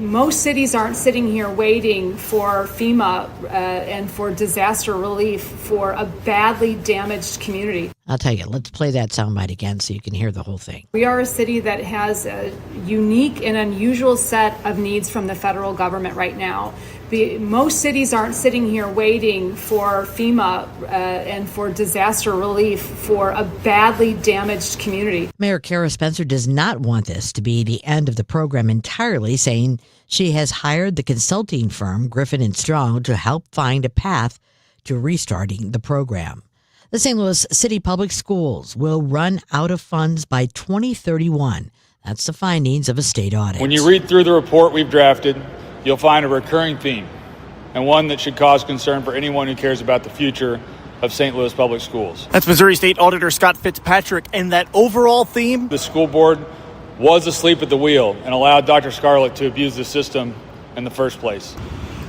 most cities aren't sitting here waiting for FEMA and for disaster relief for a badly damaged community. I'll tell you, let's play that soundbite again so you can hear the whole thing. We are a city that has a unique and unusual set of needs from the federal government right now. Most cities aren't sitting here waiting for FEMA and for disaster relief for a badly damaged community. Mayor Kara Spencer does not want this to be the end of the program entirely, saying she has hired the consulting firm Griffin and Strong to help find a path to restarting the program. The St. Louis City Public Schools will run out of funds by 2031. That's the findings of a state audit. When you read through the report we've drafted, you'll find a recurring theme, and one that should cause concern for anyone who cares about the future of St. Louis Public Schools. That's Missouri State Auditor Scott Fitzpatrick, and that overall theme? The school board was asleep at the wheel and allowed Dr. Scarlett to abuse the system in the first place.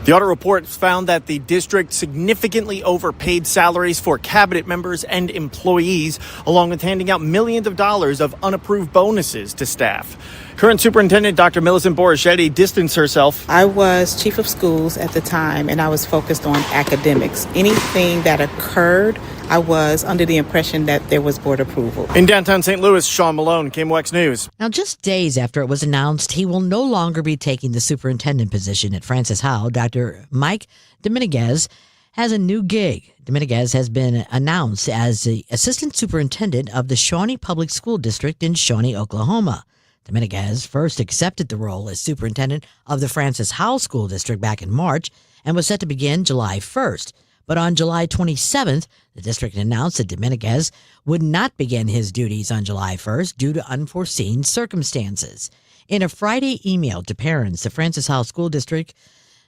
The audit reports found that the district significantly overpaid salaries for cabinet members and employees, along with handing out millions of dollars of unapproved bonuses to staff. Current Superintendent Dr. Millicent Borichetti distanced herself. I was chief of schools at the time, and I was focused on academics. Anything that occurred, I was under the impression that there was board approval. In downtown St. Louis, Sean Malone, KMOX News. Now, just days after it was announced he will no longer be taking the superintendent position at Francis Howell, Dr. Mike Dominguez has a new gig. Dominguez has been announced as the assistant superintendent of the Shawnee Public School District in Shawnee, Oklahoma. Dominguez first accepted the role as superintendent of the Francis Howell School District back in March and was set to begin July 1st. But on July 27th, the district announced that Dominguez would not begin his duties on July 1st due to unforeseen circumstances. In a Friday email to parents, the Francis Howell School District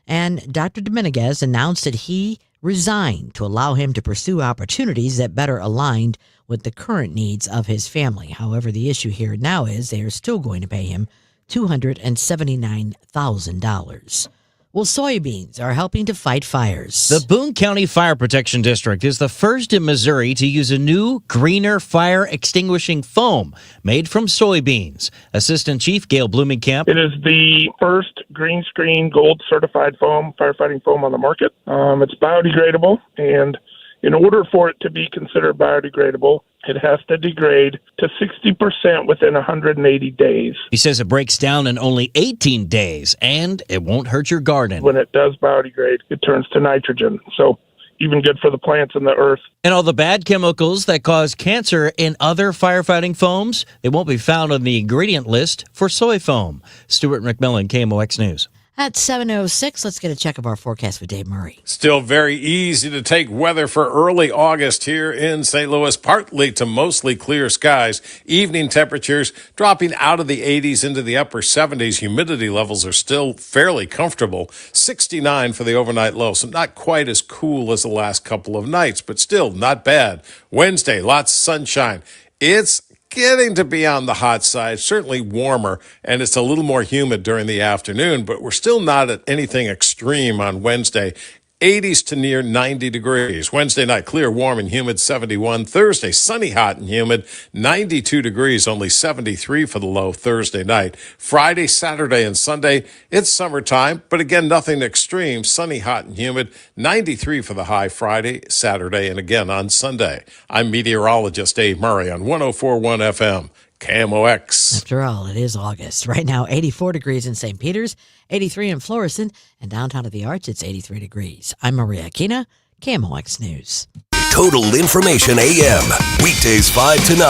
and Dr. Dominguez announced that he resigned to allow him to pursue opportunities that better aligned with the current needs of his family. However, the issue here now is they are still going to pay him $279,000. Well, soybeans are helping to fight fires. The Boone County Fire Protection District is the first in Missouri to use a new, greener fire extinguishing foam made from soybeans. Assistant Chief Gail Bloomingcamp. It is the first green screen gold certified foam, firefighting foam on the market. It's biodegradable, and in order for it to be considered biodegradable, it has to degrade to 60% within 180 days. He says it breaks down in only 18 days, and it won't hurt your garden. When it does biodegrade, it turns to nitrogen. So even good for the plants and the earth. And all the bad chemicals that cause cancer in other firefighting foams, they won't be found on the ingredient list for soy foam. Stuart McMillan, KMOX News. At 7:06, let's get a check of our forecast with Dave Murray. Still very easy to take weather for early August here in St. Louis. Partly to mostly clear skies. Evening temperatures dropping out of the 80s into the upper 70s. Humidity levels are still fairly comfortable. 69 for the overnight low, so not quite as cool as the last couple of nights, but still not bad. Wednesday, lots of sunshine. It's getting to be on the hot side, certainly warmer, and it's a little more humid during the afternoon, but we're still not at anything extreme on Wednesday. 80s to near 90 degrees. Wednesday night, clear, warm, and humid, 71. Thursday, sunny, hot, and humid, 92 degrees, only 73 for the low Thursday night. Friday, Saturday, and Sunday, it's summertime, but again, nothing extreme. Sunny, hot, and humid, 93 for the high Friday, Saturday, and again on Sunday. I'm meteorologist Dave Murray on 104.1 FM. KMOX. After all, it is August. Right now, 84 degrees in St. Peters, 83 in Florissant, and downtown at the Arch, it's 83 degrees. I'm Maria Aquina, KMOX News. Total Information AM, weekdays 5 to 9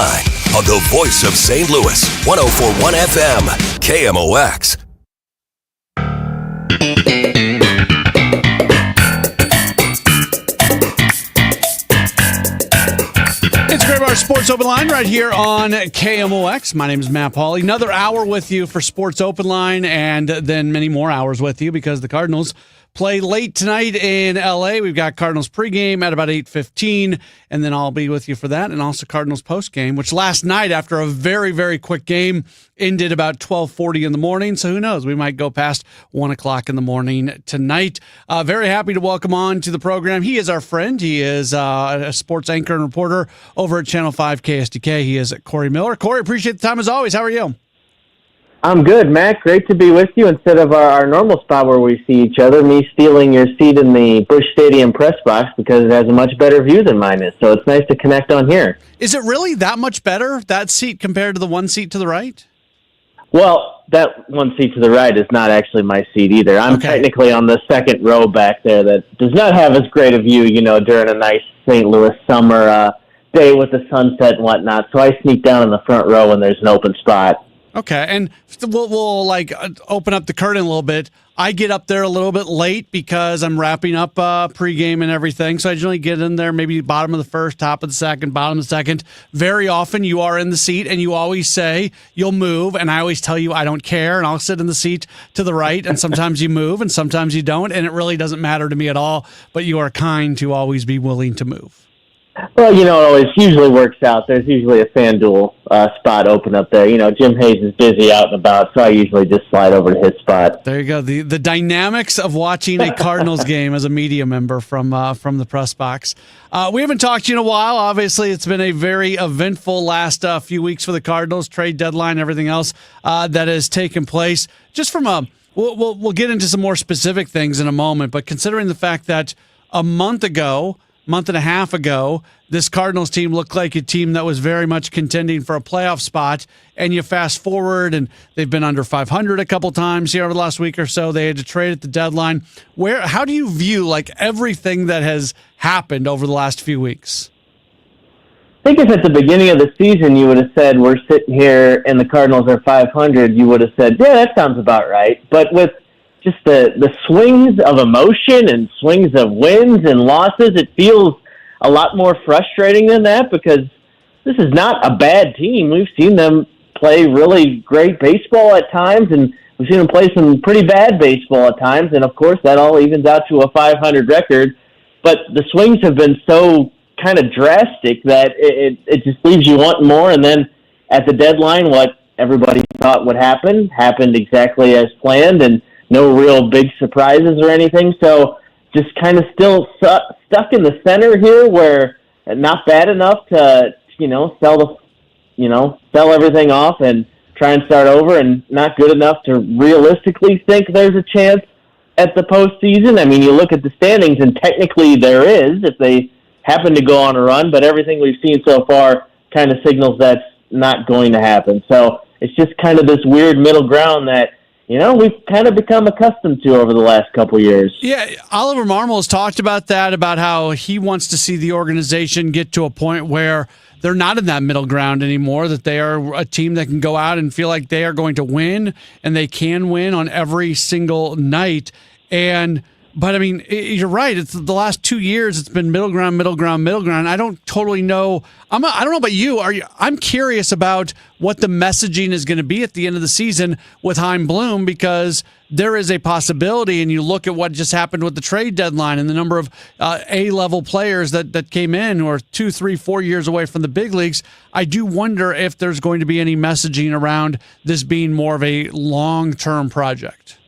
on the voice of St. Louis, 104.1 FM, KMOX. It's Great Bar Sports Open Line right here on KMOX. My name is Matt Pauley. Another hour with you for Sports Open Line, and then many more hours with you because the Cardinals play late tonight in L.A. We've got Cardinals pregame at about 8:15, and then I'll be with you for that, and also Cardinals postgame, which last night, after a very, very quick game, ended about 12:40 in the morning. So who knows? We might go past 1 o'clock in the morning tonight. Very happy to welcome on to the program. He is our friend. He is a sports anchor and reporter over at Channel 5 KSDK. He is Corey Miller. Corey, appreciate the time as always. How are you? I'm good, Matt. Great to be with you instead of our normal spot where we see each other, me stealing your seat in the Busch Stadium press box because it has a much better view than mine is. So it's nice to connect on here. Is it really that much better, that seat, compared to the one seat to the right? Well, that one seat to the right is not actually my seat either. I'm technically on the second row back there that does not have as great a view, during a nice St. Louis summer day with the sunset and whatnot. So I sneak down in the front row when there's an open spot. Okay, and we'll open up the curtain a little bit. I get up there a little bit late because I'm wrapping up pregame and everything. So I generally get in there maybe bottom of the first, top of the second, bottom of the second. Very often you are in the seat and you always say you'll move. And I always tell you I don't care. And I'll sit in the seat to the right. And sometimes you move and sometimes you don't. And it really doesn't matter to me at all. But you are kind to always be willing to move. Well, it always usually works out. There's usually a FanDuel spot open up there. Jim Hayes is busy out and about, so I usually just slide over to his spot. There you go. The dynamics of watching a Cardinals game as a media member from the press box. We haven't talked to you in a while. Obviously, it's been a very eventful last few weeks for the Cardinals, trade deadline, everything else that has taken place. Just from we'll get into some more specific things in a moment, but considering the fact that a month and a half ago, this Cardinals team looked like a team that was very much contending for a playoff spot. And you fast forward, and they've been under 500 a couple times here over the last week or so. They had to trade at the deadline. How do you view everything that has happened over the last few weeks? I think if at the beginning of the season you would have said we're sitting here and the Cardinals are 500, you would have said, yeah, that sounds about right. But with just the swings of emotion and swings of wins and losses, it feels a lot more frustrating than that because this is not a bad team. We've seen them play really great baseball at times, and we've seen them play some pretty bad baseball at times, and of course that all evens out to a 500 record. But the swings have been so kind of drastic that it just leaves you wanting more, and then at the deadline, what everybody thought would happen happened exactly as planned, and no real big surprises or anything. So just kind of still stuck in the center here where not bad enough to, sell everything off and try and start over, and not good enough to realistically think there's a chance at the postseason. I mean, you look at the standings and technically there is if they happen to go on a run, but everything we've seen so far kind of signals that's not going to happen. So it's just kind of this weird middle ground that we've kind of become accustomed to over the last couple years. Yeah, Oliver Marmol has talked about that, about how he wants to see the organization get to a point where they're not in that middle ground anymore, that they are a team that can go out and feel like they are going to win, and they can win on every single night. But I mean, you're right. It's the last 2 years. It's been middle ground. I don't totally know. I don't know about you. I'm curious about what the messaging is going to be at the end of the season with Chaim Bloom, because there is a possibility. And you look at what just happened with the trade deadline and the number of A-level players that came in who are 2, 3, 4 years away from the big leagues. I do wonder if there's going to be any messaging around this being more of a long-term project.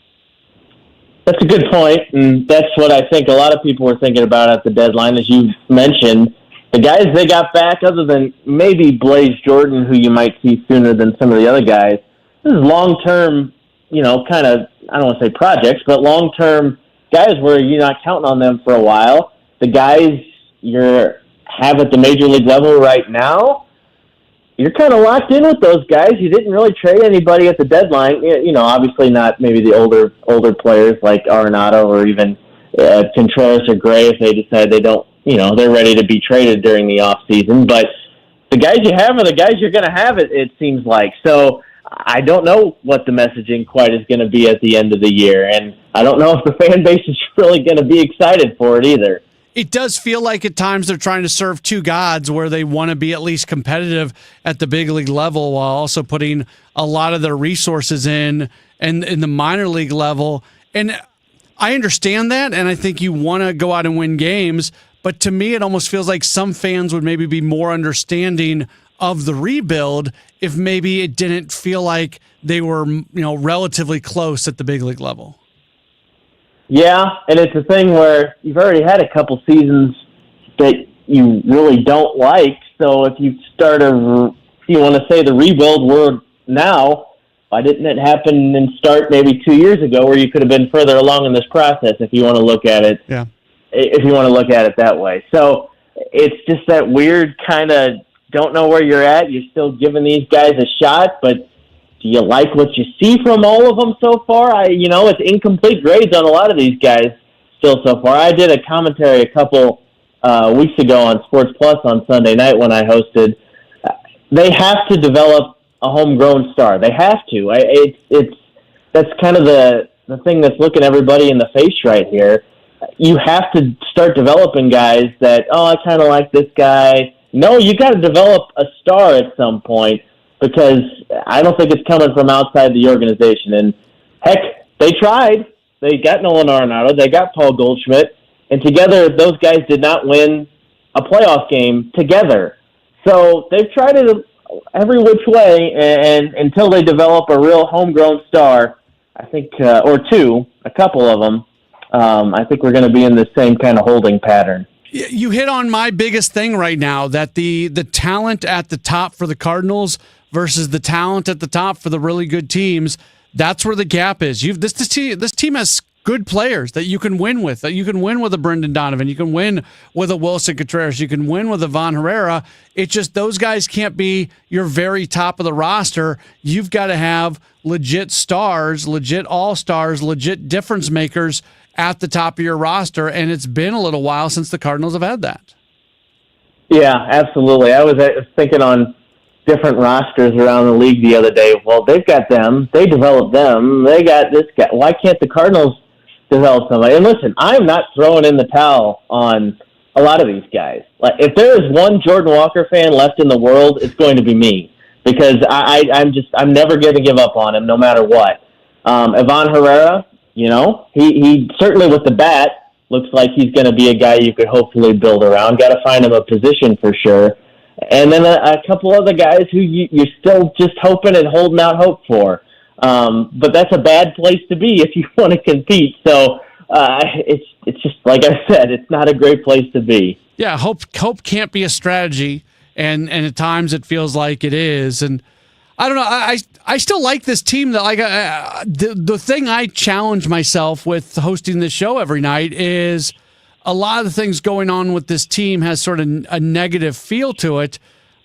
That's a good point, and that's what I think a lot of people were thinking about at the deadline. As you mentioned, the guys they got back, other than maybe Blaze Jordan, who you might see sooner than some of the other guys, this is long-term, kind of, I don't want to say projects, but long-term guys where you're not counting on them for a while. The guys you have at the major league level right now, you're kind of locked in with those guys. You didn't really trade anybody at the deadline. Obviously not maybe the older players like Arenado or even Contreras or Gray if they decide they don't, they're ready to be traded during the off season. But the guys you have are the guys you're going to have, it seems like. So I don't know what the messaging quite is going to be at the end of the year. And I don't know if the fan base is really going to be excited for it either. It does feel like at times they're trying to serve two gods where they want to be at least competitive at the big league level while also putting a lot of their resources in the minor league level. And I understand that, and I think you want to go out and win games, but to me it almost feels like some fans would maybe be more understanding of the rebuild if maybe it didn't feel like they were, relatively close at the big league level. Yeah, and it's a thing where you've already had a couple seasons that you really don't like. So if you you want to say the rebuild word now, why didn't it happen and start maybe 2 years ago where you could have been further along in this process if you want to look at it? Yeah. If you want to look at it that way. So it's just that weird kind of don't know where you're at. You're still giving these guys a shot, but do Do you like what you see from all of them so far? It's incomplete grades on a lot of these guys still so far. I did a commentary a couple weeks ago on Sports Plus on Sunday night when I hosted. They have to develop a homegrown star. They have to. That's kind of the thing that's looking everybody in the face right here. You have to start developing guys that, I kind of like this guy. No, you got to develop a star at some point, because I don't think it's coming from outside the organization. And heck, they tried. They got Nolan Arenado. They got Paul Goldschmidt. And together, those guys did not win a playoff game together. So they've tried it every which way, and until they develop a real homegrown star, I think, or two, a couple of them, I think we're going to be in the same kind of holding pattern. You hit on my biggest thing right now, that the talent at the top for the Cardinals versus the talent at the top for the really good teams, that's where the gap is. This team has good players that you can win with. That you can win with a Brendan Donovan. You can win with a Wilson Contreras. You can win with a Von Herrera. It's just those guys can't be your very top of the roster. You've got to have legit stars, legit all-stars, legit difference makers at the top of your roster, and it's been a little while since the Cardinals have had that. Yeah, absolutely. I was thinking on different rosters around the league the other day. Well, they've got them. They developed them. They got this guy. Why can't the Cardinals develop somebody? And listen, I'm not throwing in the towel on a lot of these guys. Like, if there is one Jordan Walker fan left in the world, it's going to be me, because I'm never going to give up on him no matter what. Ivan Herrera, he certainly with the bat looks like he's going to be a guy you could hopefully build around. Got to find him a position for sure. And then a couple other guys who you're still just hoping and holding out hope for. But that's a bad place to be if you want to compete. So it's just, like I said, it's not a great place to be. Yeah, hope can't be a strategy, and at times it feels like it is. And I don't know. I still like this team. That the thing I challenge myself with hosting this show every night is a lot of the things going on with this team has sort of a negative feel to it.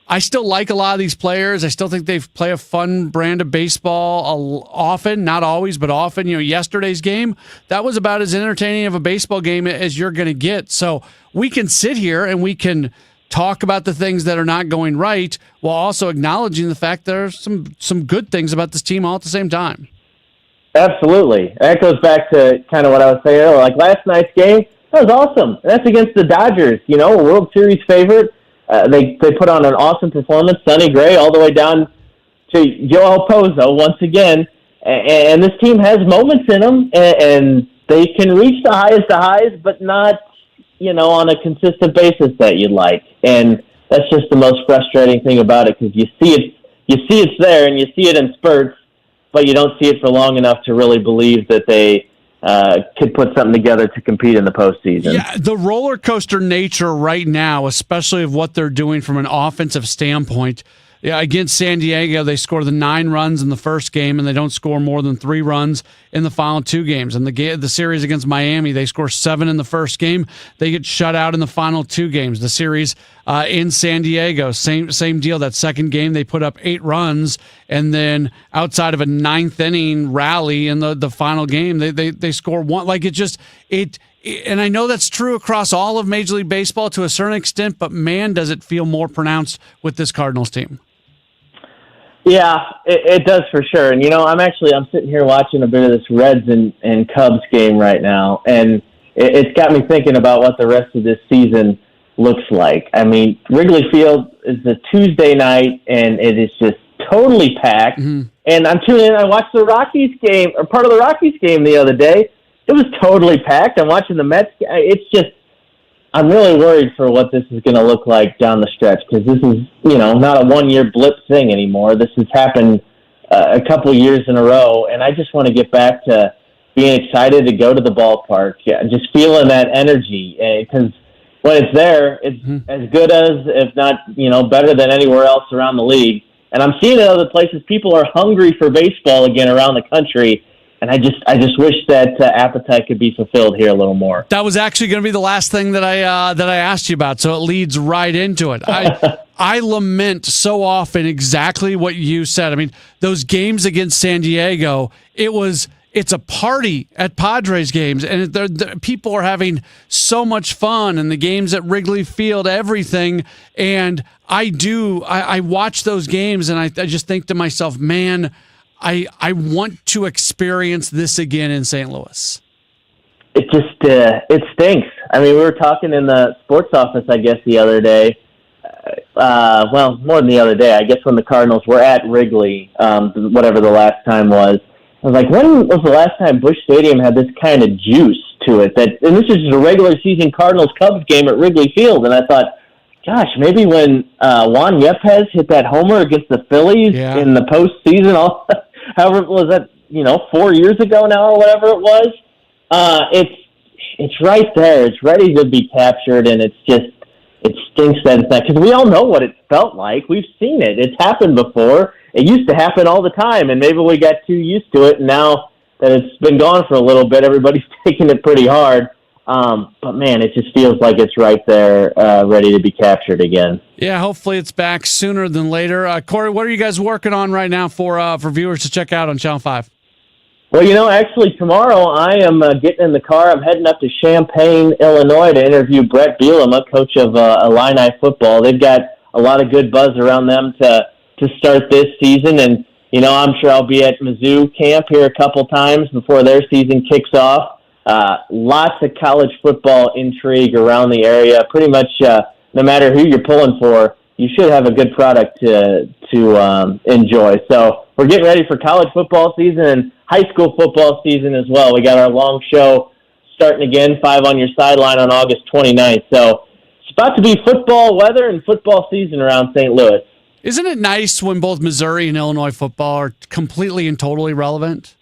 I still like a lot of these players. I still think they play a fun brand of baseball often, not always, but often. Yesterday's game, that was about as entertaining of a baseball game as you're going to get. So we can sit here and we can talk about the things that are not going right while also acknowledging the fact there are some good things about this team all at the same time. Absolutely. That goes back to kind of what I was saying earlier. Like last night's game, that was awesome. That's against the Dodgers, a World Series favorite. They put on an awesome performance. Sonny Gray all the way down to Joel Pozo once again. And this team has moments in them, and they can reach the highest of highs, but not, on a consistent basis that you'd like. And that's just the most frustrating thing about it, because you see it's there, and you see it in spurts, but you don't see it for long enough to really believe that they could put something together to compete in the postseason. Yeah, the roller coaster nature right now, especially of what they're doing from an offensive standpoint. Yeah, against San Diego, they score the 9 runs in the first game, and they don't score more than 3 runs in the final 2 games. And the series against Miami, they score 7 in the first game. They get shut out in the final 2 games. The series in San Diego, same deal. That second game, they put up 8 runs, and then outside of a 9th inning rally in the final game, they score 1. Like and I know that's true across all of Major League Baseball to a certain extent, but man, does it feel more pronounced with this Cardinals team. Yeah, it does for sure. And, I'm sitting here watching a bit of this Reds and Cubs game right now, and it's got me thinking about what the rest of this season looks like. I mean, Wrigley Field is a Tuesday night, and it is just totally packed. Mm-hmm. And I'm tuning in. I watched the Rockies game, or part of the Rockies game the other day. It was totally packed. I'm watching the Mets. It's just, I'm really worried for what this is going to look like down the stretch, because this is, not a one-year blip thing anymore. This has happened a couple years in a row, and I just want to get back to being excited to go to the ballpark, just feeling that energy, because when it's there, it's as good as, if not, better than anywhere else around the league. And I'm seeing it other places. People are hungry for baseball again around the country. And I just wish that appetite could be fulfilled here a little more. That was actually going to be the last thing that I asked you about, so it leads right into it. I lament so often exactly what you said. I mean, those games against San Diego, it's a party at Padres games, and people are having so much fun, and the games at Wrigley Field, everything. And I watch those games, and I just think to myself, man, I want to experience this again in St. Louis. It just it stinks. I mean, we were talking in the sports office, I guess, the other day. Well, more than the other day, I guess, when the Cardinals were at Wrigley, whatever the last time was. I was like, when was the last time Busch Stadium had this kind of juice to it? And this is just a regular season Cardinals-Cubs game at Wrigley Field. And I thought, gosh, maybe when Juan Yepes hit that homer against the Phillies in the postseason, however, was that, 4 years ago now or whatever it was? It's right there. It's ready to be captured, and it stinks that it's not, because we all know what it felt like. We've seen it. It's happened before. It used to happen all the time, and maybe we got too used to it, and now that it's been gone for a little bit, everybody's taking it pretty hard. But, man, it just feels like it's right there, ready to be captured again. Yeah, hopefully it's back sooner than later. Corey, what are you guys working on right now for viewers to check out on Channel 5? Well, actually tomorrow I am getting in the car. I'm heading up to Champaign, Illinois to interview Brett Bielema, coach of Illini football. They've got a lot of good buzz around them to start this season. And, I'm sure I'll be at Mizzou camp here a couple times before their season kicks off. Lots of college football intrigue around the area. Pretty much no matter who you're pulling for, you should have a good product to enjoy. So we're getting ready for college football season and high school football season as well. We got our long show starting again, 5 on Your Sideline on August 29th. So it's about to be football weather and football season around St. Louis. Isn't it nice when both Missouri and Illinois football are completely and totally relevant?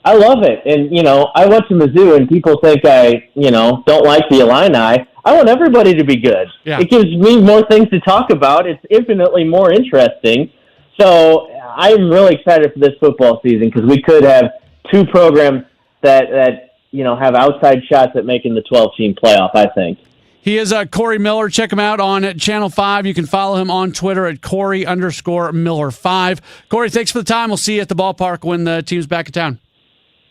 I love it. And, I went to Mizzou, and people think I, don't like the Illini. I want everybody to be good. Yeah. It gives me more things to talk about. It's infinitely more interesting. So I'm really excited for this football season because we could have two programs that have outside shots at making the 12-team playoff, I think. He is Corey Miller. Check him out on Channel 5. You can follow him on Twitter at Corey_Miller5. Corey, thanks for the time. We'll see you at the ballpark when the team's back in town.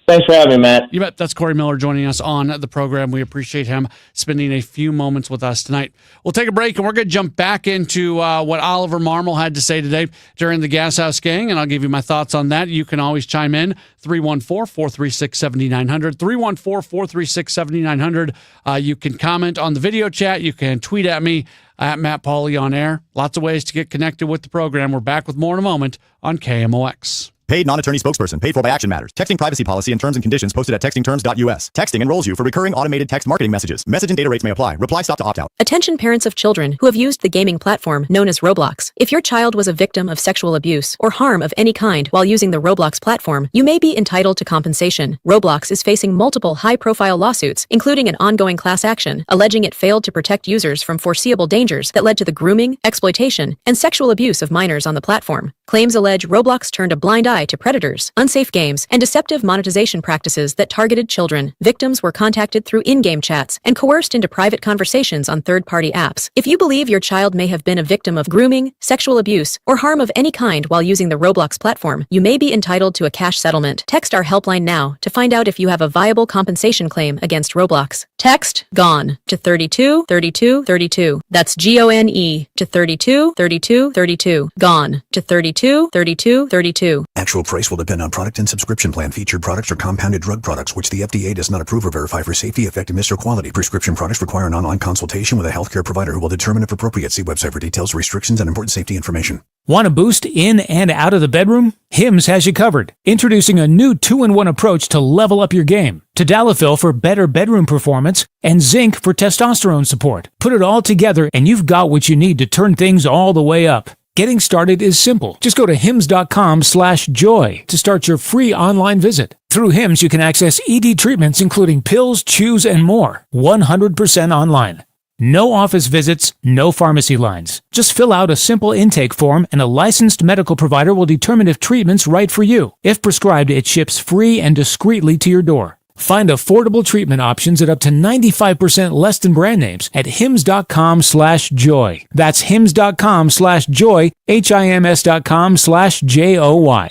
Thanks for having me, Matt. You bet. That's Corey Miller joining us on the program. We appreciate him spending a few moments with us tonight. We'll take a break, and we're going to jump back into what Oliver Marmol had to say today during the Gas House Gang, and I'll give you my thoughts on that. You can always chime in, 314-436-7900, 314-436-7900. You can comment on the video chat. You can tweet at me, at Matt Pauley on air. Lots of ways to get connected with the program. We're back with more in a moment on KMOX. Paid non-attorney spokesperson. Paid for by Action Matters. Texting privacy policy and terms and conditions posted at textingterms.us. Texting enrolls you for recurring automated text marketing messages. Message and data rates may apply. Reply stop to opt out. Attention parents of children who have used the gaming platform known as Roblox. If your child was a victim of sexual abuse or harm of any kind while using the Roblox platform, you may be entitled to compensation. Roblox is facing multiple high-profile lawsuits, including an ongoing class action, alleging it failed to protect users from foreseeable dangers that led to the grooming, exploitation, and sexual abuse of minors on the platform. Claims allege Roblox turned a blind eye to predators, unsafe games, and deceptive monetization practices that targeted children. Victims were contacted through in-game chats and coerced into private conversations on third-party apps. If you believe your child may have been a victim of grooming, sexual abuse, or harm of any kind while using the Roblox platform, you may be entitled to a cash settlement. Text our helpline now to find out if you have a viable compensation claim against Roblox. Text GONE to 32 32 32. That's GONE to 32 32 32. GONE to 32 32 32. Actual price will depend on product and subscription plan. Featured products are compounded drug products, which the FDA does not approve or verify for safety, effectiveness, or quality. Prescription products require an online consultation with a healthcare provider who will determine if appropriate. See website for details, restrictions, and important safety information. Want to boost in and out of the bedroom? Hims has you covered. Introducing a new 2-in-1 approach to level up your game. Tadalafil for better bedroom performance and zinc for testosterone support. Put it all together and you've got what you need to turn things all the way up. Getting started is simple. Just go to hims.com/joy to start your free online visit. Through Hims, you can access ED treatments including pills, chews, and more. 100% online. No office visits, no pharmacy lines. Just fill out a simple intake form and a licensed medical provider will determine if treatment's right for you. If prescribed, it ships free and discreetly to your door. Find affordable treatment options at up to 95% less than brand names at hims.com/joy. That's hims.com/joy, HIMS.com/JOY.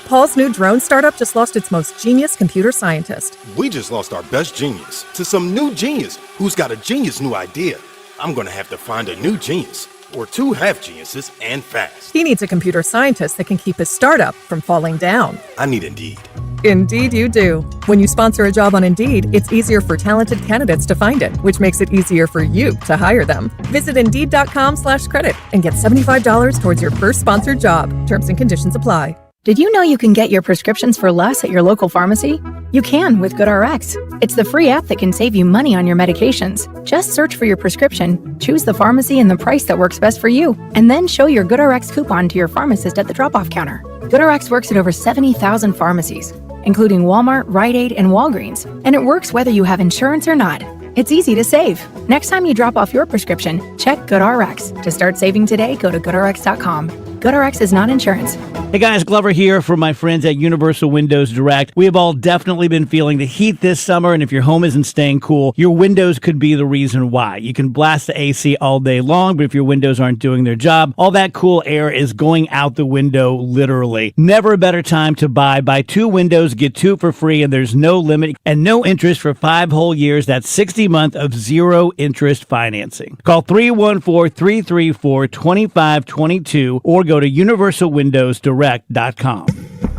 Paul's new drone startup just lost its most genius computer scientist. We just lost our best genius to some new genius who's got a genius new idea. I'm going to have to find a new genius, or two half geniuses, and fast. He needs a computer scientist that can keep his startup from falling down. I need Indeed. Indeed you do. When you sponsor a job on Indeed, it's easier for talented candidates to find it, which makes it easier for you to hire them. Visit Indeed.com/credit and get $75 towards your first sponsored job. Terms and conditions apply. Did you know you can get your prescriptions for less at your local pharmacy? You can with GoodRx. It's the free app that can save you money on your medications. Just search for your prescription, choose the pharmacy and the price that works best for you, and then show your GoodRx coupon to your pharmacist at the drop-off counter. GoodRx works at over 70,000 pharmacies, including Walmart, Rite Aid, and Walgreens, and it works whether you have insurance or not. It's easy to save. Next time you drop off your prescription, check GoodRx. To start saving today, go to GoodRx.com. GoodRx is not insurance. Hey guys, Glover here from my friends at Universal Windows Direct. We have all definitely been feeling the heat this summer, and if your home isn't staying cool, your windows could be the reason why. You can blast the AC all day long, but if your windows aren't doing their job, all that cool air is going out the window, literally. Never a better time to buy. Buy 2 windows, get 2 for free, and there's no limit and no interest for 5 whole years. That's 60 months of zero interest financing. Call 314-334-2522 or go to universalwindowsdirect.com.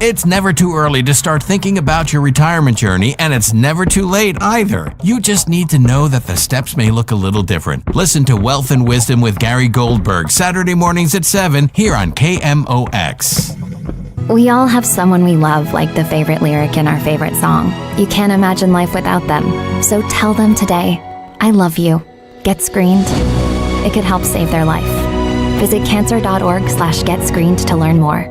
It's never too early to start thinking about your retirement journey, and it's never too late either. You just need to know that the steps may look a little different. Listen to Wealth and Wisdom with Gary Goldberg, Saturday mornings at 7 here on KMOX. We all have someone we love, like the favorite lyric in our favorite song. You can't imagine life without them. So tell them today, I love you. Get screened. It could help save their life. Visit cancer.org/getscreened to learn more.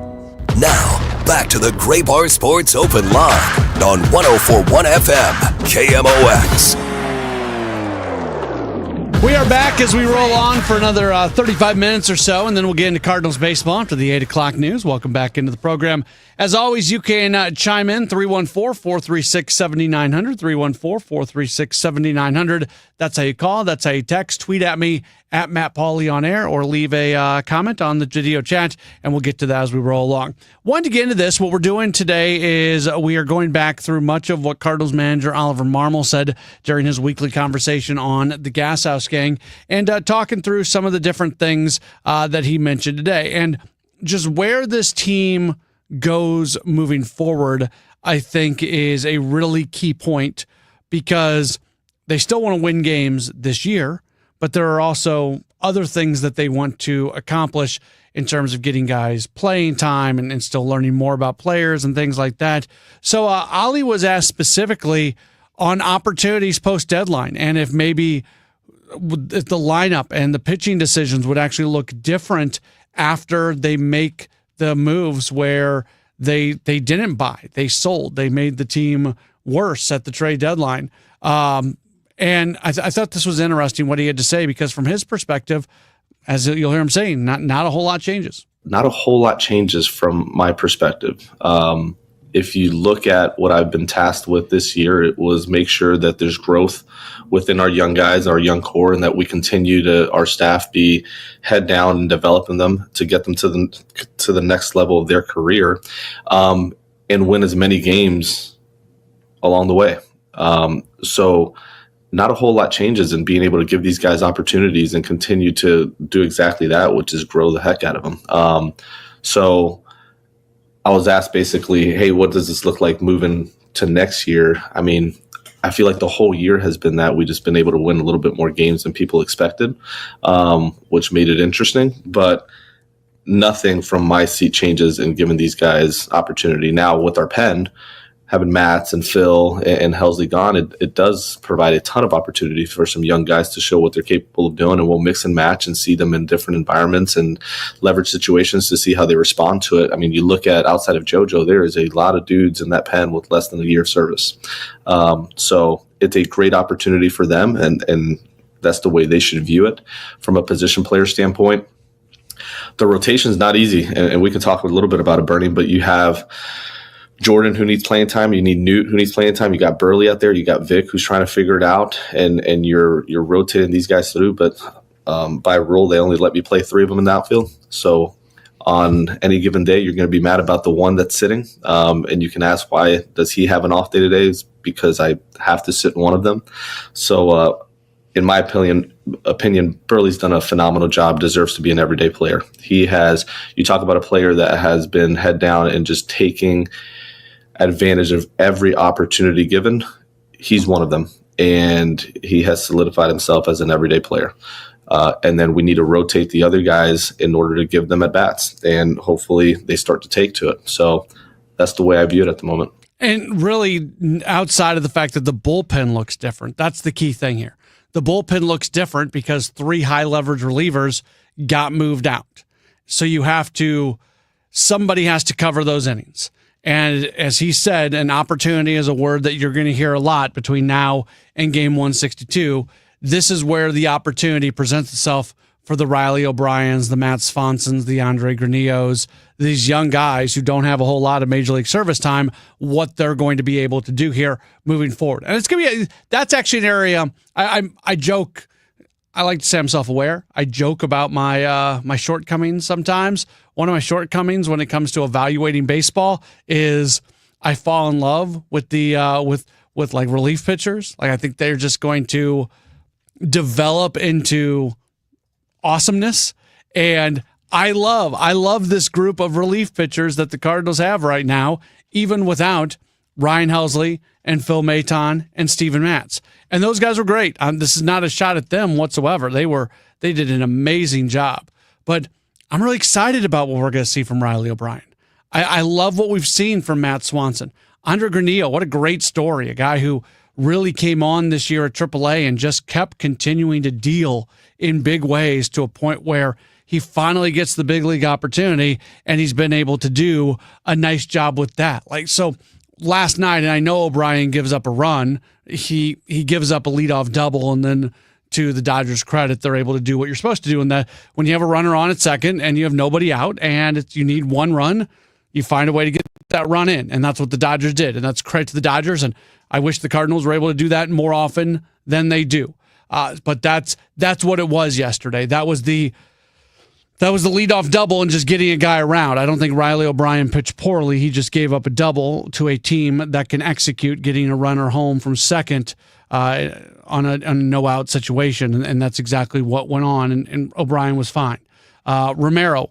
Now, back to the Gray Bar Sports Open Line on 104.1 FM, KMOX. We are back as we roll on for another 35 minutes or so, and then we'll get into Cardinals baseball after the 8 o'clock news. Welcome back into the program. As always, you can chime in 314-436-7900, 314-436-7900. That's how you call. That's how you text. Tweet at me at Matt Pauley on air, or leave a comment on the video chat, and we'll get to that as we roll along. Wanted to get into this. What we're doing today is we are going back through much of what Cardinals manager Oliver Marmol said during his weekly conversation on the Gas House Gang, and talking through some of the different things that he mentioned today. And just where this team goes moving forward, I think, is a really key point, because they still want to win games this year, but there are also other things that they want to accomplish in terms of getting guys playing time and still learning more about players and things like that. So Ollie was asked specifically on opportunities post-deadline, and if maybe if the lineup and the pitching decisions would actually look different after they make the moves where they didn't buy, they sold, they made the team worse at the trade deadline. And I thought this was interesting what he had to say, because from his perspective, as you'll hear him saying, not a whole lot changes. Not a whole lot changes from my perspective. If you look at what I've been tasked with this year, it was make sure that there's growth within our young guys, our young core, and that we continue to, our staff, be head down and developing them to get them to the next level of their career, and win as many games along the way. So not a whole lot changes in being able to give these guys opportunities and continue to do exactly that, which is grow the heck out of them. So I was asked basically, hey, what does this look like moving to next year? I mean, I feel like the whole year has been that we just been able to win a little bit more games than people expected, which made it interesting. But nothing from my seat changes in giving these guys opportunity. Now with our pen, having Matts and Phil and Helsley gone, it does provide a ton of opportunity for some young guys to show what they're capable of doing, and we'll mix and match and see them in different environments and leverage situations to see how they respond to it. I mean, you look at outside of JoJo, there is a lot of dudes in that pen with less than a year of service. So it's a great opportunity for them, and that's the way they should view it. From a position player standpoint, the rotation is not easy, and we can talk a little bit about it, Bernie, but you have Jordan, who needs playing time. You need Newt, who needs playing time. You got Burley out there. You got Vic, who's trying to figure it out, and you're rotating these guys through. But by rule, they only let me play 3 of them in the outfield. So on any given day, you're going to be mad about the one that's sitting, and you can ask, why does he have an off day today? It's because I have to sit in one of them. So in my opinion, Burley's done a phenomenal job, deserves to be an everyday player. He has, you talk about a player that has been head down and just taking advantage of every opportunity given. He's one of them, and he has solidified himself as an everyday player. And then we need to rotate the other guys in order to give them at bats, and hopefully they start to take to it. So that's the way I view it at the moment. And really, outside of the fact that the bullpen looks different, that's the key thing here. The bullpen looks different because 3 high leverage relievers got moved out. So somebody has to cover those innings. And as he said, an opportunity is a word that you're going to hear a lot between now and game 162. This is where the opportunity presents itself for the Riley O'Briens, the Matt Swansons, the Andre Granillos, these young guys who don't have a whole lot of Major League service time, what they're going to be able to do here moving forward. And it's going to be, that's actually an area I joke. I like to say I'm self-aware. I joke about my shortcomings sometimes. One of my shortcomings when it comes to evaluating baseball is I fall in love with the with like relief pitchers. Like I think they're just going to develop into awesomeness. And I love this group of relief pitchers that the Cardinals have right now, even without Ryan Helsley and Phil Maton and Steven Matz. And those guys were great. This is not a shot at them whatsoever. They did an amazing job. But I'm really excited about what we're going to see from Riley O'Brien. I love what we've seen from Matt Swanson. Andre Granillo, what a great story. A guy who really came on this year at AAA and just kept continuing to deal in big ways to a point where he finally gets the big league opportunity, and he's been able to do a nice job with that. Like, so last night, and I know O'Brien gives up a run, he gives up a leadoff double, and then to the Dodgers' credit, they're able to do what you're supposed to do. And that when you have a runner on at second and you have nobody out and you need one run, you find a way to get that run in. And that's what the Dodgers did. And that's credit to the Dodgers. And I wish the Cardinals were able to do that more often than they do. But that's what it was yesterday. That was the leadoff double and just getting a guy around. I don't think Riley O'Brien pitched poorly. He just gave up a double to a team that can execute getting a runner home from second on a no-out situation, and that's exactly what went on, and O'Brien was fine. Romero,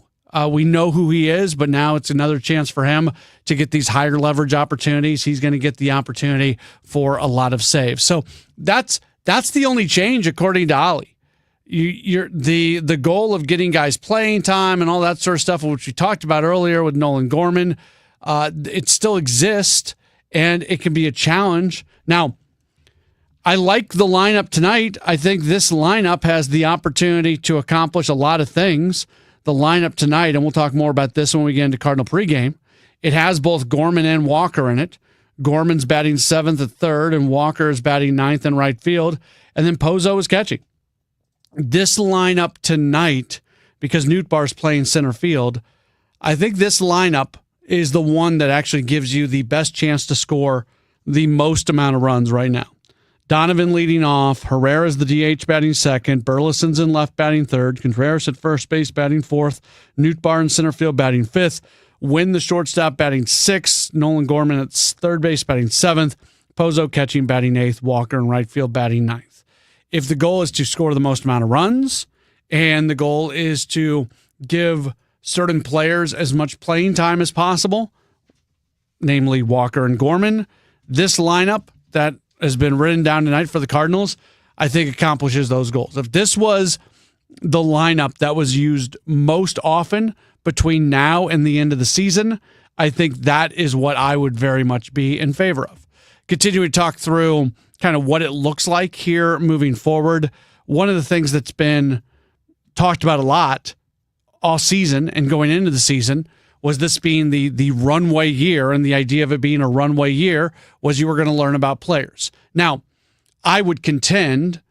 we know who he is, but now it's another chance for him to get these higher leverage opportunities. He's going to get the opportunity for a lot of saves. So that's the only change, according to Ollie. The goal of getting guys playing time and all that sort of stuff, which we talked about earlier with Nolan Gorman, it still exists, and it can be a challenge. Now, I like the lineup tonight. I think this lineup has the opportunity to accomplish a lot of things. The lineup tonight, and we'll talk more about this when we get into Cardinal pregame, it has both Gorman and Walker in it. Gorman's batting 7th at third, and Walker is batting 9th in right field, and then Pozo is catching. This lineup tonight, because Nootbaar's playing center field, I think this lineup is the one that actually gives you the best chance to score the most amount of runs right now. Donovan leading off, Herrera's the DH batting second, Burleson's in left batting third, Contreras at first base batting fourth, Nootbaar in center field batting fifth, Wynn the shortstop batting sixth, Nolan Gorman at third base batting seventh, Pozo catching batting eighth, Walker in right field batting ninth. If the goal is to score the most amount of runs, and the goal is to give certain players as much playing time as possible, namely Walker and Gorman, this lineup that has been written down tonight for the Cardinals, I think accomplishes those goals. If this was the lineup that was used most often between now and the end of the season, I think that is what I would very much be in favor of. Continuing to talk through kind of what it looks like here moving forward. One of the things that's been talked about a lot all season and going into the season was this being the runway year, and the idea of it being a runway year was you were going to learn about players. Now, I would contend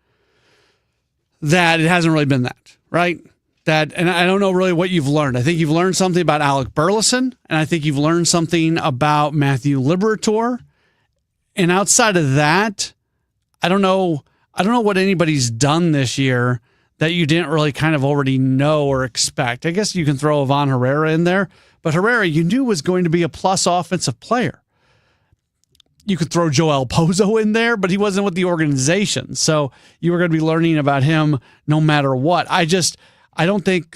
that it hasn't really been that, right? that, and I don't know really what you've learned. I think you've learned something about Alec Burleson, and I think you've learned something about Matthew Liberator. And outside of that, I don't know what anybody's done this year that you didn't really kind of already know or expect. I guess you can throw Ivan Herrera in there, but Herrera you knew was going to be a plus offensive player. You could throw Joel Pozo in there, but he wasn't with the organization. So you were going to be learning about him no matter what. I don't think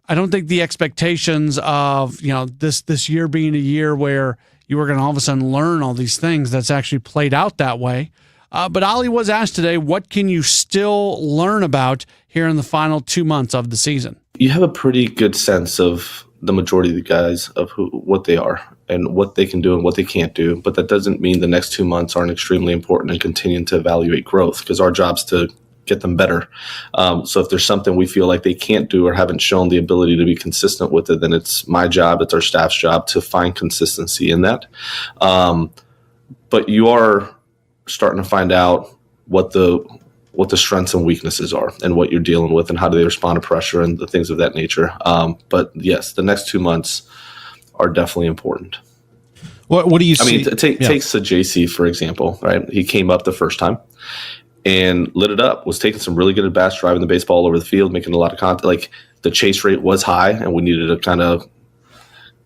the expectations of, this year being a year where you were going to all of a sudden learn all these things, that's actually played out that way. But Ali was asked today, what can you still learn about here in the final 2 months of the season? You have a pretty good sense of the majority of the guys of what they are and what they can do and what they can't do. But that doesn't mean the next 2 months aren't extremely important and continuing to evaluate growth, because our job's to get them better. So if there's something we feel like they can't do or haven't shown the ability to be consistent with it, then it's my job, it's our staff's job to find consistency in that. But you are starting to find out what the strengths and weaknesses are and what you're dealing with and how do they respond to pressure and the things of that nature. But yes, the next 2 months are definitely important. What do you see? I mean, take JC, for example, right? He came up the first time and lit it up, was taking some really good at-bats, driving the baseball all over the field, making a lot of contact. Like, the chase rate was high, and we needed to kind of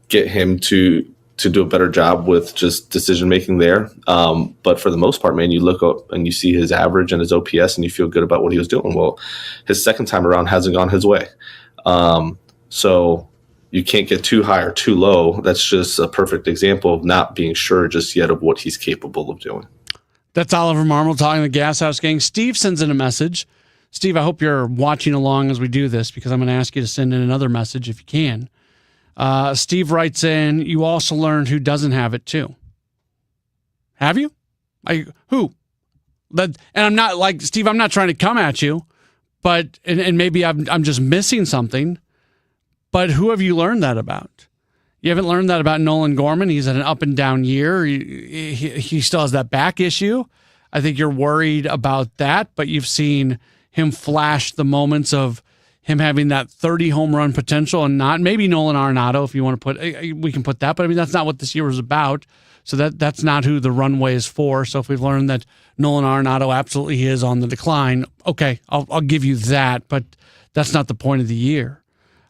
get him to do a better job with just decision-making there. But for the most part, man, you look up and you see his average and his OPS, and you feel good about what he was doing. Well, his second time around hasn't gone his way. So you can't get too high or too low. That's just a perfect example of not being sure just yet of what he's capable of doing. That's Oliver Marmol talking to the Gas House Gang. Steve sends in a message. Steve, I hope you're watching along as we do this, because I'm going to ask you to send in another message if you can. Steve writes in, you also learned who doesn't have it too. Have you? Who? And I'm not like, Steve, I'm not trying to come at you, but, and maybe I'm just missing something, but who have you learned that about? You haven't learned that about Nolan Gorman. He's had an up and down year. He still has that back issue. I think you're worried about that, but you've seen him flash the moments of him having that 30 home run potential, and not maybe Nolan Arenado, if you want to put, we can put that, but I mean, that's not what this year was about. So that's not who the runway is for. So if we've learned that Nolan Arenado absolutely is on the decline, okay, I'll give you that, but that's not the point of the year.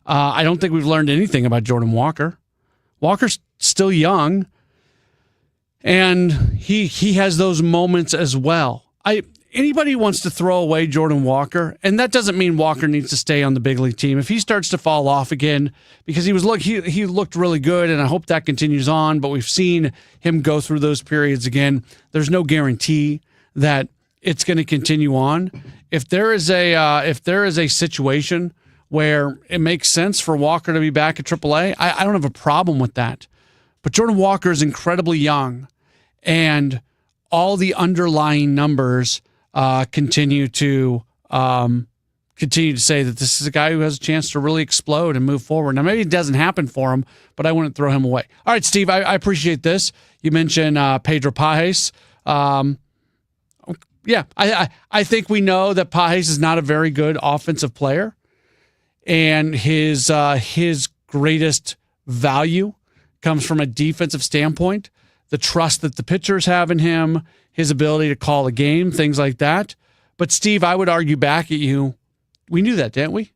I don't think we've learned anything about Jordan Walker. Walker's still young, and he has those moments as well. Anybody who wants to throw away Jordan Walker, and that doesn't mean Walker needs to stay on the big league team. If he starts to fall off again, because he looked really good, and I hope that continues on, but we've seen him go through those periods again. There's no guarantee that it's going to continue on. If there is a situation where it makes sense for Walker to be back at AAA, I don't have a problem with that. But Jordan Walker is incredibly young, and all the underlying numbers continue to say that this is a guy who has a chance to really explode and move forward. Now, maybe it doesn't happen for him, but I wouldn't throw him away. All right, Steve, I appreciate this. You mentioned Pedro Pages. Yeah, I think we know that Pages is not a very good offensive player, and his greatest value comes from a defensive standpoint. The trust that the pitchers have in him, his ability to call a game, things like that. But Steve, I would argue back at you, we knew that, didn't we?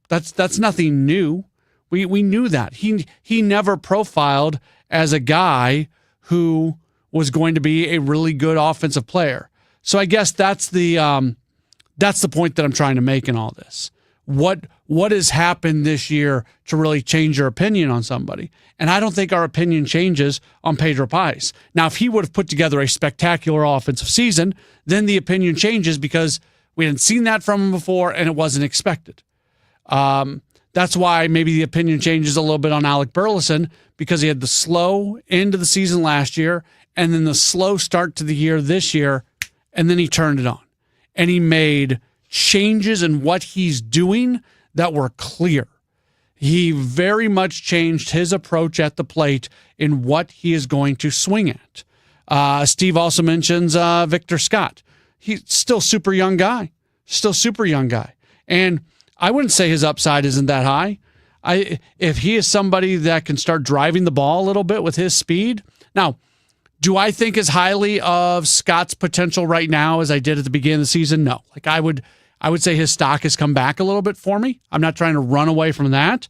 That's nothing new. We knew that. He never profiled as a guy who was going to be a really good offensive player. So I guess that's the point that I'm trying to make in all this. What has happened this year to really change your opinion on somebody? And I don't think our opinion changes on Pedro Pages. Now, if he would have put together a spectacular offensive season, then the opinion changes because we hadn't seen that from him before and it wasn't expected. That's why maybe the opinion changes a little bit on Alec Burleson, because he had the slow end of the season last year and then the slow start to the year this year, and then he turned it on. And he made changes in what he's doing that were clear. He very much changed his approach at the plate in what he is going to swing at. Steve also mentions Victor Scott. He's still super young guy. And I wouldn't say his upside isn't that high. If he is somebody that can start driving the ball a little bit with his speed. Now, do I think as highly of Scott's potential right now as I did at the beginning of the season? No. Like I would say his stock has come back a little bit for me. I'm not trying to run away from that,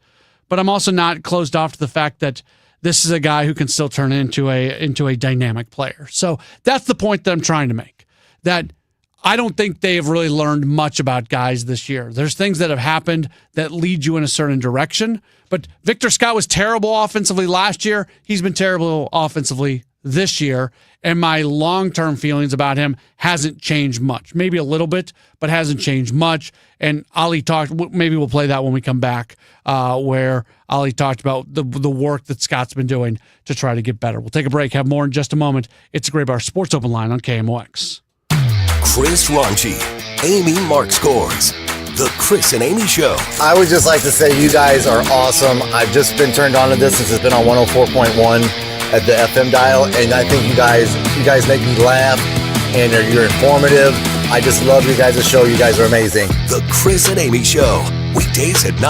but I'm also not closed off to the fact that this is a guy who can still turn into a dynamic player. So that's the point that I'm trying to make. That I don't think they have really learned much about guys this year. There's things that have happened that lead you in a certain direction, but Victor Scott was terrible offensively last year. He's been terrible offensively this year, and my long-term feelings about him hasn't changed much. Maybe a little bit, but hasn't changed much. And Ali talked, maybe we'll play that when we come back, where Ali talked about the work that Scott's been doing to try to get better. We'll take a break, have more in just a moment. It's a Gray Bar Sports Open Line on KMOX. Chris Ranji, Amy Mark Scores. The Chris and Amy Show. I would just like to say you guys are awesome. I've just been turned on to this since it's been on 104.1 at the FM dial, and I think you guys make me laugh, and you're informative. I just love you guys' show. You guys are amazing. The Chris and Amy Show. Weekdays at 9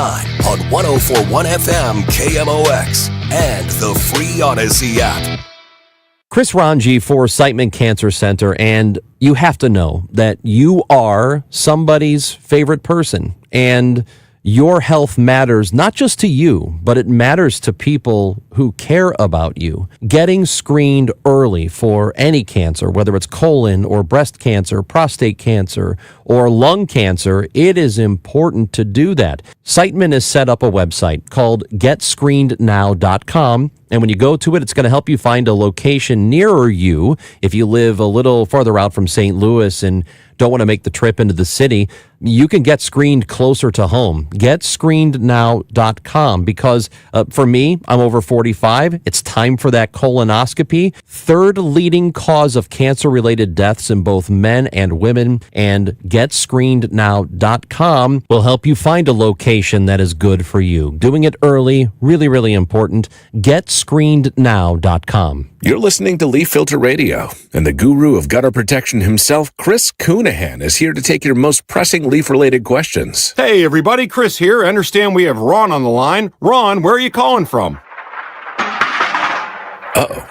on 104.1 FM KMOX and the free Odyssey app. Chris Ranji for Siteman Cancer Center, and you have to know that you are somebody's favorite person, and your health matters not just to you, but it matters to people who care about you. Getting screened early for any cancer, whether it's colon or breast cancer, prostate cancer, or lung cancer, it is important to do that. Siteman has set up a website called GetScreenedNow.com, and when you go to it, it's going to help you find a location nearer you. If you live a little farther out from St. Louis and don't want to make the trip into the city, you can get screened closer to home. GetScreenedNow.com, because for me, I'm over 45. It's time for that colonoscopy. Third leading cause of cancer-related deaths in both men and women. And GetScreenedNow.com will help you find a location that is good for you. Doing it early, really, really important. GetScreenedNow.com. You're listening to Leaf Filter Radio, and the guru of gutter protection himself, Chris Coonahan, is here to take your most pressing leaf-related questions. Hey, everybody, Chris here. I understand we have Ron on the line. Ron, where are you calling from? Uh-oh.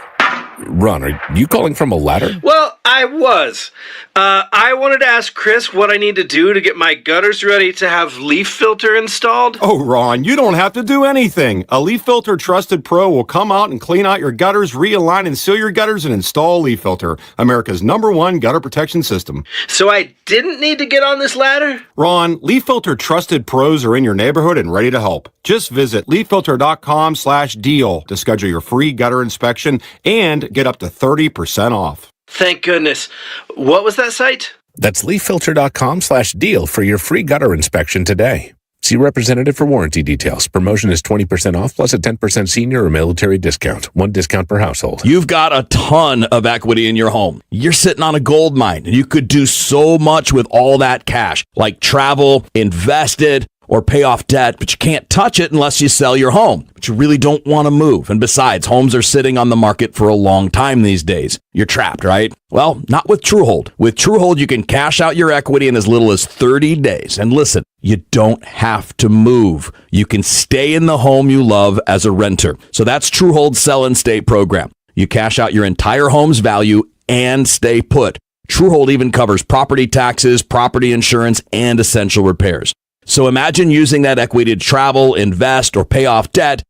Ron, are you calling from a ladder? Well, I was. I wanted to ask Chris what I need to do to get my gutters ready to have leaf filter installed. Oh, Ron, you don't have to do anything. A Leaf Filter Trusted Pro will come out and clean out your gutters, realign and seal your gutters, and install Leaf Filter, America's #1 gutter protection system. So I didn't need to get on this ladder? Ron, Leaf Filter Trusted Pros are in your neighborhood and ready to help. Just visit leaffilter.com/deal to schedule your free gutter inspection and get up to 30% off. Thank goodness. What was that site? That's leaffilter.com/deal for your free gutter inspection today. See representative for warranty details. Promotion is 20% off plus a 10% senior or military discount. One discount per household. You've got a ton of equity in your home. You're sitting on a gold mine, and you could do so much with all that cash, like travel, invest it, or pay off debt, but you can't touch it unless you sell your home. But you really don't want to move. And besides, homes are sitting on the market for a long time these days. You're trapped, right? Well, not with TrueHold. With TrueHold, you can cash out your equity in as little as 30 days. And listen, you don't have to move. You can stay in the home you love as a renter. So that's TrueHold's Sell and Stay program. You cash out your entire home's value and stay put. TrueHold even covers property taxes, property insurance, and essential repairs. So imagine using that equity to travel, invest, or pay off debt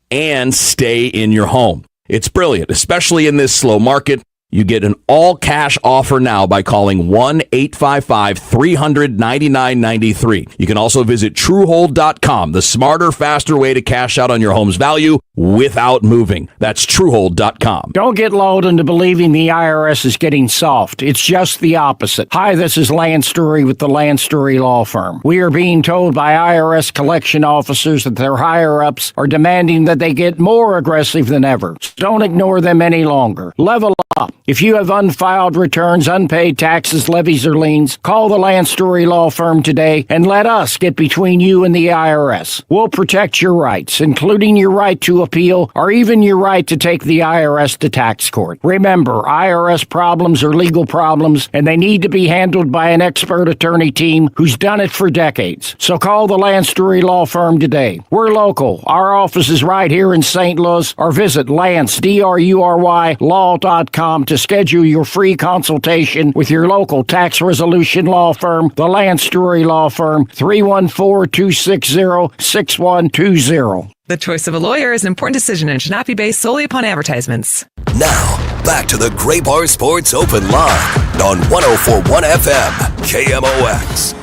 and stay in your home. It's brilliant, especially in this slow market. You get an all-cash offer now by calling 1-855-300-9993. You can also visit TrueHold.com, the smarter, faster way to cash out on your home's value without moving. That's TrueHold.com. Don't get lulled into believing the IRS is getting soft. It's just the opposite. Hi, this is Lance Story with the Lance Story Law Firm. We are being told by IRS collection officers that their higher-ups are demanding that they get more aggressive than ever. So don't ignore them any longer. Level up Stop. If you have unfiled returns, unpaid taxes, levies, or liens, call the Land Story Law Firm today and let us get between you and the IRS. We'll protect your rights, including your right to appeal or even your right to take the IRS to tax court. Remember, IRS problems are legal problems, and they need to be handled by an expert attorney team who's done it for decades. So call the Land Story Law Firm today. We're local. Our office is right here in St. Louis, or visit Lance, DRURY, law.com to schedule your free consultation with your local tax resolution law firm, the Land Story Law Firm, 314-260-6120. The choice of a lawyer is an important decision and should not be based solely upon advertisements. Now, back to the Gray Bar Sports Open Line on 104.1 FM, KMOX.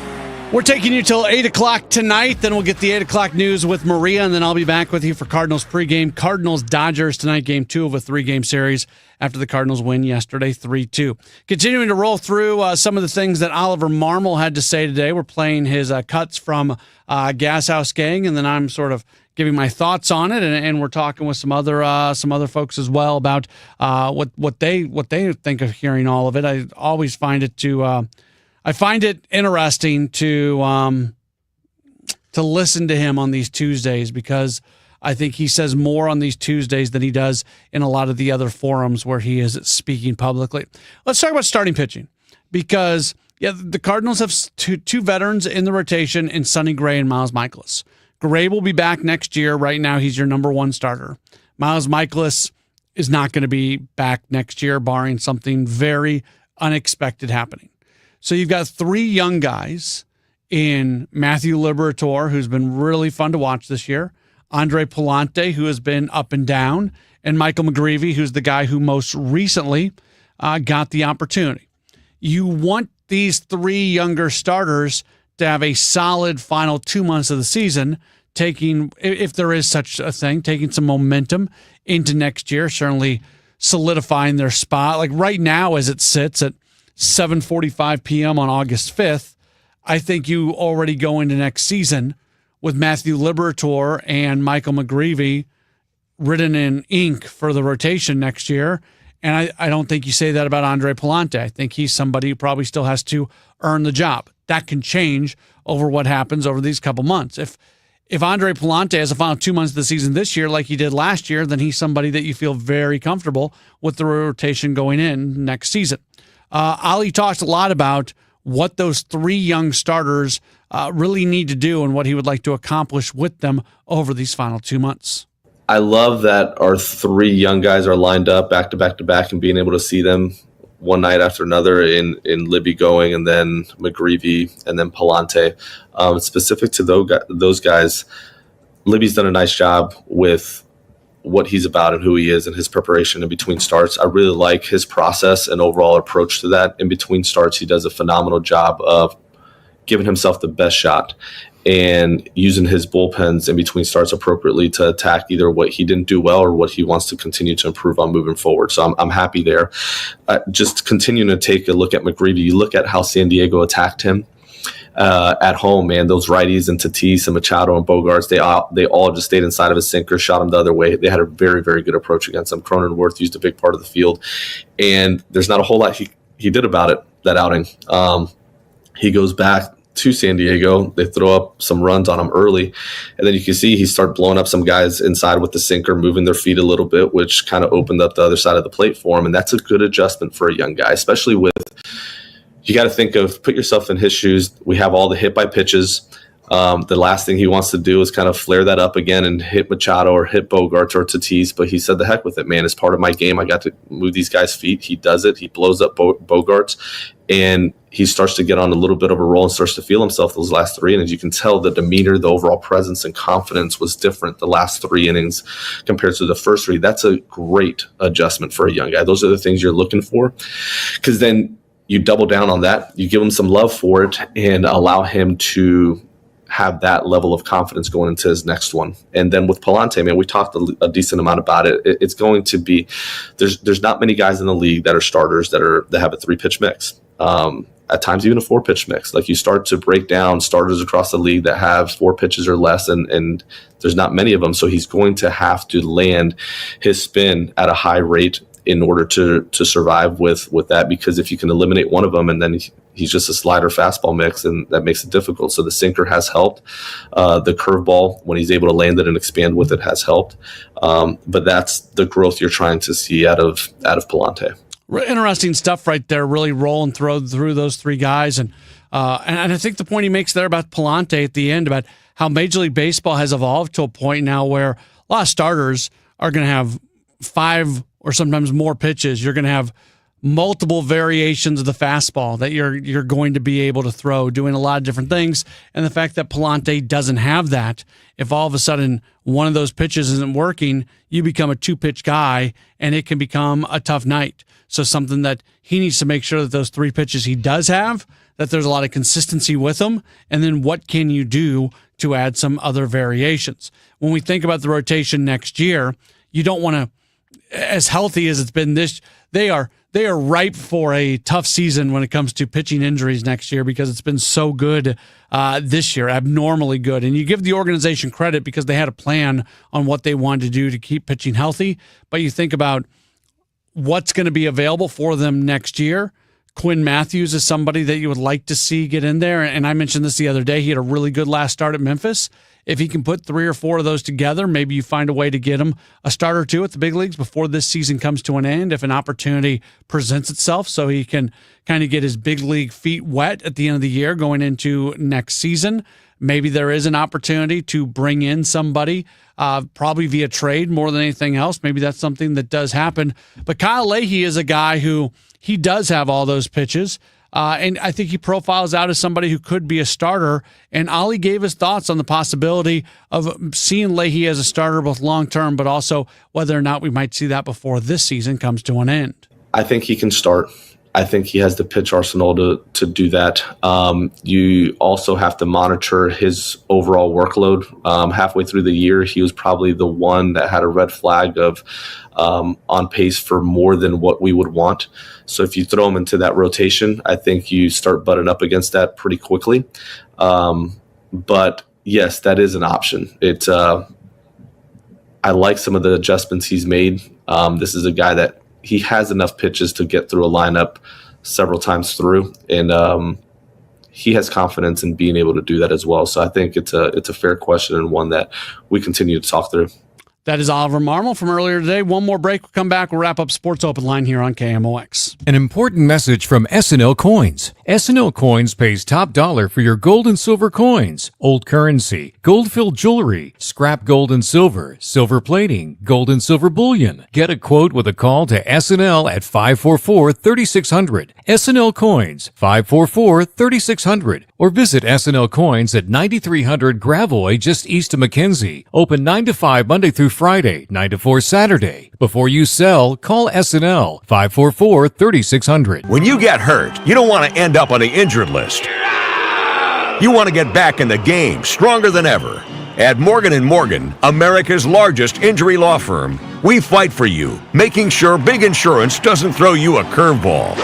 We're taking you till 8 o'clock tonight. Then we'll get the 8 o'clock news with Maria, and then I'll be back with you for Cardinals pregame. Cardinals-Dodgers tonight, game 2 of a 3-game series after the Cardinals win yesterday 3-2. Continuing to roll through some of the things that Oliver Marmol had to say today. We're playing his cuts from Gas House Gang, and then I'm sort of giving my thoughts on it, and we're talking with some other folks as well about what they think of hearing all of it. I always find it I find it interesting to listen to him on these Tuesdays, because I think he says more on these Tuesdays than he does in a lot of the other forums where he is speaking publicly. Let's talk about starting pitching, because the Cardinals have two veterans in the rotation in Sonny Gray and Miles Mikolas. Gray will be back next year. Right now, he's your number one starter. Miles Mikolas is not going to be back next year, barring something very unexpected happening. So you've got 3 young guys in Matthew Liberatore, who's been really fun to watch this year, Andre Pallante, who has been up and down, and Michael McGreevy, who's the guy who most recently got the opportunity. You want these 3 younger starters to have a solid final 2 months of the season, taking, if there is such a thing, taking some momentum into next year, certainly solidifying their spot. Like right now, as it sits at 7:45 p.m. on August 5th, I think you already go into next season with Matthew Liberatore and Michael McGreevy written in ink for the rotation next year. And I don't think you say that about Andre Pallante. I think he's somebody who probably still has to earn the job. That can change over what happens over these couple months. If Andre Pallante has a final 2 months of the season this year like he did last year, then he's somebody that you feel very comfortable with the rotation going in next season. Ali talked a lot about what those 3 young starters really need to do and what he would like to accomplish with them over these final 2 months. I love that our 3 young guys are lined up back to back to back, and being able to see them one night after another in Libby going, and then McGreevy, and then Pallante. Specific to those guys, Libby's done a nice job with what he's about and who he is and his preparation in between starts. I really like his process and overall approach to that. In between starts, he does a phenomenal job of giving himself the best shot and using his bullpens in between starts appropriately to attack either what he didn't do well or what he wants to continue to improve on moving forward. So I'm happy there. Just continuing to take a look at McGreevy, you look at how San Diego attacked him at home, man. Those righties and Tatis and Machado and Bogarts, they all just stayed inside of his sinker, shot him the other way. They had a very, very good approach against him. Cronenworth used a big part of the field, and there's not a whole lot he did about it that outing. He goes back to San Diego. They throw up some runs on him early, and then you can see he start blowing up some guys inside with the sinker, moving their feet a little bit, which kind of opened up the other side of the plate for him. And that's a good adjustment for a young guy, especially with, you got to put yourself in his shoes. We have all the hit by pitches. The last thing he wants to do is kind of flare that up again and hit Machado or hit Bogarts or Tatis. But he said, the heck with it, man. It's part of my game. I got to move these guys' feet. He does it. He blows up Bogarts, and he starts to get on a little bit of a roll and starts to feel himself those last 3 innings. You can tell the demeanor, the overall presence and confidence was different the last 3 innings compared to the first 3. That's a great adjustment for a young guy. Those are the things you're looking for, because then you double down on that. You give him some love for it and allow him to have that level of confidence going into his next one. And then with Pallante, man, we talked a decent amount about it. It's going to be, there's not many guys in the league that are starters that have a 3-pitch mix. At times even a 4-pitch mix. Like, you start to break down starters across the league that have 4 pitches or less, and there's not many of them. So he's going to have to land his spin at a high rate in order to survive with that, because if you can eliminate one of them and then he's just a slider fastball mix, and that makes it difficult. So the sinker has helped. The curveball, when he's able to land it and expand with it, has helped. But that's the growth you're trying to see out of Palante. Interesting stuff right there, really rolling through those three guys. And I think the point he makes there about Palante at the end, about how Major League Baseball has evolved to a point now where a lot of starters are going to have 5 or sometimes more pitches. You're going to have multiple variations of the fastball that you're going to be able to throw, doing a lot of different things. And the fact that Palante doesn't have that, if all of a sudden one of those pitches isn't working, you become a 2-pitch guy, and it can become a tough night. So something that he needs to make sure that those 3 pitches he does have, that there's a lot of consistency with them. And then what can you do to add some other variations? When we think about the rotation next year, you don't want to, as healthy as it's been this, they are ripe for a tough season when it comes to pitching injuries next year, because it's been so good this year, abnormally good. And you give the organization credit because they had a plan on what they wanted to do to keep pitching healthy. But you think about what's going to be available for them next year. Quinn Matthews is somebody that you would like to see get in there. And I mentioned this the other day. He had a really good last start at Memphis. If he can put 3 or 4 of those together, maybe you find a way to get him a start or 2 at the big leagues before this season comes to an end, if an opportunity presents itself, so he can kind of get his big league feet wet at the end of the year going into next season. Maybe there is an opportunity to bring in somebody, probably via trade more than anything else. Maybe that's something that does happen. But Kyle Leahy is a guy who he does have all those pitches. And I think he profiles out as somebody who could be a starter. And Ollie gave his thoughts on the possibility of seeing Leahy as a starter, both long-term, but also whether or not we might see that before this season comes to an end. I think he can start. I think he has the pitch arsenal to do that. You also have to monitor his overall workload. Halfway through the year, he was probably the one that had a red flag of on pace for more than what we would want. So if you throw him into that rotation, I think you start butting up against that pretty quickly. But yes, that is an option. I like some of the adjustments he's made. This is a guy that he has enough pitches to get through a lineup several times through, and he has confidence in being able to do that as well. So I think it's a fair question, and one that we continue to talk through. That is Oliver Marmol from earlier today. One more break. We'll come back. We'll wrap up Sports Open Line here on KMOX. An important message from S&L Coins. S&L Coins pays top dollar for your gold and silver coins, old currency, gold-filled jewelry, scrap gold and silver, silver plating, gold and silver bullion. Get a quote with a call to S&L at 544-3600. S&L Coins, 544-3600. Or visit S&L Coins at 9300 Gravois, just east of McKenzie. Open 9 to 5 Monday through Friday, 9 to 4 Saturday. Before you sell, call S&L 544-3600. When you get hurt, you don't want to end up on the injured list. You want to get back in the game stronger than ever. At Morgan & Morgan, America's largest injury law firm, we fight for you, making sure big insurance doesn't throw you a curveball.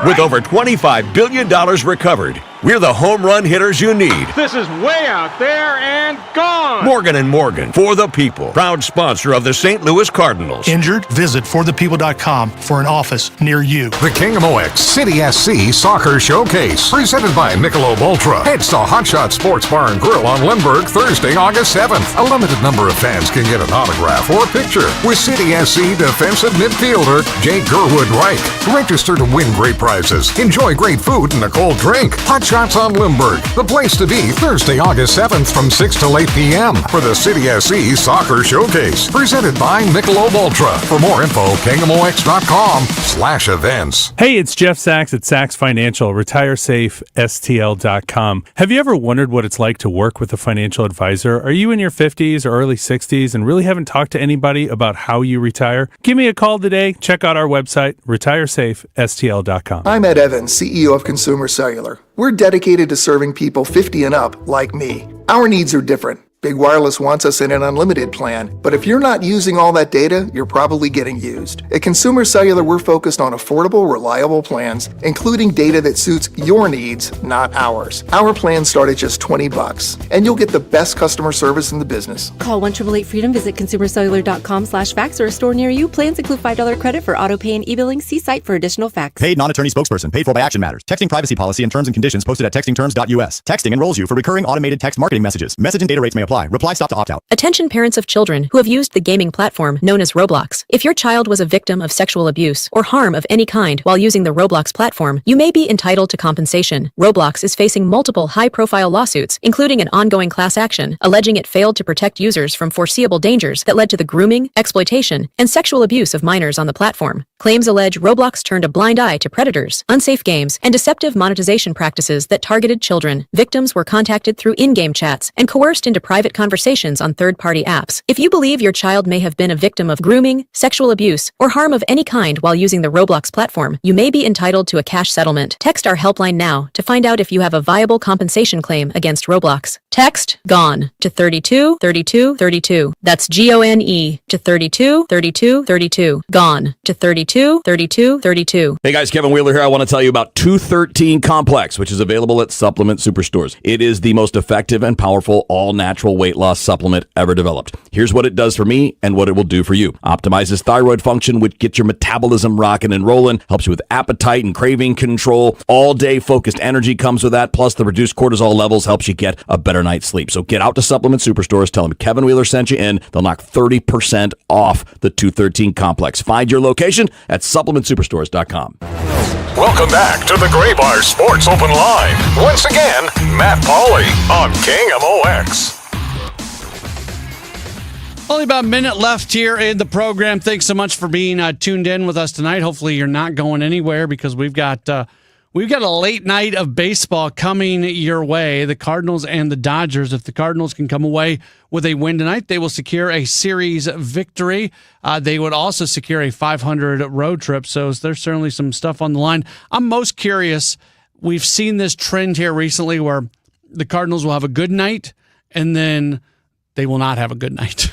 With over $25 billion recovered, we're the home run hitters you need. This is way out there and gone. Morgan & Morgan, for the people. Proud sponsor of the St. Louis Cardinals. Injured? Visit forthepeople.com for an office near you. The KMOX City SC Soccer Showcase, presented by Michelob Ultra. Heads to Hot Shot Sports Bar and Grill on Lindbergh Thursday, August 7th. A limited number of fans can get an autograph or a picture with City SC defensive midfielder Jake Gerwood Reich. Register to win great prizes. Enjoy great food and a cold drink. Hot Shots on Lindbergh, the place to be Thursday, August 7th from 6 to 8 p.m. for the City SC Soccer Showcase, presented by Michelob Ultra. For more info, KMOX.com/events. Hey, it's Jeff Sachs at Sachs Financial, retiresafestl.com. Have you ever wondered what it's like to work with a financial advisor? Are you in your 50s or early 60s and really haven't talked to anybody about how you retire? Give me a call today. Check out our website, retiresafestl.com. I'm Ed Evans, CEO of Consumer Cellular. We're dedicated to serving people 50 and up like me. Our needs are different. Big Wireless wants us in an unlimited plan, but if you're not using all that data, you're probably getting used. At Consumer Cellular, we're focused on affordable, reliable plans, including data that suits your needs, not ours. Our plans start at just $20, and you'll get the best customer service in the business. Call 1-888-FREEDOM, visit consumercellular.com/facts or a store near you. Plans include $5 credit for auto pay and e-billing. See site for additional facts. Paid non-attorney spokesperson. Paid for by Action Matters. Texting privacy policy and terms and conditions posted at textingterms.us. Texting enrolls you for recurring automated text marketing messages. Message and data rates may apply. Reply stop to opt out. Attention parents of children who have used the gaming platform known as Roblox. If your child was a victim of sexual abuse or harm of any kind while using the Roblox platform, you may be entitled to compensation. Roblox is facing multiple high-profile lawsuits, including an ongoing class action, alleging it failed to protect users from foreseeable dangers that led to the grooming, exploitation, and sexual abuse of minors on the platform. Claims allege Roblox turned a blind eye to predators, unsafe games, and deceptive monetization practices that targeted children. Victims were contacted through in-game chats and coerced into private conversations on third-party apps. If you believe your child may have been a victim of grooming, sexual abuse, or harm of any kind while using the Roblox platform, you may be entitled to a cash settlement. Text our helpline now to find out if you have a viable compensation claim against Roblox. Text GONE to 32 32 32. That's GONE to 32 32 32. GONE to 32 32 32. Hey guys, Kevin Wheeler here. I want to tell you about 213 Complex, which is available at Supplement Superstores. It is the most effective and powerful all-natural weight loss supplement ever developed. Here's what it does for me and what it will do for you. Optimizes thyroid function, which gets your metabolism rocking and rolling, helps you with appetite and craving control. All-day focused energy comes with that, plus the reduced cortisol levels helps you get a better night's sleep. So get out to Supplement Superstores, tell them Kevin Wheeler sent you in. They'll knock 30% off the 213 Complex. Find your location at supplementsuperstores.com. Welcome back to the Gray Bar Sports Open Line. Once again, Matt Pauley on KMOX. Only about a minute left here in the program. Thanks so much for being tuned in with us tonight. Hopefully you're not going anywhere because we've got a late night of baseball coming your way. The Cardinals and the Dodgers. If the Cardinals can come away with a win tonight, they will secure a series victory. They would also secure a 500 road trip. So there's certainly some stuff on the line. I'm most curious. We've seen this trend here recently where the Cardinals will have a good night and then they will not have a good night.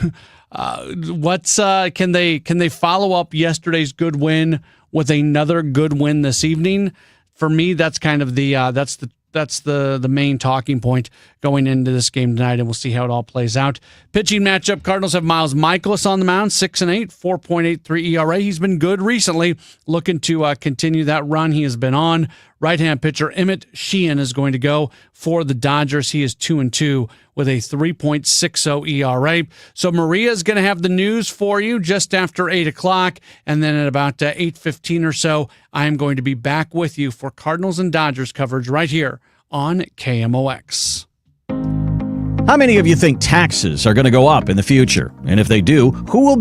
Can they follow up yesterday's good win with another good win this evening? For me, that's kind of the main talking point going into this game tonight, and we'll see how it all plays out. Pitching matchup: Cardinals have Miles Michaelis on the mound, 6-8, 4.83 ERA. He's been good recently, looking to continue that run he has been on. Right-hand pitcher Emmett Sheehan is going to go for the Dodgers. He is 2-2 with a 3.60 ERA. So Maria is going to have the news for you just after 8 o'clock, and then at about 8:15 or so, I am going to be back with you for Cardinals and Dodgers coverage right here on KMOX. How many of you think taxes are going to go up in the future? And if they do, who will